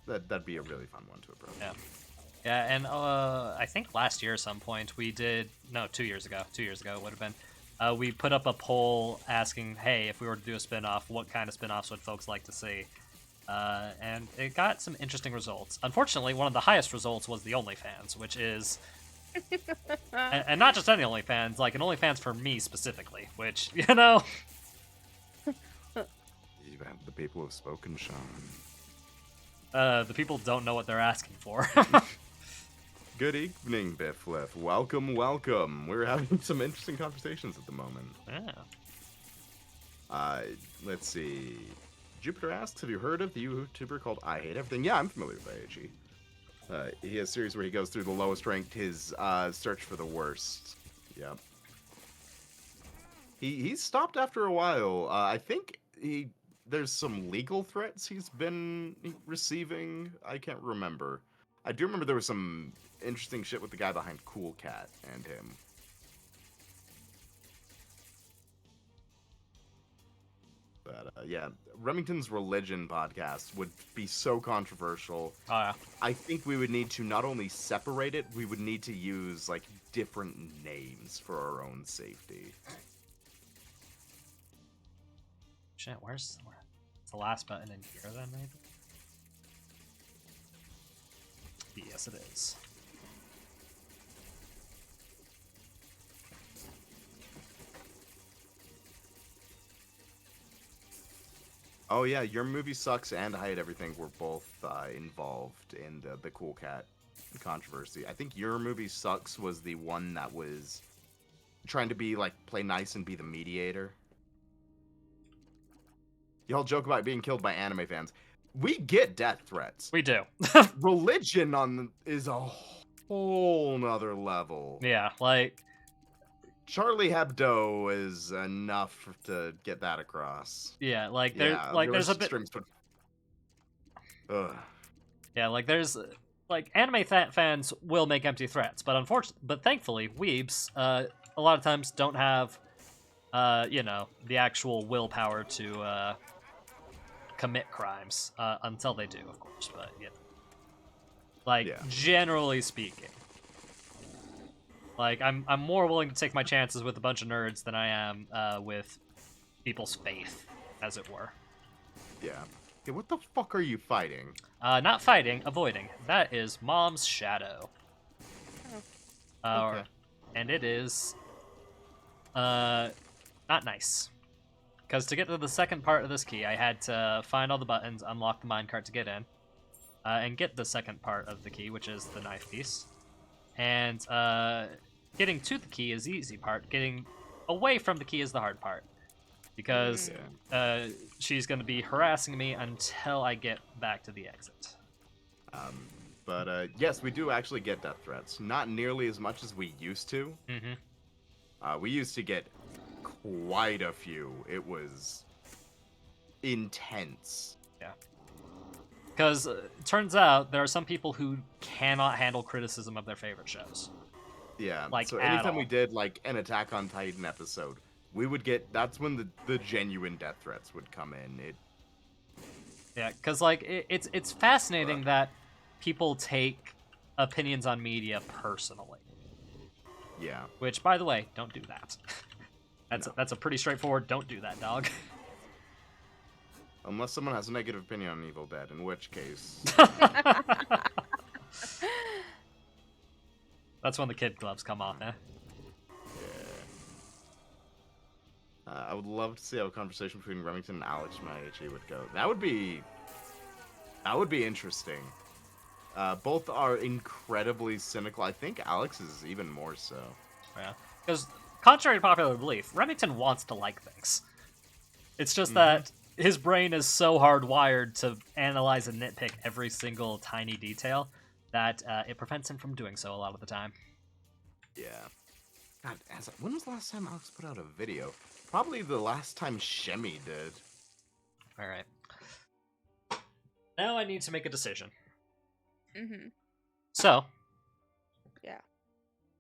that'd be a really fun one to approach. Yeah, and I think last year at some point we did, no, 2 years ago it would have been, we put up a poll asking, hey, if we were to do a spin-off, what kind of spin-offs would folks like to see? And it got some interesting results. Unfortunately, one of the highest results was the OnlyFans, which is, and not just any OnlyFans, like an OnlyFans for me specifically, which, The people have spoken, Sean. the people don't know what they're asking for. Good evening, Biffliff. Welcome, welcome. We're having some interesting conversations at the moment. Yeah. Let's see. Jupiter asks, have you heard of the YouTuber called I Hate Everything? Yeah, I'm familiar with IHE. He has a series where he goes through the lowest ranked, his search for the worst. Yep. He stopped after a while. I think there's some legal threats he's been receiving. I can't remember. I do remember there was some interesting shit with the guy behind Cool Cat and him. But yeah, Remington's Religion podcast would be so controversial. Oh, yeah. I think we would need to not only separate it, we would need to use like different names for our own safety. Shit, where's the last button in here then, maybe? Yes, it is. Oh yeah, Your Movie Sucks and I Hate Everything were both involved in the Cool Cat controversy. I think Your Movie Sucks was the one that was trying to be like play nice and be the mediator. Y'all joke about being killed by anime fans. We get death threats. We do. Religion is a whole nother level. Yeah, like, Charlie Hebdo is enough to get that across. yeah, like Yeah, there's a bit. Ugh. Yeah, like there's like anime fans will make empty threats, but thankfully weebs a lot of times don't have the actual willpower to commit crimes until they do, of course. But Yeah. generally speaking, like I'm more willing to take my chances with a bunch of nerds than I am with people's faith, as it were. Yeah. Okay, what the fuck are you fighting? Not fighting, avoiding. That is Mom's shadow. Okay. And it is not nice. Because to get to the second part of this key, I had to find all the buttons, unlock the minecart to get in, and get the second part of the key, which is the knife piece. And getting to the key is the easy part. Getting away from the key is the hard part. Because she's going to be harassing me until I get back to the exit. But yes, we do actually get death threats. Not nearly as much as we used to. Mm-hmm. We used to get quite a few. It was intense. Yeah. Because it turns out there are some people who cannot handle criticism of their favorite shows. Yeah. Like, so at anytime all. we did like an Attack on Titan episode, we would get. That's when the genuine death threats would come in. Yeah, because like it's fascinating that people take opinions on media personally. Yeah. Which, by the way, don't do that. That's a pretty straightforward. Don't do that, dog. Unless someone has a negative opinion on Evil Dead, in which case. That's when the kid gloves come off, eh? I would love to see how a conversation between Remington and Alex from IHE would go. That would be interesting. Both are incredibly cynical. I think Alex is even more so. Yeah. Because, contrary to popular belief, Remington wants to like things. It's just that his brain is so hardwired to analyze and nitpick every single tiny detail that it prevents him from doing so a lot of the time. Yeah. God, when was the last time Alex put out a video? Probably the last time Shemmy did. Alright. Now I need to make a decision. Mm-hmm. So. Yeah.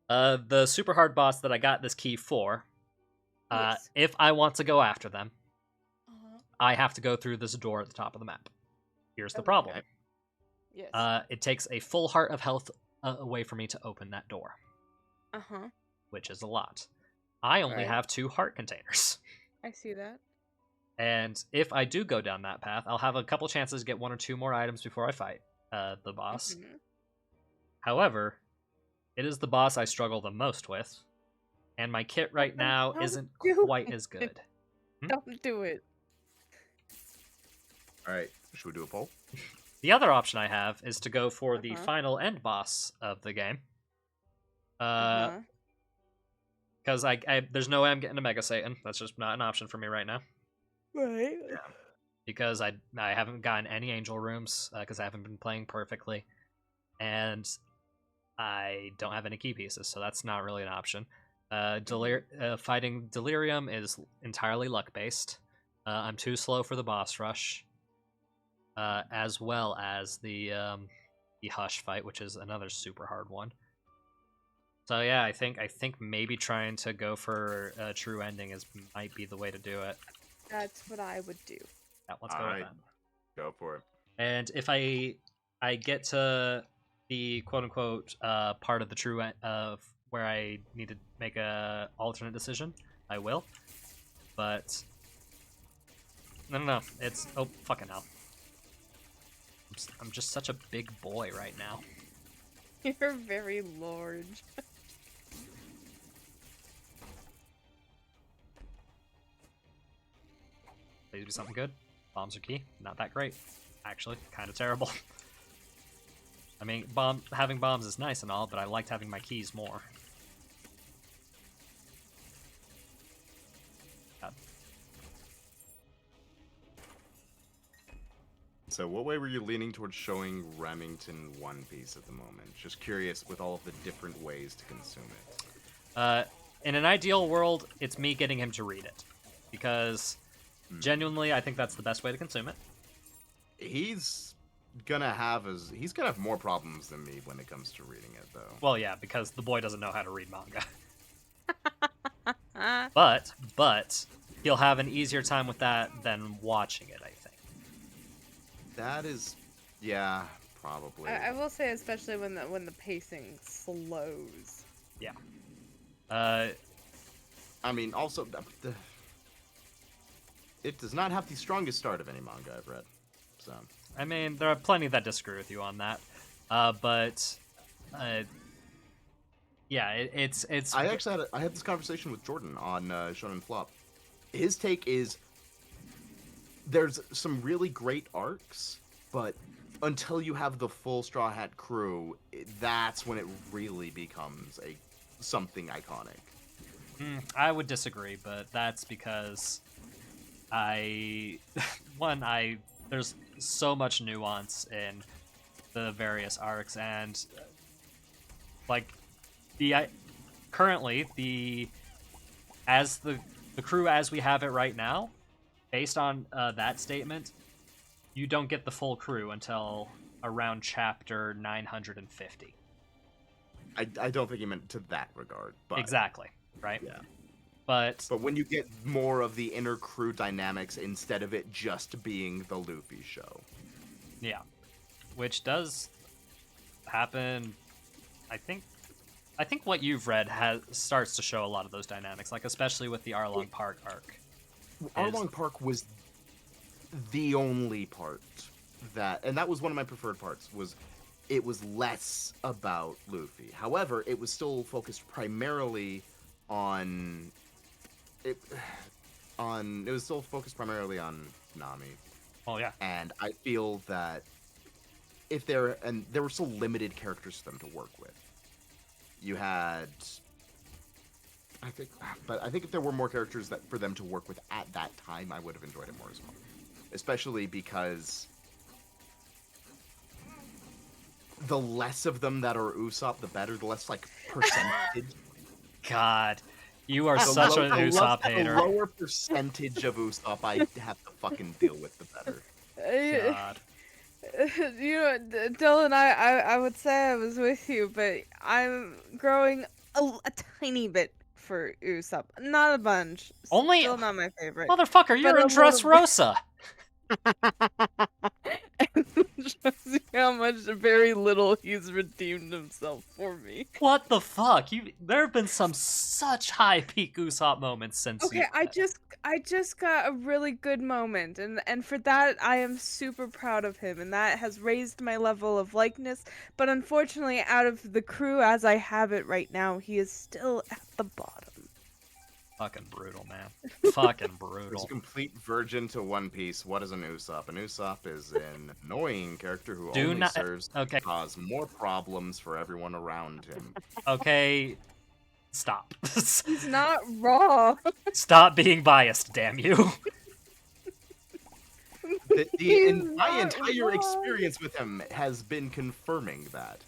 The super hard boss that I got this key for, Yes. if I want to go after them, Uh-huh. I have to go through this door at the top of the map. Here's the problem. Okay. Yes. It takes a full heart of health away for me to open that door, Uh-huh. which is a lot. I only Right. have 2 heart containers. I see that. And if I do go down that path, I'll have a couple chances to get 1 or 2 more items before I fight the boss. Mhm. However, it is the boss I struggle the most with, and my kit right now Don't isn't do quite it. as good. Don't do it. Alright, should we do a poll? The other option I have is to go for the Uh-huh. final end boss of the game. Uh-huh. Because I there's no way I'm getting a Mega Satan. That's just not an option for me right now. Right. because I haven't gotten any angel rooms because I haven't been playing perfectly, and I don't have any key pieces, so that's not really an option. Fighting Delirium is entirely luck based. I'm too slow for the boss rush, as well as the Hush fight, which is another super hard one. So yeah, I think maybe trying to go for a true ending might be the way to do it. That's what I would do. Yeah, let's go with Alright. that. Go for it. And if I get to the quote unquote part of the true of where I need to make a alternate decision, I will. But no, it's fucking hell. I'm just such a big boy right now. You're very large. Please be something good. Bombs are key. Not that great. Actually, kind of terrible. I mean, having bombs is nice and all, but I liked having my keys more. God. So what way were you leaning towards showing Remington One Piece at the moment? Just curious with all of the different ways to consume it. In an ideal world, it's me getting him to read it. Because genuinely, I think that's the best way to consume it. He's gonna have more problems than me when it comes to reading it, though. Well, yeah, because the boy doesn't know how to read manga. But he'll have an easier time with that than watching it, I think. That is, yeah, probably. I will say, especially when the pacing slows. Yeah. I mean, also, it does not have the strongest start of any manga I've read. So. I mean, there are plenty that disagree with you on that. But yeah, it's. I actually had this conversation with Jordan on Shonen Flop. His take is there's some really great arcs, but until you have the full Straw Hat crew, that's when it really becomes something iconic. I would disagree, but that's because there's so much nuance in the various arcs, and like currently the crew as we have it right now, based on that statement, you don't get the full crew until around chapter 950. I don't think he meant to that regard, but Exactly, right? Yeah. But when you get more of the inner crew dynamics instead of it just being the Luffy show. yeah, which does happen. I think what you've read starts to show a lot of those dynamics, like especially with the Arlong Park arc. Arlong Park was the only part and that was one of my preferred parts, it was less about Luffy. However, it was still focused primarily on Nami. Oh yeah. And I feel that there were still limited characters for them to work with. You had, I think if there were more characters for them to work with at that time, I would have enjoyed it more as well. Especially because the less of them that are Usopp, the better. The less percentage. God, you are such an Usopp hater. The lower percentage of Usopp I have to fucking deal with, the better. God. You know, Dylan, I would say I was with you, but I'm growing a tiny bit for Usopp. Not a bunch. Only Still not my favorite. Motherfucker, you're in Dressrosa. Shows you how much, very little he's redeemed himself for me. What the fuck? There have been some such high peak Usopp moments since. Okay, I just got a really good moment, and for that I am super proud of him, and that has raised my level of likeness. But unfortunately, out of the crew as I have it right now, he is still at the bottom. Fucking brutal, man. Fucking brutal. As a complete virgin to One Piece, what is an Usopp? An Usopp is an annoying character who serves to cause more problems for everyone around him. Okay, stop. He's not raw. Stop being biased, damn you. He's My not entire wrong. experience with him has been confirming that.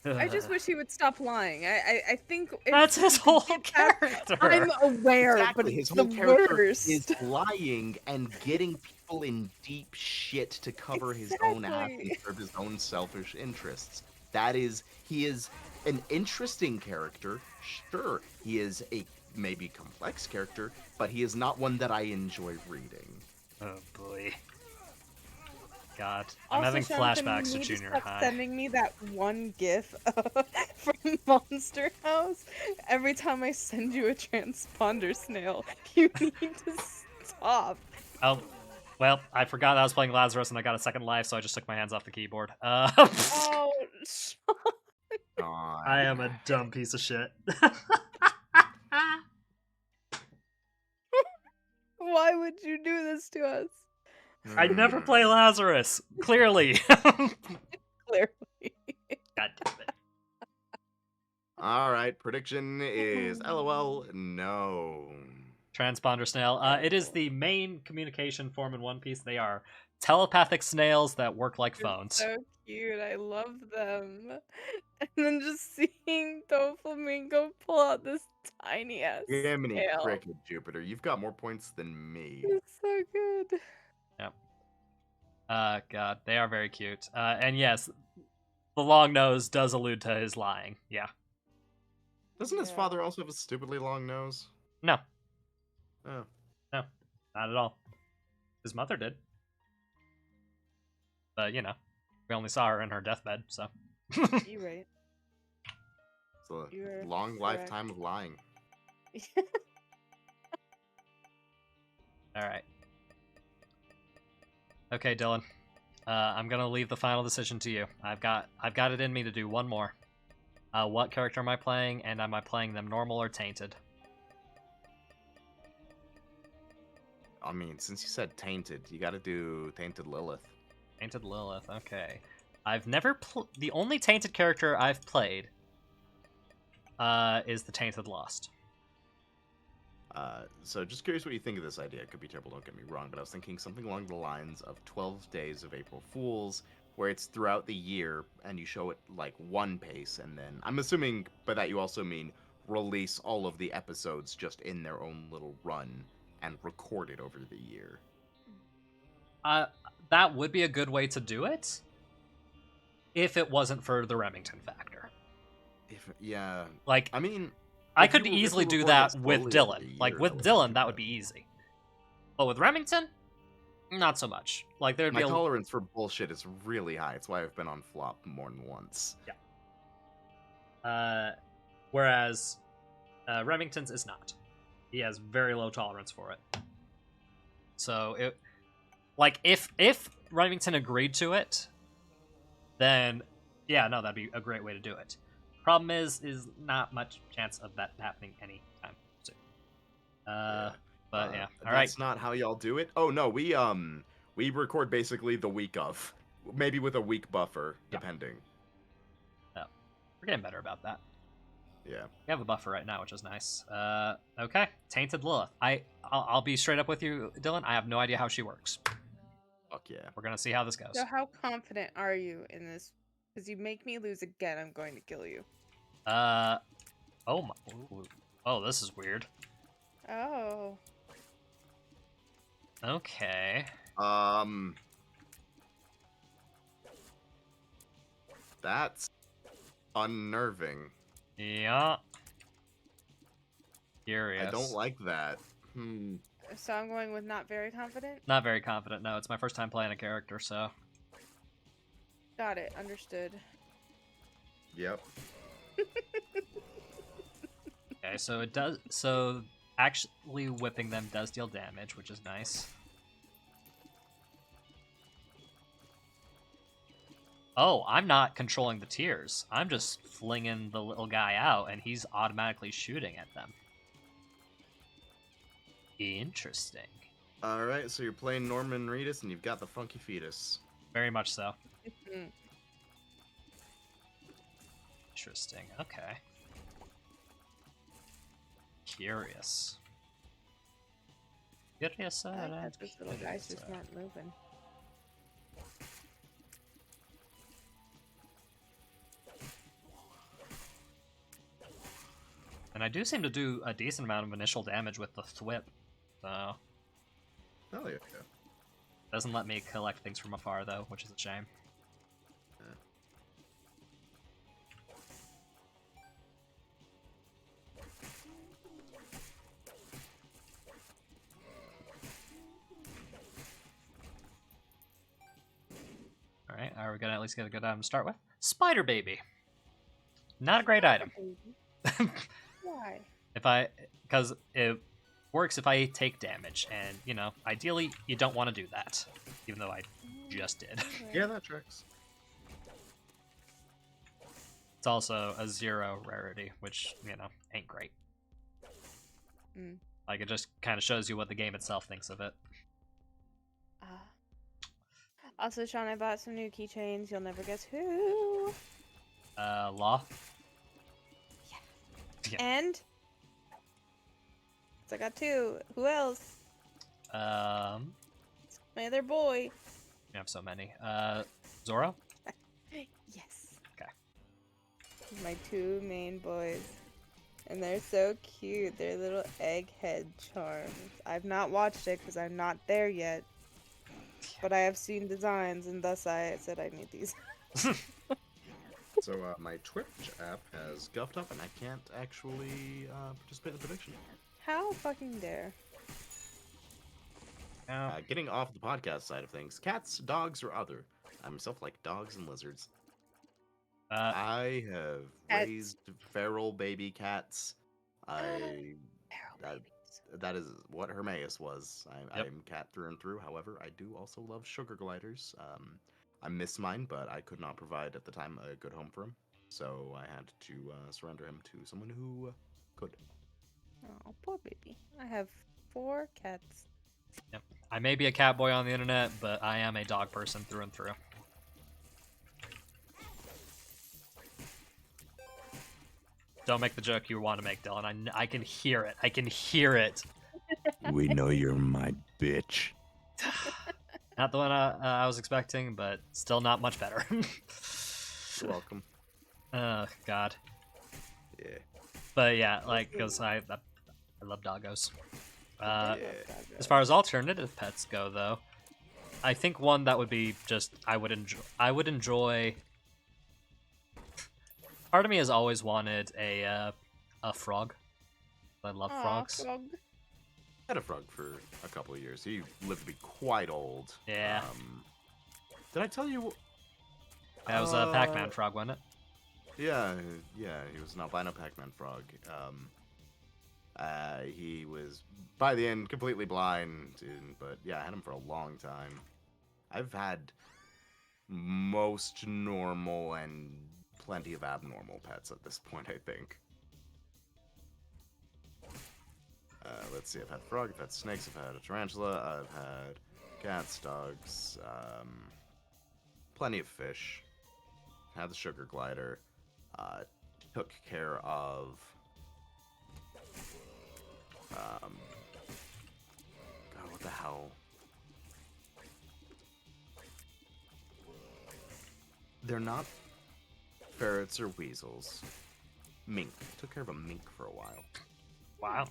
I just wish he would stop lying. I think if That's his he could whole get that- character. I'm aware, but Exactly. it's His whole the character worst. is lying and getting people in deep shit to cover his own ass and Exactly. serve his own selfish interests. He is an interesting character. Sure, he is a maybe complex character, but he is not one that I enjoy reading. Oh boy. God, I'm Also, having Jonathan, flashbacks you to need junior stop high. sending me that one GIF from Monster House. Every time I send you a transponder snail, you need to stop. Oh, well, I forgot I was playing Lazarus and I got a second life, so I just took my hands off the keyboard. Oh, God. I am a dumb piece of shit. why would you do this to us? I never Hmm. play Lazarus, clearly. Clearly. God damn it. All right, prediction is LOL, no. Transponder snail. It is the main communication form in One Piece. They are telepathic snails that work like They're phones. so cute. I love them. And then just seeing Doflamingo pull out this tiny ass Jiminy tail. Cricket Jupiter, you've got more points than me. It's so good. God, they are very cute. And yes, the long nose does allude to his lying. Yeah. Doesn't his Yeah. father also have a stupidly long nose? No, Oh. not at all. His mother did. But, you know, we only saw her in her deathbed, so. You're right. It's a You're long correct. lifetime of lying. Alright. Okay, Dylan. I'm gonna leave the final decision to you. I've got it in me to do one more. What character am I playing, and am I playing them normal or tainted? I mean, since you said tainted, you gotta do Tainted Lilith. Tainted Lilith, okay. I've never the only tainted character I've played is the Tainted Lost. So just curious what you think of this idea. It could be terrible, don't get me wrong, but I was thinking something along the lines of 12 Days of April Fools, where it's throughout the year, and you show it like one pace, and then, I'm assuming by that you also mean release all of the episodes just in their own little run, and record it over the year. That would be a good way to do it, if it wasn't for the Remington factor. Yeah, Like, I mean... I if could you- if you easily do record that it with slowly over Dylan. the Like, year, with that Dylan, wouldn't that be would be bad. easy. But with Remington, not so much. Like, there'd My be a... tolerance for bullshit is really high. It's why I've been on flop more than once. Whereas Remington's is not. He has very low tolerance for it. So it, like, if Remington agreed to it, then yeah, no, that'd be a great way to do it. Problem is not much chance of that happening anytime soon. Yeah. But yeah, all right. That's not how y'all do it. Oh no, we record basically the week of, maybe with a week buffer, Yeah. depending. We're getting better about that. Yeah. We have a buffer right now, which is nice. Okay, Tainted Lilith. I'll be straight up with you, Dylan. I have no idea how she works. Fuck yeah. We're gonna see how this goes. So how confident are you in this? Because you make me lose again, I'm going to kill you. Oh my. Ooh. Oh, this is weird. Oh. Okay. That's unnerving. Yeah. Curious. I don't like that. So I'm going with not very confident? Not very confident. No, it's my first time playing a character, so. Got it. Understood. Yep. Okay, so it does. So actually whipping them does deal damage, which is nice. Oh, I'm not controlling the tears. I'm just flinging the little guy out, and he's automatically shooting at them. Interesting. All right, so you're playing Norman Reedus, and you've got the funky fetus. Very much so. Mhm. Interesting. Okay. Curious. Curious, I thought this little guys just weren't moving. And I do seem to do a decent amount of initial damage with the thwip, so Hell yeah. doesn't let me collect things from afar though, which is a shame. Alright, are we gonna at least get a good item to start with? Spider Baby! Not a great item. Why? Because it works if I take damage, and, you know, ideally, you don't want to do that. Even though I just did. Yeah, that tracks. It's also a 0 rarity, which, you know, ain't great. Mm. Like, it just kind of shows you what the game itself thinks of it. Also, Sean, I bought some new keychains. You'll never guess who. Law? Yeah. And so I got 2. Who else? My other boy. You have so many. Zoro? Yes. Okay. My 2 main boys. And they're so cute. They're little egghead charms. I've not watched it because I'm not there yet. But I have seen designs, and thus I said I need these. So my Twitch app has guffed up, and I can't actually participate in the prediction. How fucking dare. Getting off the podcast side of things, cats, dogs, or other. I myself like dogs and lizards. I have Cats. raised feral baby cats. That is what Hermaeus was. Yep. I'm cat through and through. However, I do also love sugar gliders. I miss mine, but I could not provide at the time a good home for him. So I had to surrender him to someone who could. Oh, poor baby. I have 4 cats. Yep. I may be a cat boy on the internet, but I am a dog person through and through. Don't make the joke you want to make, Dylan. I can hear it. I can hear it. We know you're my bitch. Not the one I was expecting, but still not much better. You're welcome. Oh, God. Yeah. But yeah, like, because I love doggos. Yeah. As far as alternative pets go, though, I think one that would be just I would enjoy. Part of me has always wanted a frog. I love frogs. Frog. Had a frog for a couple of years. He lived to be quite old. Yeah. Did I tell you? That was a Pac-Man frog, wasn't it? Yeah, he was an albino Pac-Man frog. He was, by the end, completely blind, but yeah, I had him for a long time. I've had most normal and plenty of abnormal pets at this point, I think. Let's see, I've had frog, I've had snakes, I've had a tarantula, I've had cats, dogs, plenty of fish, had the sugar glider, took care of God, what the hell? They're not ferrets or weasels. Mink. Took care of a mink for a while. Wow.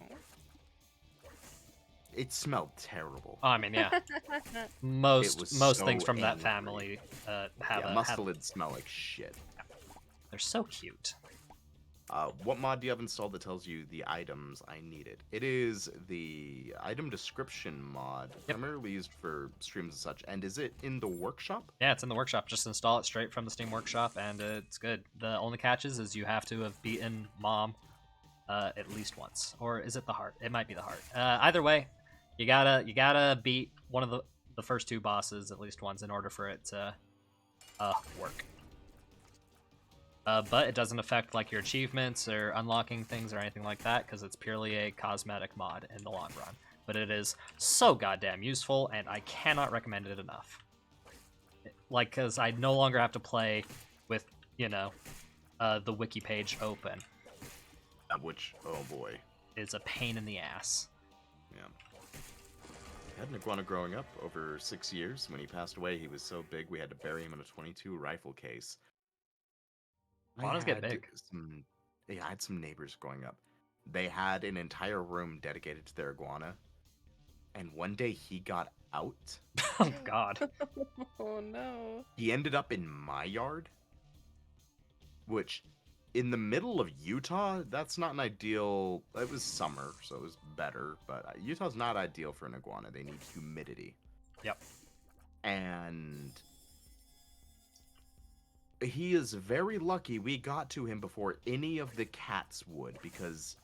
It smelled terrible. Oh, I mean, yeah. Most so things from that angry. family have Yeah, a. mustelids smell like shit. They're so cute. What mod do you have installed that tells you the items I needed? It is the item description mod, primarily used for streams and such. And is it in the workshop? Yeah, it's in the workshop. Just install it straight from the Steam Workshop, and it's good. The only catches is you have to have beaten Mom at least once, or is it the heart? It might be the heart. Either way, you gotta beat one of the first 2 bosses at least once in order for it to work. But it doesn't affect like your achievements or unlocking things or anything like that, because it's purely a cosmetic mod in the long run. But it is so goddamn useful, and I cannot recommend it enough. Like, because I no longer have to play with, you know, the wiki page open. Which, oh boy. It's a pain in the ass. Yeah. had an iguana growing up over 6 years. When he passed away, he was so big we had to bury him in a 22 rifle case. Iguanas get big. I had some neighbors growing up. They had an entire room dedicated to their iguana. And one day he got out. Oh God. Oh no. He ended up in my yard. Which, in the middle of Utah, that's not an ideal... It was summer, so it was better. But Utah's not ideal for an iguana. They need humidity. Yep. And... he is very lucky we got to him before any of the cats would, because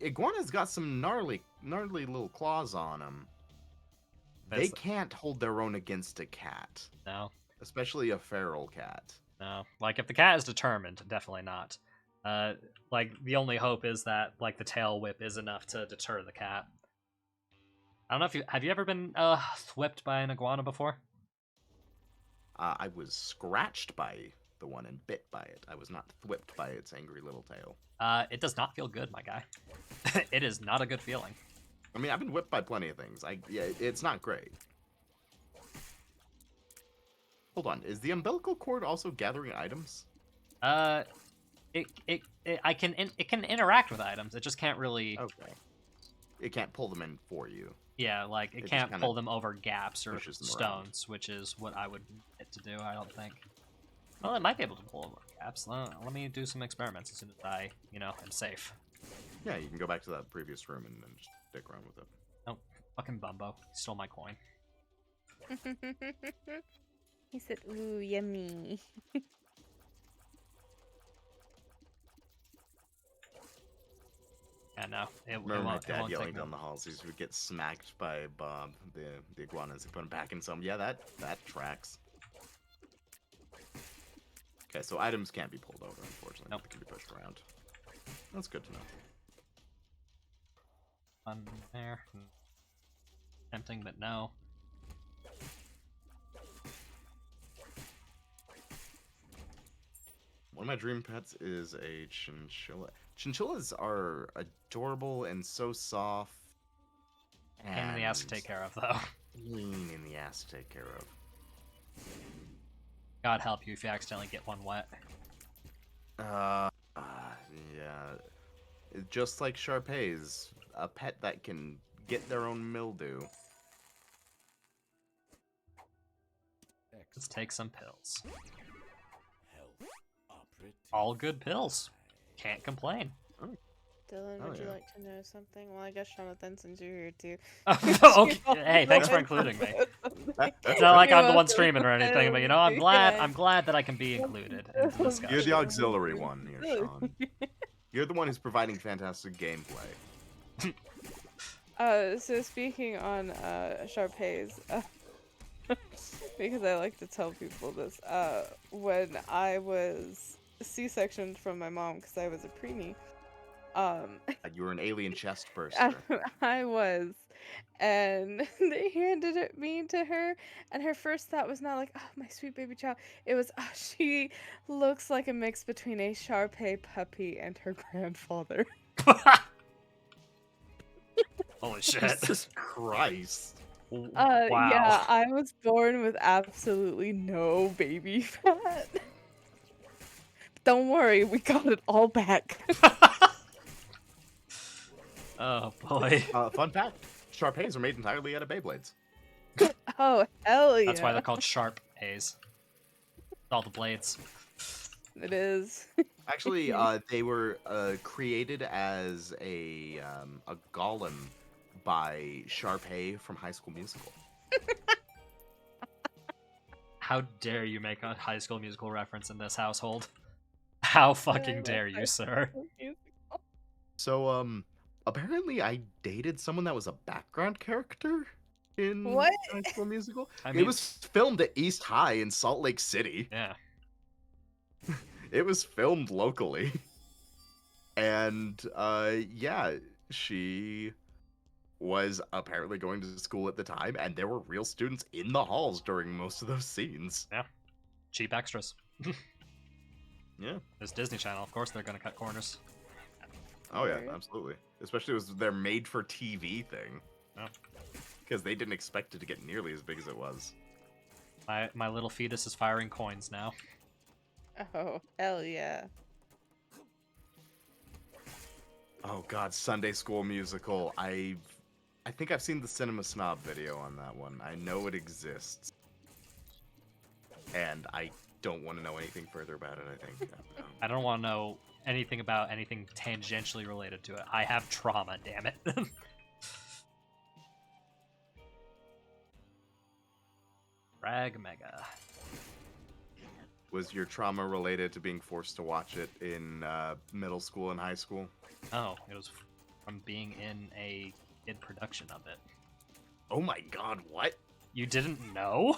iguanas got some gnarly little claws on them. They can't hold their own against a cat, No. especially a feral cat. No. Like, if the cat is determined, definitely not. Like, the only hope is that, like, the tail whip is enough to deter the cat. I don't know if you... Have you ever been, whipped by an iguana before? I was scratched by the one and bit by it. I was not whipped by its angry little tail. It does not feel good, my guy. It is not a good feeling. I mean, I've been whipped by plenty of things. Yeah, it's not great. Hold on, is the umbilical cord also gathering items? It can interact with items. It just can't really. Okay. It can't pull them in for you. Yeah, like it just can't kinda pull them over gaps or pushes them around. stones, which is what I would need it to do. I don't think. Well, it might be able to pull over gaps. Let me do some experiments as soon as I, am safe. Yeah, you can go back to that previous room and then just stick around with it. Oh, fucking Bumbo! He stole my coin. He said, "Ooh, yummy." Yeah, no, Remember my it dad won't yelling take down me. the halls. He would get smacked by Bob, the iguanas. He put him back in some. Yeah, that tracks. Okay, so items can't be pulled over, unfortunately. Nope. They can be pushed around. That's good to know. Fun there. Tempting, but no. One of my dream pets is a chinchilla. Chinchillas are adorable and so soft. Pain in the ass to take care of, though. Pain in the ass to take care of. God help you if you accidentally get one wet. Yeah. Just like Shar-Peis, a pet that can get their own mildew. Let's take some pills. All good pills. Can't complain. Dylan, Oh, would you yeah. like to know something? Well, I guess Jonathan, since you're here too. Okay. Hey, thanks for including me. It's not like I'm the one streaming or anything, but I'm glad that I can be included in the discussion. You're the auxiliary one here, Sean. You're the one who's providing fantastic gameplay. So speaking on Shar-Peis, because I like to tell people this, when I was C-sectioned from my mom because I was a preemie, You were an alien chest burster. I was, and they handed me to her, and her first thought was not like, "Oh, my sweet baby child." It was, "Oh, she looks like a mix between a Shar-Pei puppy and her grandfather." Holy shit. Jesus Christ. Wow. Yeah, I was born with absolutely no baby fat. Don't worry, we got it all back. Oh boy. Fun fact, Shar-Peis are made entirely out of Beyblades. Oh, hell yeah. That's why they're called sharp A's. All the blades. It is. Actually, they were created as a golem by Shar-Pei from High School Musical. How dare you make a High School Musical reference in this household? How fucking dare you, sir? So, apparently I dated someone that was a background character in What? High School Musical. I It mean, was filmed at East High in Salt Lake City. yeah. It was filmed locally. And, yeah, she was apparently going to school at the time, and there were real students in the halls during most of those scenes. Cheap extras. Yeah. It's Disney Channel. Of course they're gonna cut corners. Oh, yeah, Weird. absolutely. Especially it was their made-for-TV thing. Because they didn't expect it to get nearly as big as it was. My little fetus is firing coins now. Oh, hell yeah. Oh god, Sunday School Musical. I think I've seen the Cinema Snob video on that one. I know it exists. And I don't want to know anything further about it, I think. I don't want to know anything about anything tangentially related to it. I have trauma, damn it. Rag Mega. Was your trauma related to being forced to watch it in middle school and high school? Oh, it was from being in a kid production of it. Oh my god, what? You didn't know?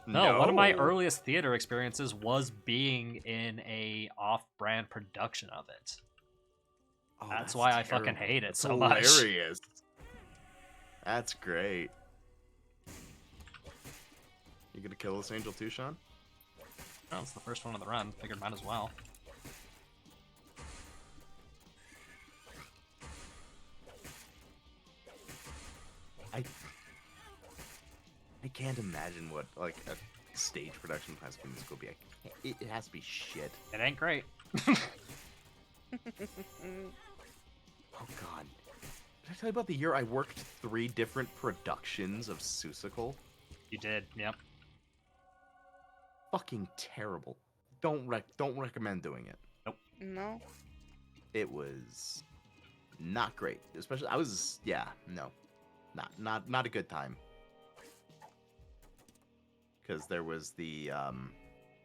No, one of my earliest theater experiences was being in a off-brand production of it. Oh, That's why I fucking terrible. hate it That's so much. hilarious. That's great. You gonna kill this angel too, Sean? Oh, it's the first one of the run. Figured might as well. I can't imagine what like a stage production of High School Musical would be. It has to be shit. It ain't great. Oh god. Did I tell you about the year I worked 3 different productions of Seussical? You did, yep. Fucking terrible. Don't recommend doing it. No. It was not great. Especially not a good time. Because there was the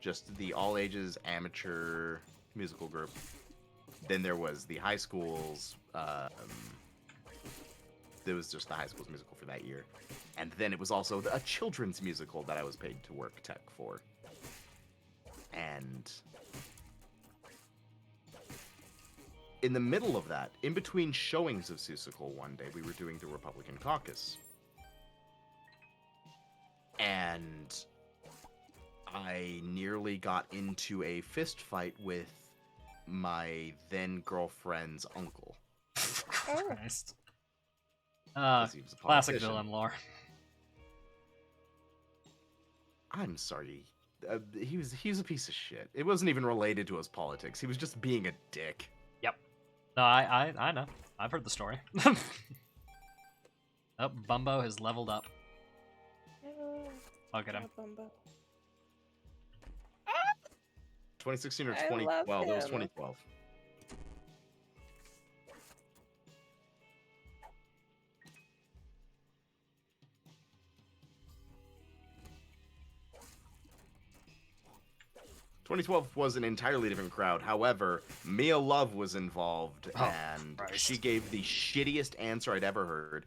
just the all ages amateur musical group. Then there was the high schools. There was just the high schools musical for that year, and then it was also a children's musical that I was paid to work tech for. And in the middle of that, in between showings of Seussical, one day we were doing the Republican caucus, and I nearly got into a fist fight with my then girlfriend's uncle. Christ. 'Cause he was a Classic politician. villain lore. I'm sorry. He was a piece of shit. It wasn't even related to his politics. He was just being a dick. Yep. No, I know. I've heard the story. Oh, Bumbo has leveled up. I'll get him. 2016 or I love 2012? It was him. 2012. Was an entirely different crowd. However, Mia Love was involved, Oh, and Christ. she gave the shittiest answer I'd ever heard.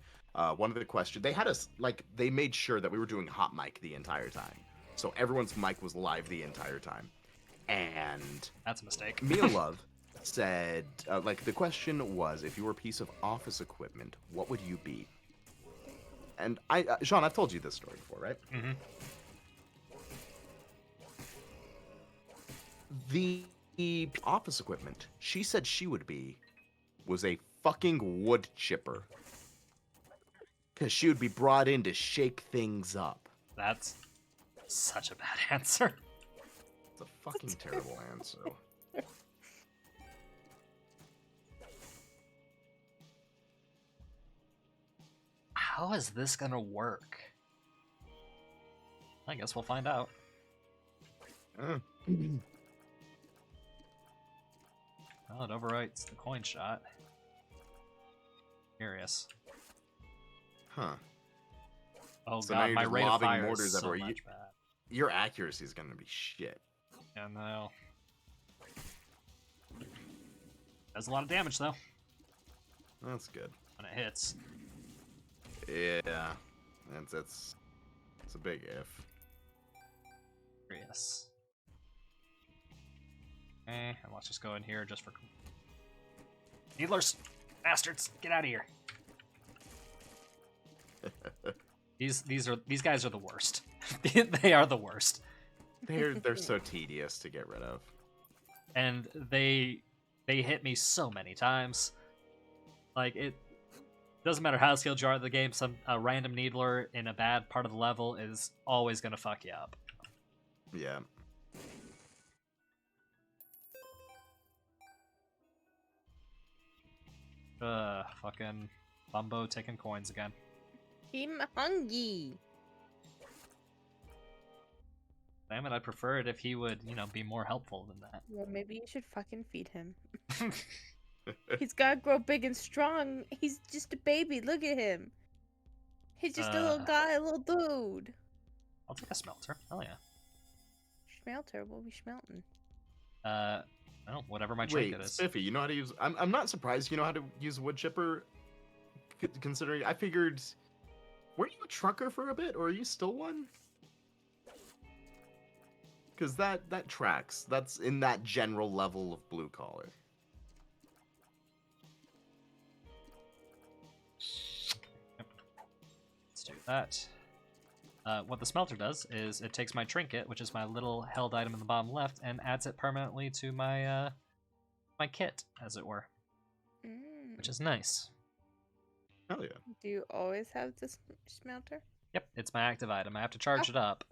One of the questions they had us they made sure that we were doing hot mic the entire time, so everyone's mic was live the entire time. And That's a mistake. Mia Love said, the question was, if you were a piece of office equipment, what would you be? And Sean, I've told you this story before, right? Mm-hmm. The office equipment she said she would be was a fucking wood chipper. Because she would be brought in to shake things up. That's such a bad answer. It's a fucking terrible answer. How is this gonna work? I guess we'll find out. Uh, Well, it overwrites the coin shot. Curious. huh. Oh So now god, you're my just rate of lobbing fire mortars is so everywhere. much bad. Your accuracy is gonna be shit. Yeah, no. Does a lot of damage though That's good. when it hits. Yeah. That's a big if. Curious. And let's just go in here just for Needlers! Bastards! Get out of here! These guys are the worst. They are the worst. They're so tedious to get rid of. And they hit me so many times. Like Doesn't matter how skilled you are at the game, a random needler in a bad part of the level is always gonna fuck you up. Yeah. Fucking Bumbo taking coins again. I'm hungry. Damn it, I'd prefer it if he would, be more helpful than that. Well, maybe you should fucking feed him. He's gotta grow big and strong. He's just a baby. Look at him. He's just a little guy, a little dude. I'll take a smelter. Hell yeah. Schmelter, what we schmelting? Well, whatever my Wait, trinket is. Spiffy, you know how to use... I'm not surprised you know how to use wood chipper, considering I figured... Weren't you a trucker for a bit, or are you still one? Because that tracks. That's in that general level of blue collar. Let's do that. What the smelter does is it takes my trinket, which is my little held item in the bottom left, and adds it permanently to my my kit, as it were, which is nice. Hell yeah. Do you always have this smelter? Yep, it's my active item. I have to charge it up,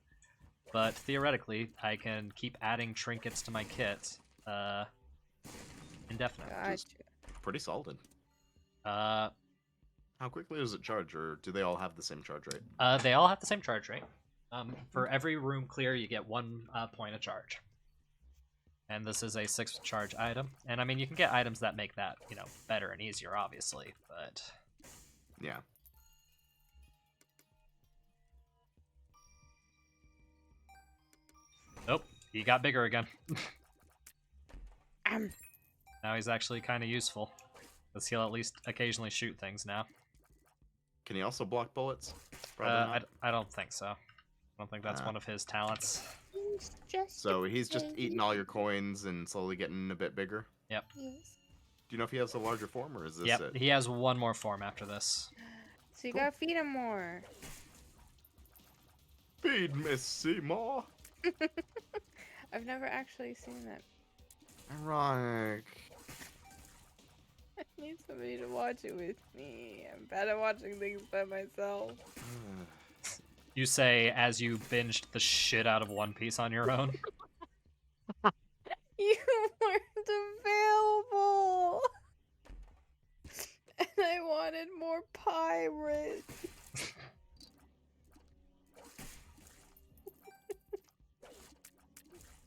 but theoretically, I can keep adding trinkets to my kit indefinitely. Gotcha. Pretty solid. Uh, How quickly does it charge, or do they all have the same charge rate? They all have the same charge rate. For every room clear, you get 1 point of charge. And this is a 6 charge item. And I mean, you can get items that make that, better and easier, obviously, but... Yeah. Nope, he got bigger again. Um. Now he's actually kind of useful. Because he'll at least occasionally shoot things now. Can he also block bullets? Probably not. I don't think so. I don't think that's Ah. one of his talents. He's just So a he's just baby. eating all your coins and slowly getting a bit bigger? Yep. Yes. Do you know if he has a larger form, or is this Yep, it? he has one more form after this. So you Cool. gotta feed him more. Feed Miss Seymour! I've never actually seen that. Ironic. I need somebody to watch it with me. I'm bad at watching things by myself. You say as you binged the shit out of One Piece on your own? You weren't available! And I wanted more pirates.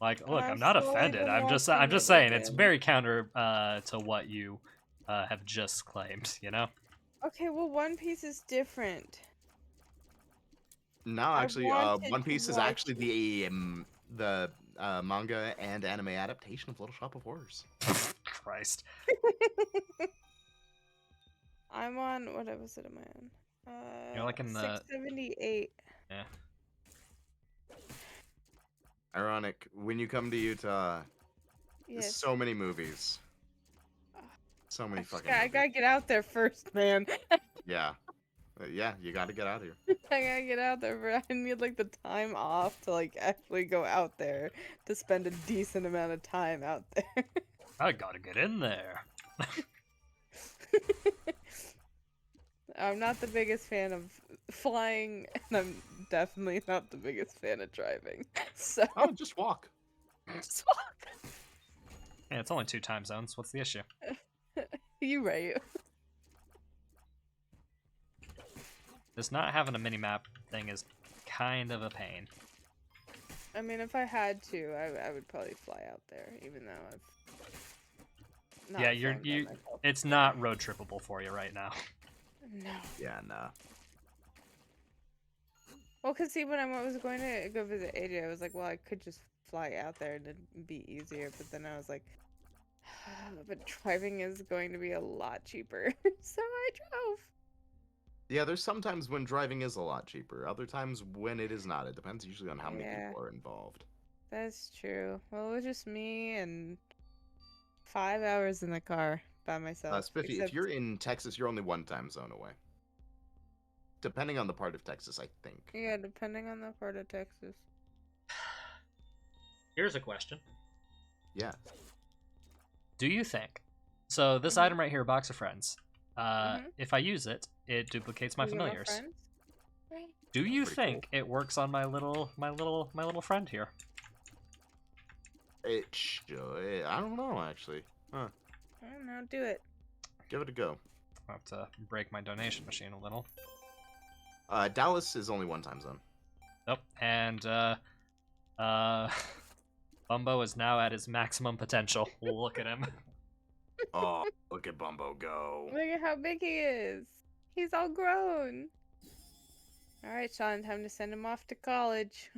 Like, look, I'm I'm not slowly offended. I'm just watching it saying it's again. very counter to what you have just claimed, Okay, well, One Piece is different. No, I actually, wanted One to Piece is watch actually the manga and anime adaptation of Little Shop of Horrors. Christ. I'm on, what was it am I on? You're like in the- 678. Yeah. Ironic, when you come to Utah, there's Yes. so many movies. So many fucking I movies. gotta get out there first, man. Yeah. Yeah, you gotta get out of here. I gotta get out there. I need like the time off to like actually go out there to spend a decent amount of time out there. I gotta get in there. I'm not the biggest fan of flying, and I'm definitely not the biggest fan of driving. So Oh, just walk. just Yeah, it's only 2 time zones. What's the issue? you right. Just not having a mini-map thing is kind of a pain. I mean, if I had to, I would probably fly out there, even though I've. Not Yeah, flown by you. myself. It's not road trippable for you right now. No. Yeah, nah. Well, cause see, when I was going to go visit AJ, I was like, well, I could just fly out there and it'd be easier. But then I was like, but driving is going to be a lot cheaper, so I drove. Yeah, there's sometimes when driving is a lot cheaper. Other times when it is not. It depends usually on how many Yeah. people are involved. That's true. Well, it was just me and 5 hours in the car by myself. Spiffy, if except- you're in Texas, you're only 1 time zone away. Depending on the part of Texas, I think. Yeah, depending on the part of Texas. Here's a question. Yeah. Do you think... So, this Mhm. item right here, Box of Friends. If I use it, it duplicates my You get more familiars. friends? Right. Do you Pretty cool. think it works on my little friend here? It should. I don't know, actually. Huh. I don't know. Do it. Give it a go. I'll have to break my donation machine a little. Dallas is only one time zone. Nope. And Bumbo is now at his maximum potential. Look at him. Oh, look at Bumbo go. Look at how big he is. He's all grown. All right, Sean, time to send him off to college.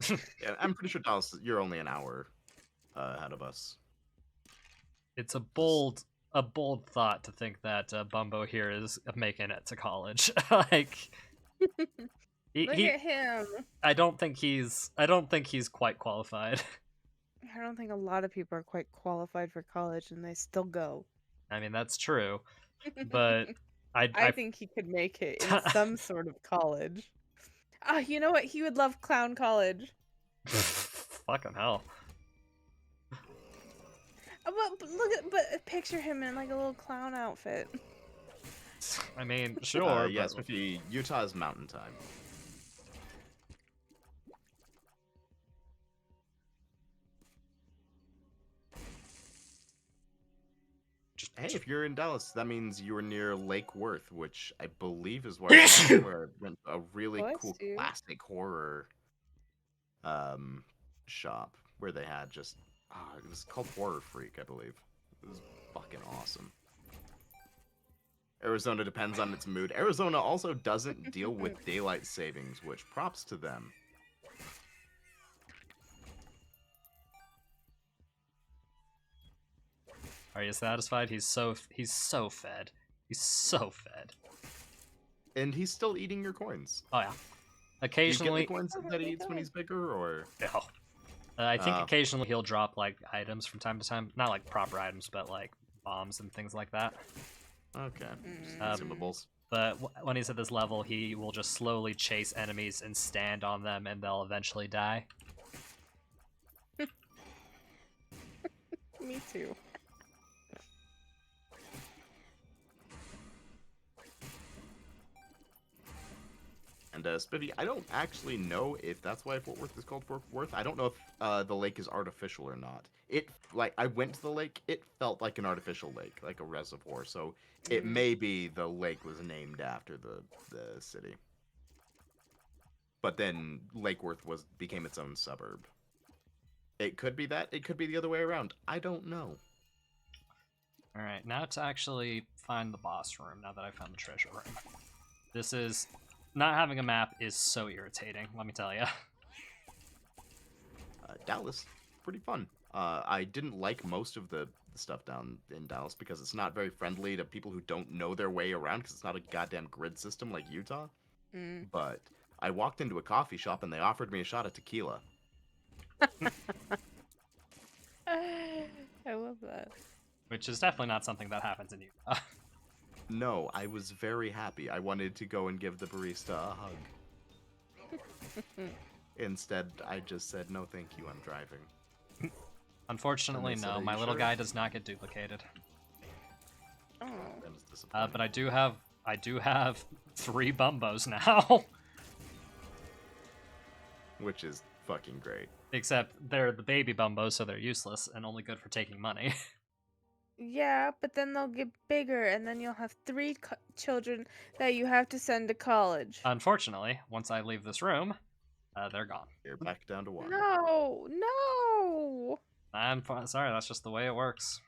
Yeah, I'm pretty sure Dallas, you're only an hour ahead of us. It's a bold thought to think that Bumbo here is making it to college. Like Look at him. I don't think he's quite qualified. I don't think a lot of people are quite qualified for college, and they still go. I mean, that's true, but I think he could make it in some sort of college. Ah, you know what? He would love clown college. fucking hell. But picture him in like a little clown outfit. I mean, sure. Yes, but... Utah's mountain time. Hey, if you're in Dallas, that means you were near Lake Worth, which I believe is where where a really Bless cool you. classic horror shop where they had just it was called Horror Freak, I believe. It was fucking awesome. Arizona depends on its mood. Arizona also doesn't deal with daylight savings, which props to them. Are you satisfied? He's so fed. He's so fed. And he's still eating your coins. Oh yeah. Do Occasionally, you get the coins that he eats when he's bigger, or no. I think Oh. occasionally he'll drop like items from time to time. Not like proper items, but like bombs and things like that. okay, just Mm. consumables. But when he's at this level, he will just slowly chase enemies and stand on them, and they'll eventually die. Me too. And Spivvy, I don't actually know if that's why Fort Worth is called Fort Worth. I don't know if the lake is artificial or not. I went to the lake. It felt like an artificial lake, like a reservoir. So it may be the lake was named after the city. But then Lake Worth became its own suburb. It could be that. It could be the other way around. I don't know. All right, now to actually find the boss room. Now that I found the treasure room, this is not having a map is so irritating. Let me tell you. Dallas, pretty fun. I didn't like most of the stuff down in Dallas because it's not very friendly to people who don't know their way around because it's not a goddamn grid system like Utah. Mm. But I walked into a coffee shop and they offered me a shot of tequila. I love that. Which is definitely not something that happens in Utah. No, I was very happy. I wanted to go and give the barista a hug. Instead, I just said, no thank you, I'm driving. Unfortunately, And they no. said, "Are My you little sure?" guy does not get duplicated. Oh. That was disappointing. But I do have 3 Bumbos now. Which is fucking great. Except they're the baby Bumbos, so they're useless and only good for taking money. Yeah, but then they'll get bigger, and then you'll have 3 children that you have to send to college. Unfortunately, once I leave this room, they're gone. You're back down to 1. No! I'm sorry, that's just the way it works.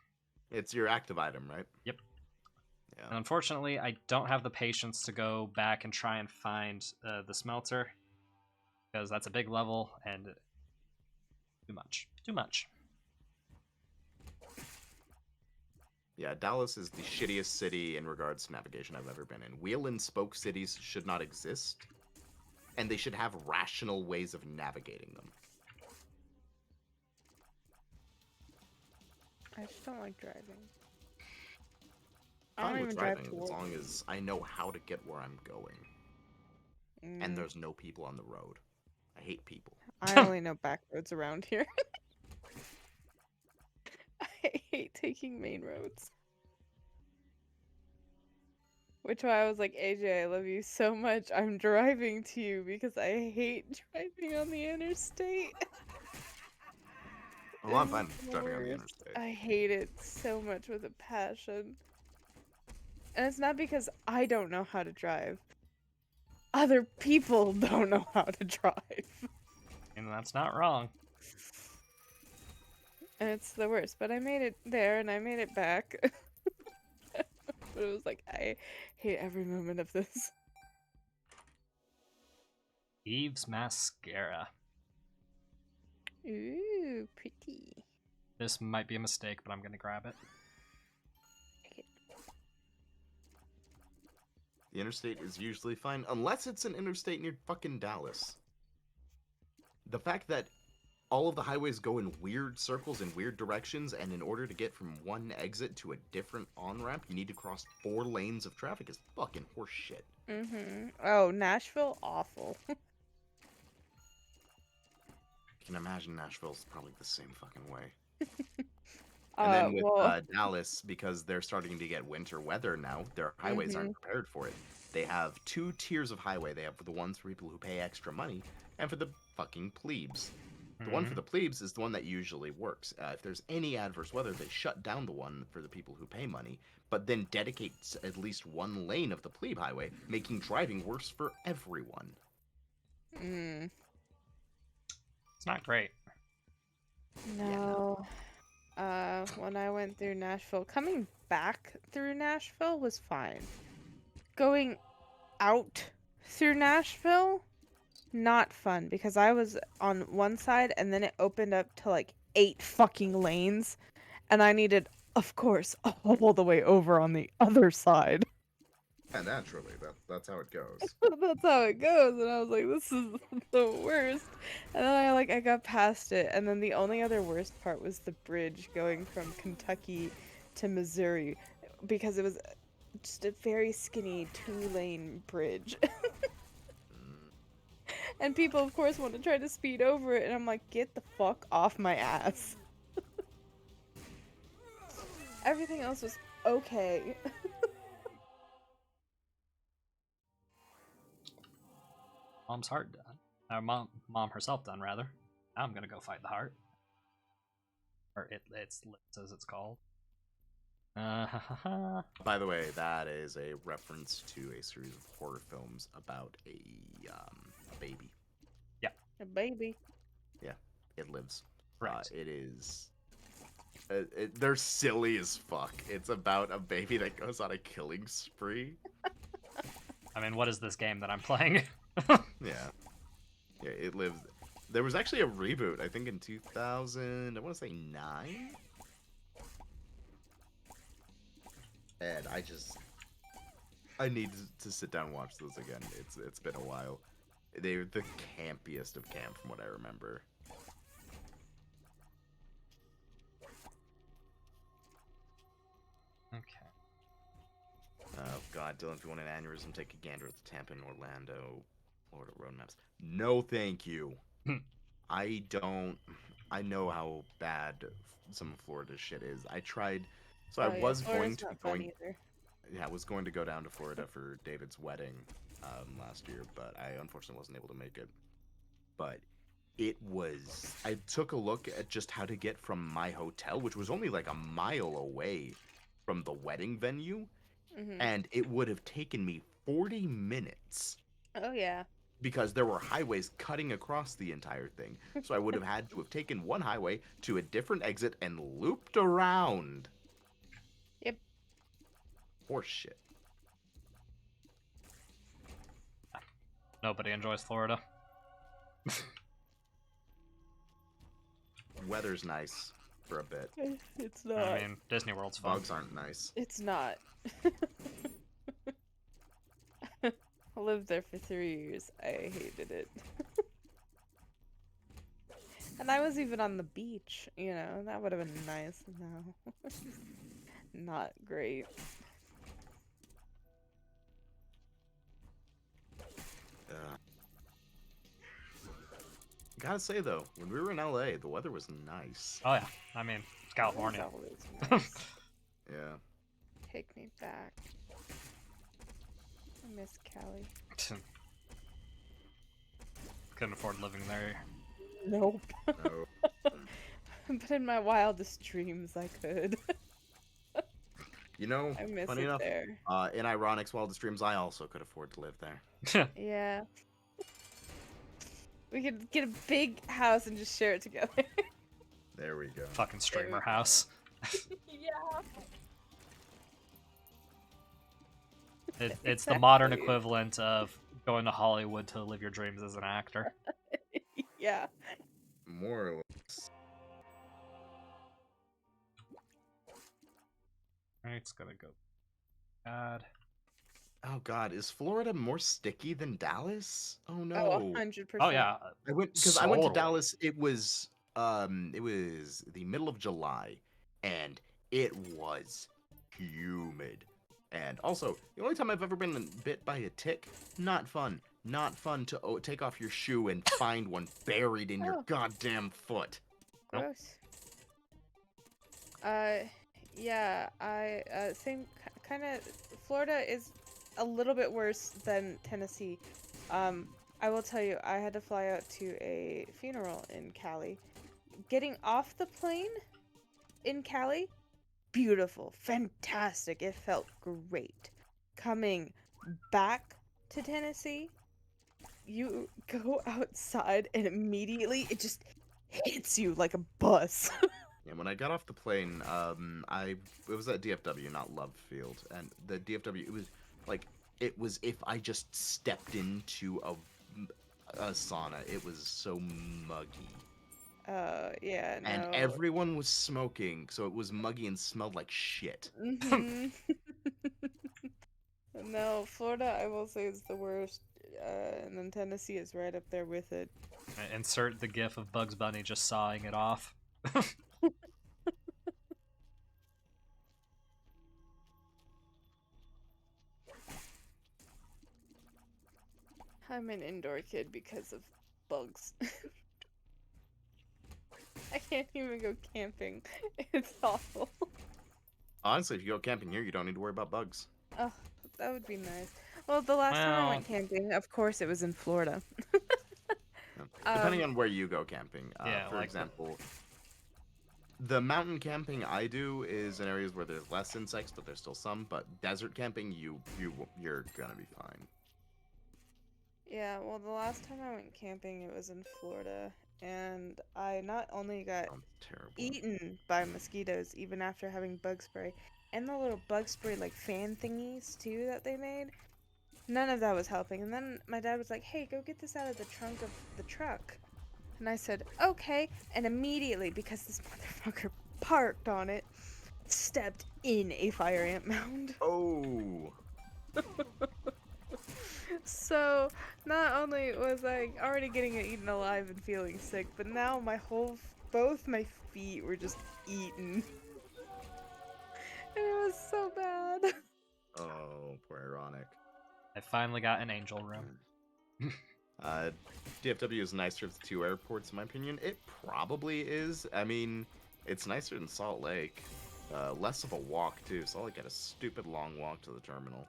It's your active item, right? Yep. Yeah. And unfortunately, I don't have the patience to go back and try and find the smelter, because that's a big level and too much. Too much. Yeah, Dallas is the shittiest city in regards to navigation I've ever been in. Wheel and spoke cities should not exist, and they should have rational ways of navigating them. I just don't like driving. I Fine don't with even drive driving to as work. long as I know how to get where I'm going, and there's no people on the road. I hate people. I only know back roads around here. I hate taking main roads. Which why I was like, AJ, I love you so much. I'm driving to you because I hate driving on the interstate. Well, I'm It's fine the driving on the worst. interstate. I hate it so much with a passion. And it's not because I don't know how to drive. Other people don't know how to drive. And that's not wrong. And it's the worst. But I made it there and I made it back. But it was like, I hate every moment of this. Eve's mascara. Ooh, pretty. This might be a mistake, but I'm gonna grab it. The interstate is usually fine, unless it's an interstate near fucking Dallas. The fact that all of the highways go in weird circles in weird directions, and in order to get from one exit to a different on-ramp, you need to cross 4 lanes of traffic is fucking horseshit. Mm-hmm. Oh, Nashville, awful. I can imagine Nashville's probably the same fucking way. And then with well, Dallas, because they're starting to get winter weather now, their highways aren't prepared for it. They have 2 tiers of highway. They have the ones for people who pay extra money, and for the fucking plebes. The one for the plebes is the one that usually works. If there's any adverse weather, they shut down the one for the people who pay money, but then dedicates at least 1 lane of the plebe highway, making driving worse for everyone. mm, It's not great. no. When I went through Nashville, coming back through Nashville was fine. Going out through Nashville, not fun because I was on one side and then it opened up to like 8 fucking lanes, and I needed, of course, all the way over on the other side. Yeah, naturally, that's how it goes. That's how it goes, and I was like, this is the worst. And then I got past it, and then the only other worst part was the bridge going from Kentucky to Missouri, because it was just a very skinny 2-lane bridge. And people, of course, want to try to speed over it, and I'm like, get the fuck off my ass. Everything else was okay. Mom's heart done. Mom herself done, rather. Now I'm gonna go fight the heart. Or it's lips, as it's called. By the way, that is a reference to a series of horror films about a baby. A baby. It lives. Right. It is. They're silly as fuck. It's about a baby that goes on a killing spree. I mean, what is this game that I'm playing? Yeah, it lives. There was actually a reboot, I think in 2000. I want to say 9. And I need to sit down and watch those again. It's been a while. They're the campiest of camp, from what I remember. Okay. Oh god, Dylan, if you want an aneurysm, take a gander at the Tampa and Orlando, Florida road maps. No, thank you. I know how bad some of Florida's shit is. I tried, so I was going to I was going to go down to Florida for David's wedding last year, but I unfortunately wasn't able to make it. But I took a look at just how to get from my hotel, which was only like a mile away from the wedding venue, and it would have taken me 40 minutes. Oh, yeah. Because there were highways cutting across the entire thing. So I would have had to have taken one highway to a different exit and looped around. Yep. Horse shit. Nobody enjoys Florida. Weather's nice for a bit. It's not. I mean, Disney World's fun. Bugs aren't nice. It's not. I lived there for 3 years. I hated it. And I was even on the beach, you know, that would have been nice. No. Not great. Gotta say though, when we were in LA, the weather was nice. Oh yeah, I mean, it's California. It was always nice. Yeah. Take me back. I miss Cali. Couldn't afford living there. Nope. No. But in my wildest dreams, I could. You know, I miss funny it enough, there. in Ironic's wildest dreams, I also could afford to live there. Yeah. We could get a big house and just share it together. There we go. Fucking streamer go. house. Yeah. It's the modern Exactly. equivalent of going to Hollywood to live your dreams as an actor. Yeah. More or less. Alright, it's gonna go bad. Oh God, is Florida more sticky than Dallas? Oh Oh, no. 100%. Oh yeah, I went to Totally. Dallas. It was the middle of July, and it was humid. And also, the only time I've ever been bit by a tick, not fun. Not fun to take off your shoe and find one buried in your Oh. goddamn foot. Nope. Gross. Yeah, same kind of. Florida is a little bit worse than Tennessee. I will tell you, I had to fly out to a funeral in Cali. Getting off the plane in Cali, beautiful, fantastic. It felt great. Coming back to Tennessee, you go outside and immediately it just hits you like a bus. Yeah, when I got off the plane, it was at DFW, not Love Field, and the DFW, it was if I just stepped into a sauna. It was so muggy, Yeah, no. and everyone was smoking, so it was muggy and smelled like shit. Mhm. No, Florida, I will say, is the worst, and then Tennessee is right up there with it. Insert the gif of Bugs Bunny just sawing it off. I'm an indoor kid because of bugs. I can't even go camping. It's awful. Honestly, if you go camping here, you don't need to worry about bugs. Oh, that would be nice. Well, the last time I Well- went camping, of course, it was in Florida. Yeah. Depending on where you go camping. Yeah, For like- example, the mountain camping I do is in areas where there's less insects, but there's still some. But desert camping, you're gonna be fine. Yeah, well, the last time I went camping, it was in Florida, and I not only got Sounds terrible. eaten by mosquitoes even after having bug spray, and the little bug spray like fan thingies too that they made. None of that was helping. And then my dad was like, "Hey, go get this out of the trunk of the truck." And I said, "Okay." And immediately, because this motherfucker parked on it, stepped in a fire ant mound. Oh. So, not only was I already getting it eaten alive and feeling sick, but now both my feet were just eaten. And it was so bad. Oh, poor Ironic. I finally got an angel room. DFW is nicer of the two airports, in my opinion. It probably is. I mean, it's nicer than Salt Lake. Less of a walk, too. Salt Lake had a stupid long walk to the terminal.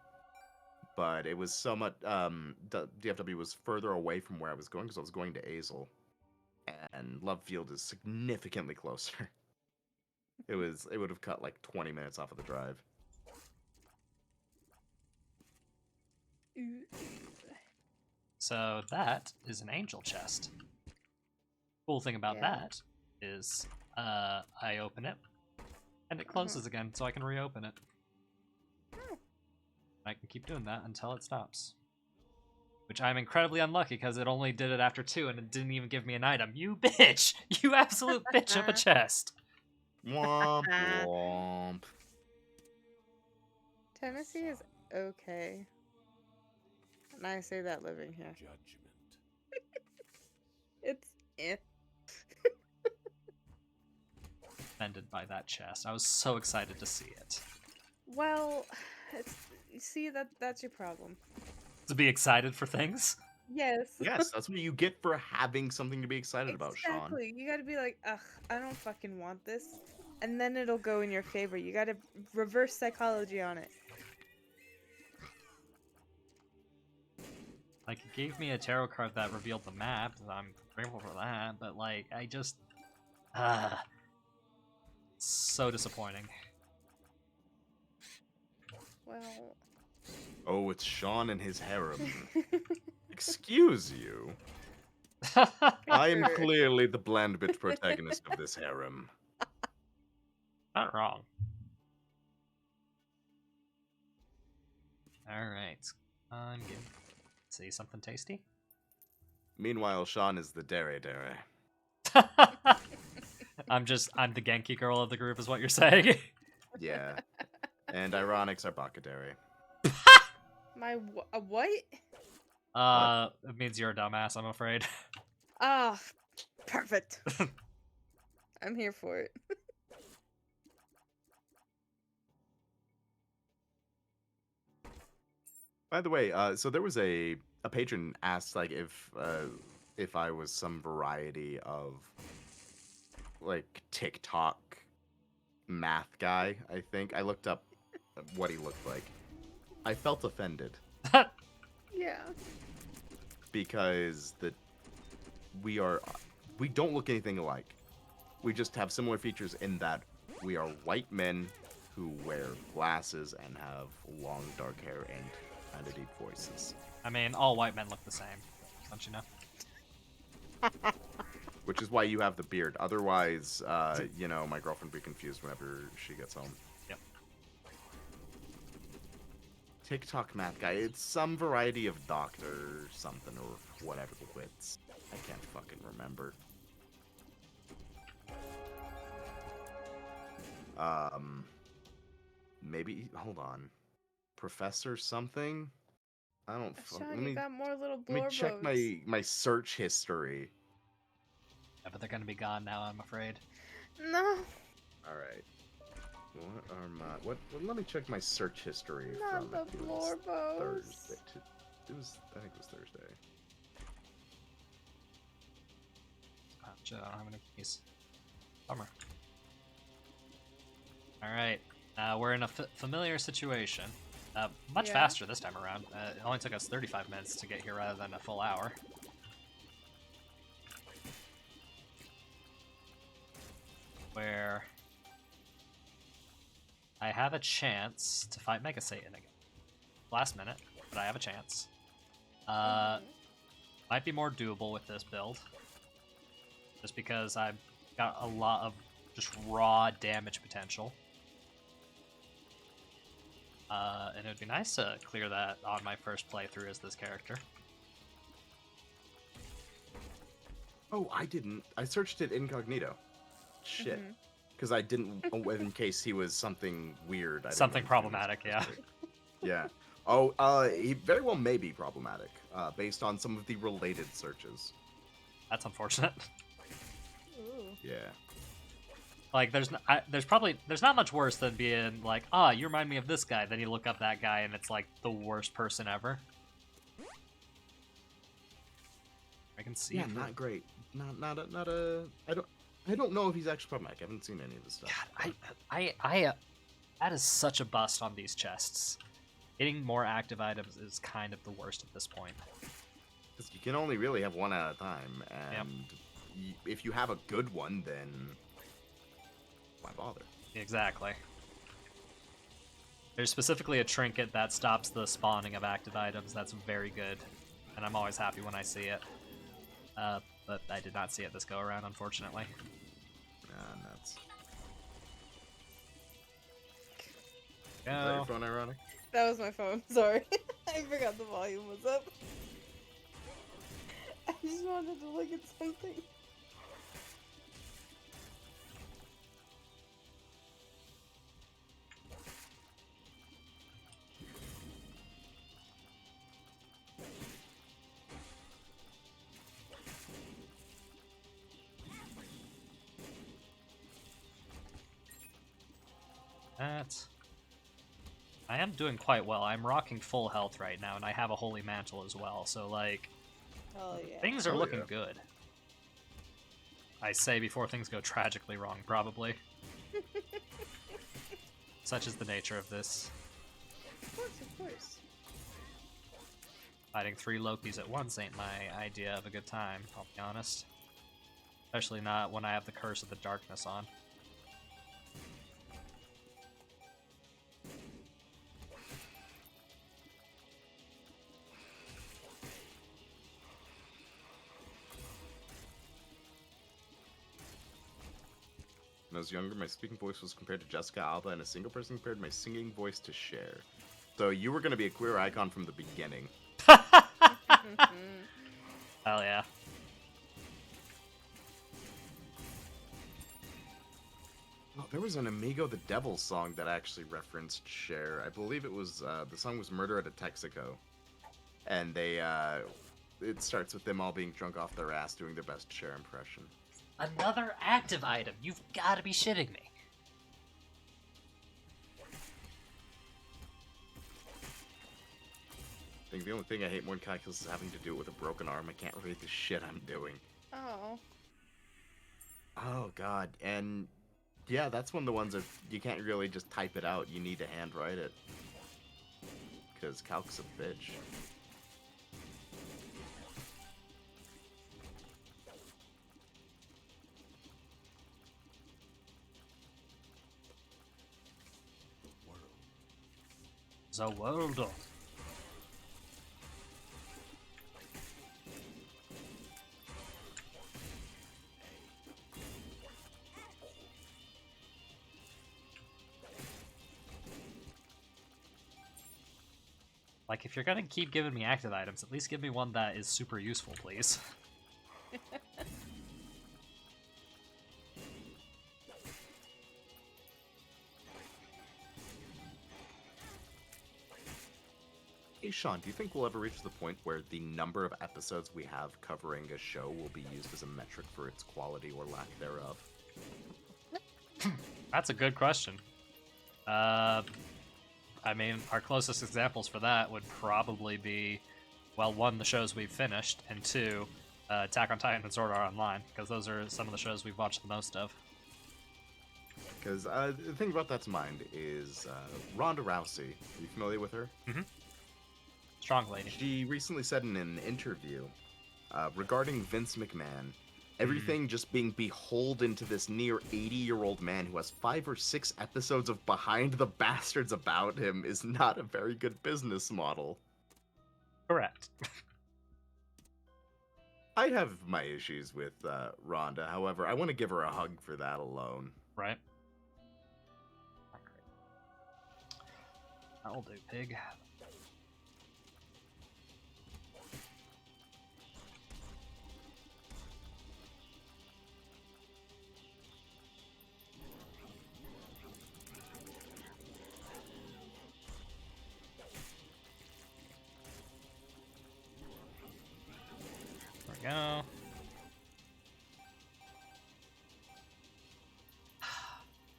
But it was so much. DFW was further away from where I was going because I was going to Azle. And Love Field is significantly closer. It would have cut like 20 minutes off of the drive. So that is an angel chest. Cool thing about Yeah. that is I open it and it closes again, so I can reopen it. Oh. I can keep doing that until it stops. Which I'm incredibly unlucky because it only did it after 2 and it didn't even give me an item. You bitch! You absolute bitch of a chest! Womp womp. Tennessee is okay. And I say that living here. It's eh. Offended by that chest. I was so excited to see it. Well, you see, that's your problem. To be excited for things? Yes. Yes, that's what you get for having something to be excited about, Sean. Exactly. You gotta be like, ugh, I don't fucking want this. And then it'll go in your favor. You gotta reverse psychology on it. Like, it gave me a tarot card that revealed the map, and I'm grateful for that, but, like, I just... so disappointing. Well. Oh, it's Sean and his harem. Excuse you. I am Sure. clearly the bland bitch protagonist of this harem. Not wrong. Alright. I'm good. See something tasty? Meanwhile, Sean is the dere dere. I'm the Genki girl of the group, is what you're saying. Yeah. And Ironics are Bakadere. My what? It means you're a dumbass, I'm afraid. Ah, perfect. I'm here for it. By the way, so there was a patron asked like if I was some variety of like TikTok math guy. I think I looked up what he looked like. I felt offended Yeah. because we don't look anything alike. We just have similar features in that we are white men who wear glasses and have long dark hair and kind of deep voices. I mean, all white men look the same, don't you know? Which is why you have the beard. Otherwise, you know, my girlfriend would be confused whenever she gets home. Yep. TikTok math guy. It's some variety of doctor something or whatever the wits. I can't fucking remember. Maybe, hold on. Professor something? I don't Sean, you got more little let me blorbos. check my search history. Yeah, but they're gonna be gone now, I'm afraid. No, Alright. What are my let me check my search history not from the it was blorbos. Thursday. I think it was Thursday. Oh, shit, I don't have any keys. Bummer. Alright, we're in a familiar situation. Much Yeah. faster this time around. It only took us 35 minutes to get here rather than a full hour. Where I have a chance to fight Mega Satan again. Last minute, but I have a chance. Might be more doable with this build. Just because I've got a lot of just raw damage potential. And it would be nice to clear that on my first playthrough as this character. Oh, I didn't. I searched it incognito. Shit. Mhm. Because I didn't, in case he was something weird. I didn't Something know if he was problematic, yeah. specific. Yeah. Oh, he very well may be problematic, based on some of the related searches. That's unfortunate. Ooh. Yeah. Like, there's not much worse than being like, you remind me of this guy. Then you look up that guy, and it's like the worst person ever. I can see. Yeah, not great. Not a. I don't know if he's actually problematic. I haven't seen any of this stuff. God, that is such a bust on these chests. Getting more active items is kind of the worst at this point. Because you can only really have one at a time, and if you have a good one, then why bother? Exactly. There's specifically a trinket that stops the spawning of active items. That's very good, and I'm always happy when I see it. But I did not see it this go around, unfortunately. Nuts. Is that Go. your phone, Ironic? That was my phone. Sorry. I forgot the volume was up. I just wanted to look at something. I am doing quite well. I'm rocking full health right now, and I have a holy mantle as well. So, like, Oh yeah. things are Oh, looking yeah. good. I say before things go tragically wrong, probably. Such is the nature of this. Of course, of course. Fighting 3 Lokis at once ain't my idea of a good time, I'll be honest. Especially not when I have the Curse of the Darkness on. When I was younger, my speaking voice was compared to Jessica Alba, and a single person compared my singing voice to Cher. So you were going to be a queer icon from the beginning. Hell yeah. Oh, there was an Amigo the Devil song that actually referenced Cher. I believe it was, the song was Murder at a Texaco. And they, it starts with them all being drunk off their ass doing their best Cher impression. Another active item. You've got to be shitting me. I think the only thing I hate more than calculus is having to do it with a broken arm. I can't read the shit I'm doing. Oh. Oh, God. And, yeah, that's one of the ones that you can't really just type it out. You need to handwrite it. Because calc's a bitch. The world. Like, if you're gonna keep giving me active items, at least give me one that is super useful, please. Hey, Sean, do you think we'll ever reach the point where the number of episodes we have covering a show will be used as a metric for its quality or lack thereof? That's a good question. I mean, our closest examples for that would probably be, well, one, the shows we've finished, and two, Attack on Titan and Sword Art Online, because those are some of the shows we've watched the most of. Because the thing about that to mind is Ronda Rousey. Are you familiar with her? Strong lady. She recently said in an interview regarding Vince McMahon, everything just being beholden to this near 80-year-old man who has 5 or 6 episodes of Behind the Bastards about him is not a very good business model. Correct. I have my issues with Ronda, however, I want to give her a hug for that alone. Right. That'll do, pig. There we go.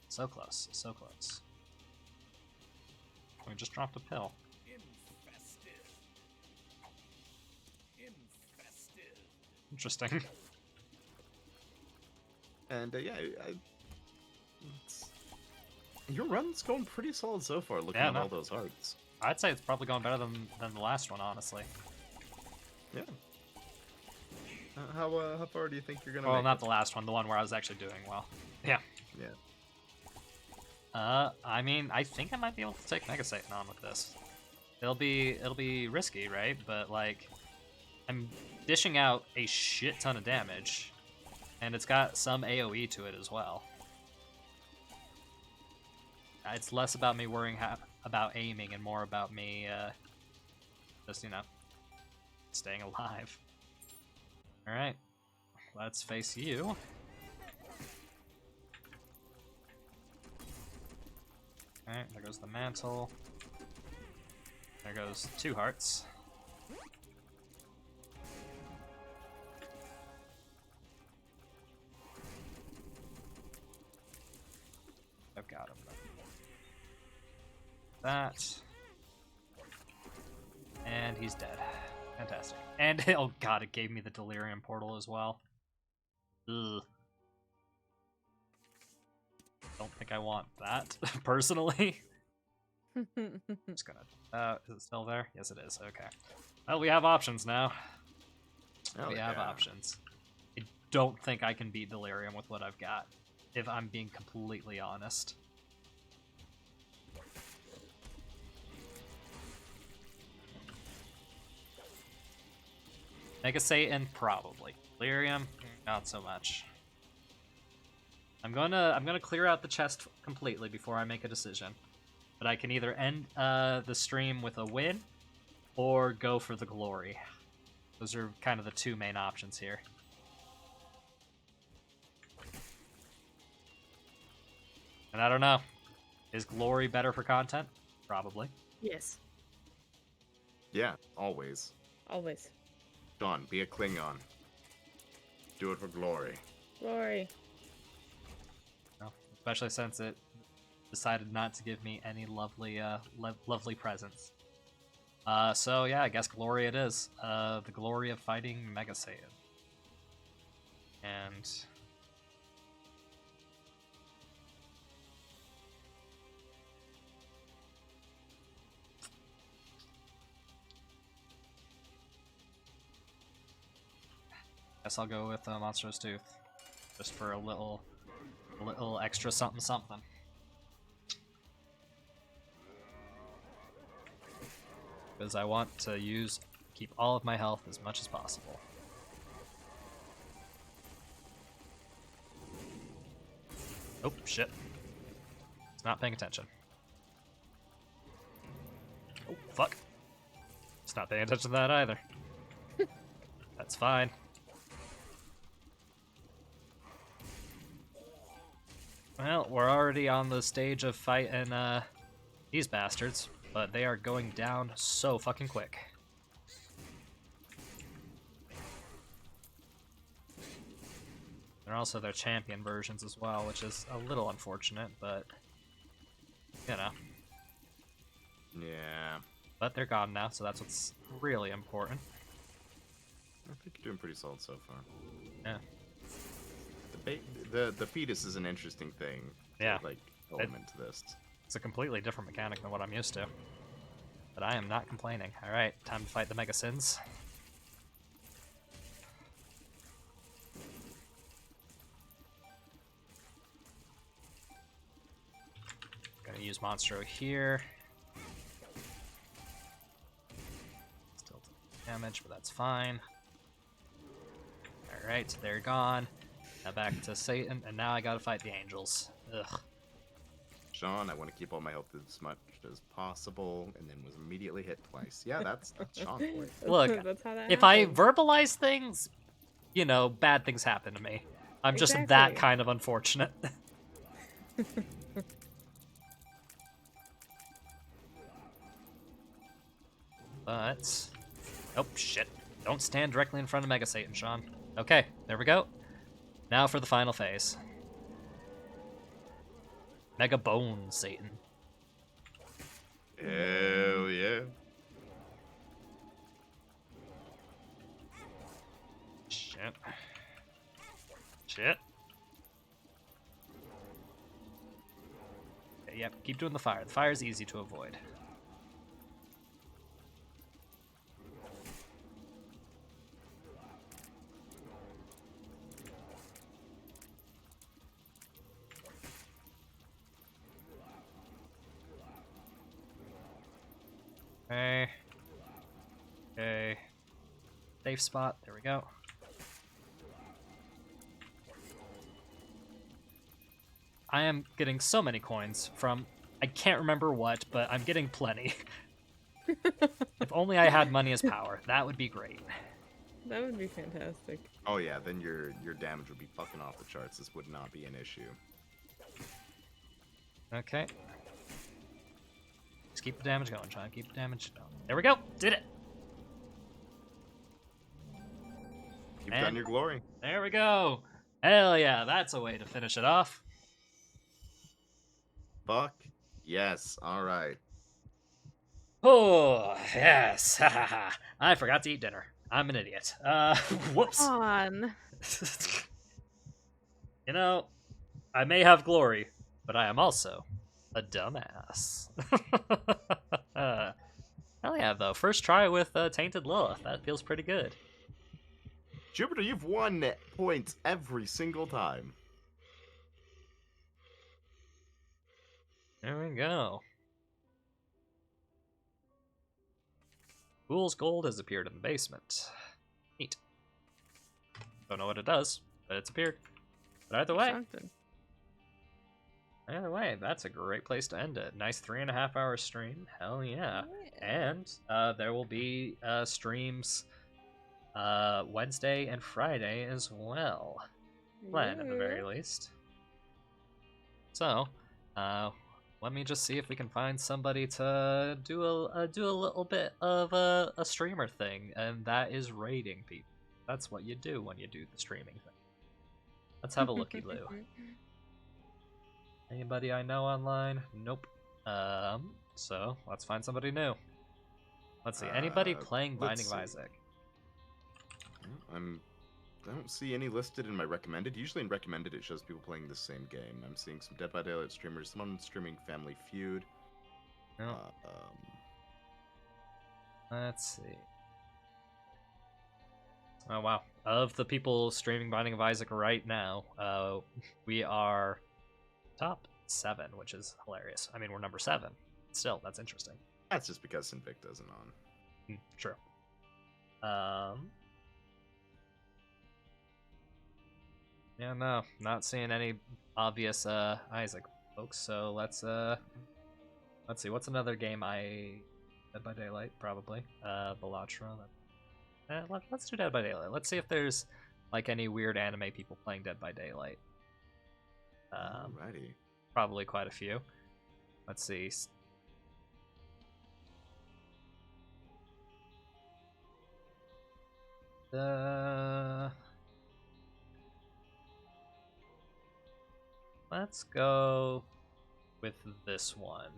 So close, so close. We just dropped a pill. Interesting. And yeah, your run's going pretty solid so far, looking Yeah, at no. all those hearts. I'd say it's probably going better than the last one, honestly. Yeah. How far do you think you're gonna Well, make not it? the last one, the one where I was actually doing well. Yeah. Yeah. I mean, I think I might be able to take Mega Satan on with this. It'll be risky, right? But like, I'm dishing out a shit ton of damage, and it's got some AOE to it as well. It's less about me worrying about aiming and more about me, just, you know, staying alive. Alright, let's face you. Alright, there goes the mantle. There goes 2 hearts. I've got him. That. And he's dead. Fantastic. And, oh god, it gave me the Delirium Portal as well. Ugh. Don't think I want that, personally. Just gonna... is it still there? Yes, it is. Okay. Well, we have options now. Oh, We have yeah. options. I don't think I can beat Delirium with what I've got, if I'm being completely honest. Mega Satan, probably. Delirium, not so much. I'm gonna clear out the chest completely before I make a decision. But I can either end the stream with a win, or go for the glory. Those are kind of the two main options here. And I don't know. Is glory better for content? Probably. Yes, Yeah, always. always. Sean, be a Klingon. Do it for glory. Glory. No, especially since it decided not to give me any lovely, lovely presents. So yeah, I guess glory it is. The glory of fighting Mega Satan. And guess I'll go with Monstrous Tooth, just for a little extra something something. Because I want to keep all of my health as much as possible. Oh, shit. It's not paying attention. Oh, fuck. It's not paying attention to that either. That's fine. Well, we're already on the stage of fighting these bastards, but they are going down so fucking quick. They're also their champion versions as well, which is a little unfortunate, but you know. Yeah. But they're gone now, so that's what's really important. I think you're doing pretty solid so far. Yeah. The fetus is an interesting thing. Yeah. Like, element to this. It's a completely different mechanic than what I'm used to. But I am not complaining. Alright, time to fight the Mega Sins. Gonna use Monstro here. Still damage, but that's fine. Alright, they're gone. Now back to Satan, and now I gotta fight the angels. Ugh. Sean, I want to keep all my health as much as possible, and then was immediately hit twice. Yeah, that's Sean for you. Look, That's how that if I happens. verbalize things, you know, bad things happen to me. I'm just that Exactly. kind of unfortunate. But... oh, shit. Don't stand directly in front of Mega Satan, Sean. Okay, there we go. Now for the final phase. Mega Bone Satan. Hell yeah. Shit. Shit. Okay, yep, keep doing the fire. The fire's easy to avoid. Okay. Okay. Safe spot. There we go. I am getting so many coins from... I can't remember what, but I'm getting plenty. If only I had money as power. That would be great. That would be fantastic. Oh yeah, then your damage would be fucking off the charts. This would not be an issue. Okay. Just keep the damage going, Sean. Keep the damage going. There we go. Did it. You've And- done your glory. There we go. Hell yeah. That's a way to finish it off. Fuck. Yes. All right. Oh, yes. I forgot to eat dinner. I'm an idiot. Whoops. On. You know, I may have glory, but I am also a dumbass. Hell yeah, though. First try with Tainted Lilith. That feels pretty good. Jupiter, you've won points every single time. There we go. Fool's Gold has appeared in the basement. Neat. Don't know what it does, but it's appeared. But Something. either way, that's a great place to end it. Nice 3.5-hour stream. Hell yeah. And there will be streams Wednesday and Friday as well. Plan at the very least. So, let me just see if we can find somebody to do a little bit of a streamer thing, and that is raiding people. That's what you do when you do the streaming thing. Let's have a looky, Lou. Anybody I know online? Nope. So let's find somebody new. Let's see. Anybody playing Binding of let's Isaac? I don't see any listed in my recommended. Usually in recommended it shows people playing the same game. I'm seeing some Dead by Daylight streamers, someone streaming Family Feud. No. Let's see. Oh wow. Of the people streaming Binding of Isaac right now, we are top 7, which is hilarious. I mean, we're number 7. Still, that's interesting. That's just because Invicta's isn't on. True. Yeah, no, not seeing any obvious Isaac folks. So let's see. What's another game Dead by Daylight, probably. Bellatra. Let's do Dead by Daylight. Let's see if there's like any weird anime people playing Dead by Daylight. Alrighty. Probably quite a few. Let's see. Let's go with this one.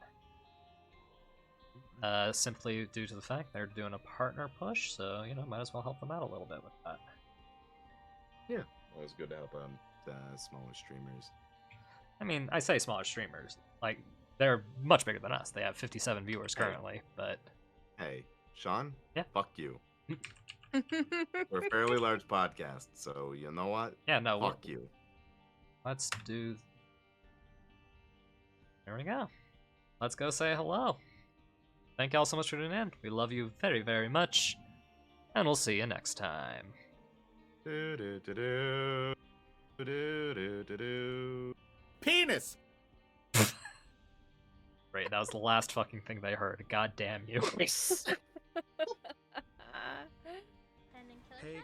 Simply due to the fact they're doing a partner push, so, might as well help them out a little bit with that. Yeah, always good to help smaller streamers. I mean, I say smaller streamers. Like, they're much bigger than us. They have 57 viewers currently, but... Hey, Sean? Yeah? Fuck you. We're a fairly large podcast, so you know what? Yeah, no, Fuck you. Let's do... There we go. Let's go say hello. Thank you all so much for tuning in. We love you very, very much. And we'll see you next time. Penis! Great, that was the last fucking thing they heard. God damn you. Hey,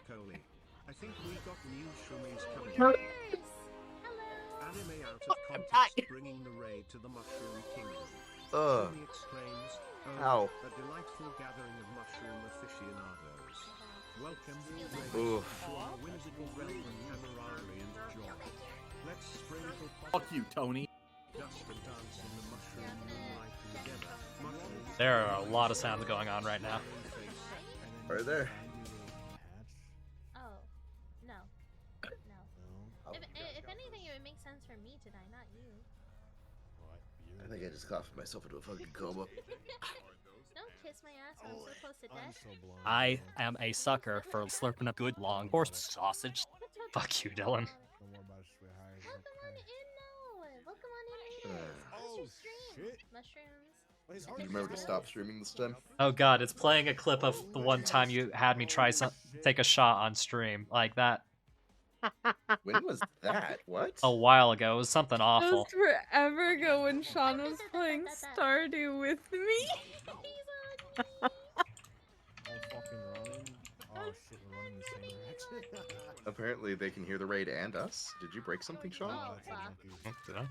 Coley. I think we got new shroomies coming. Anime out of context, bringing the raid to the Mushroom Kingdom. Tony exclaims, Ow. a delightful gathering of mushroom aficionados. Welcome, Oof. to our whimsical realm of camaraderie and joy. Let's sprinkle Fuck you, Tony. dust and dance in the mushroom moonlight together. Mushrooms There are a lot of sounds going on right now. Are there? Oh, no. No. If anything, it would make sense for me to die, not you. I think I just coughed myself into a fucking coma. Don't kiss my ass when I'm so close to death. I am a sucker for slurping up good long horse sausage. Fuck you, Dylan. Welcome on in now. Welcome on in. How's your stream? Mushrooms. You remember to stop streaming this time? Oh god, it's playing a clip of the one time you had me take a shot on stream. Like that When was that? What? a while ago. It was something That awful. was forever ago when Sean was playing Stardew with me. He's on. Apparently they can hear the raid and us. Did you break something, Sean? Oh, fuck. Did I?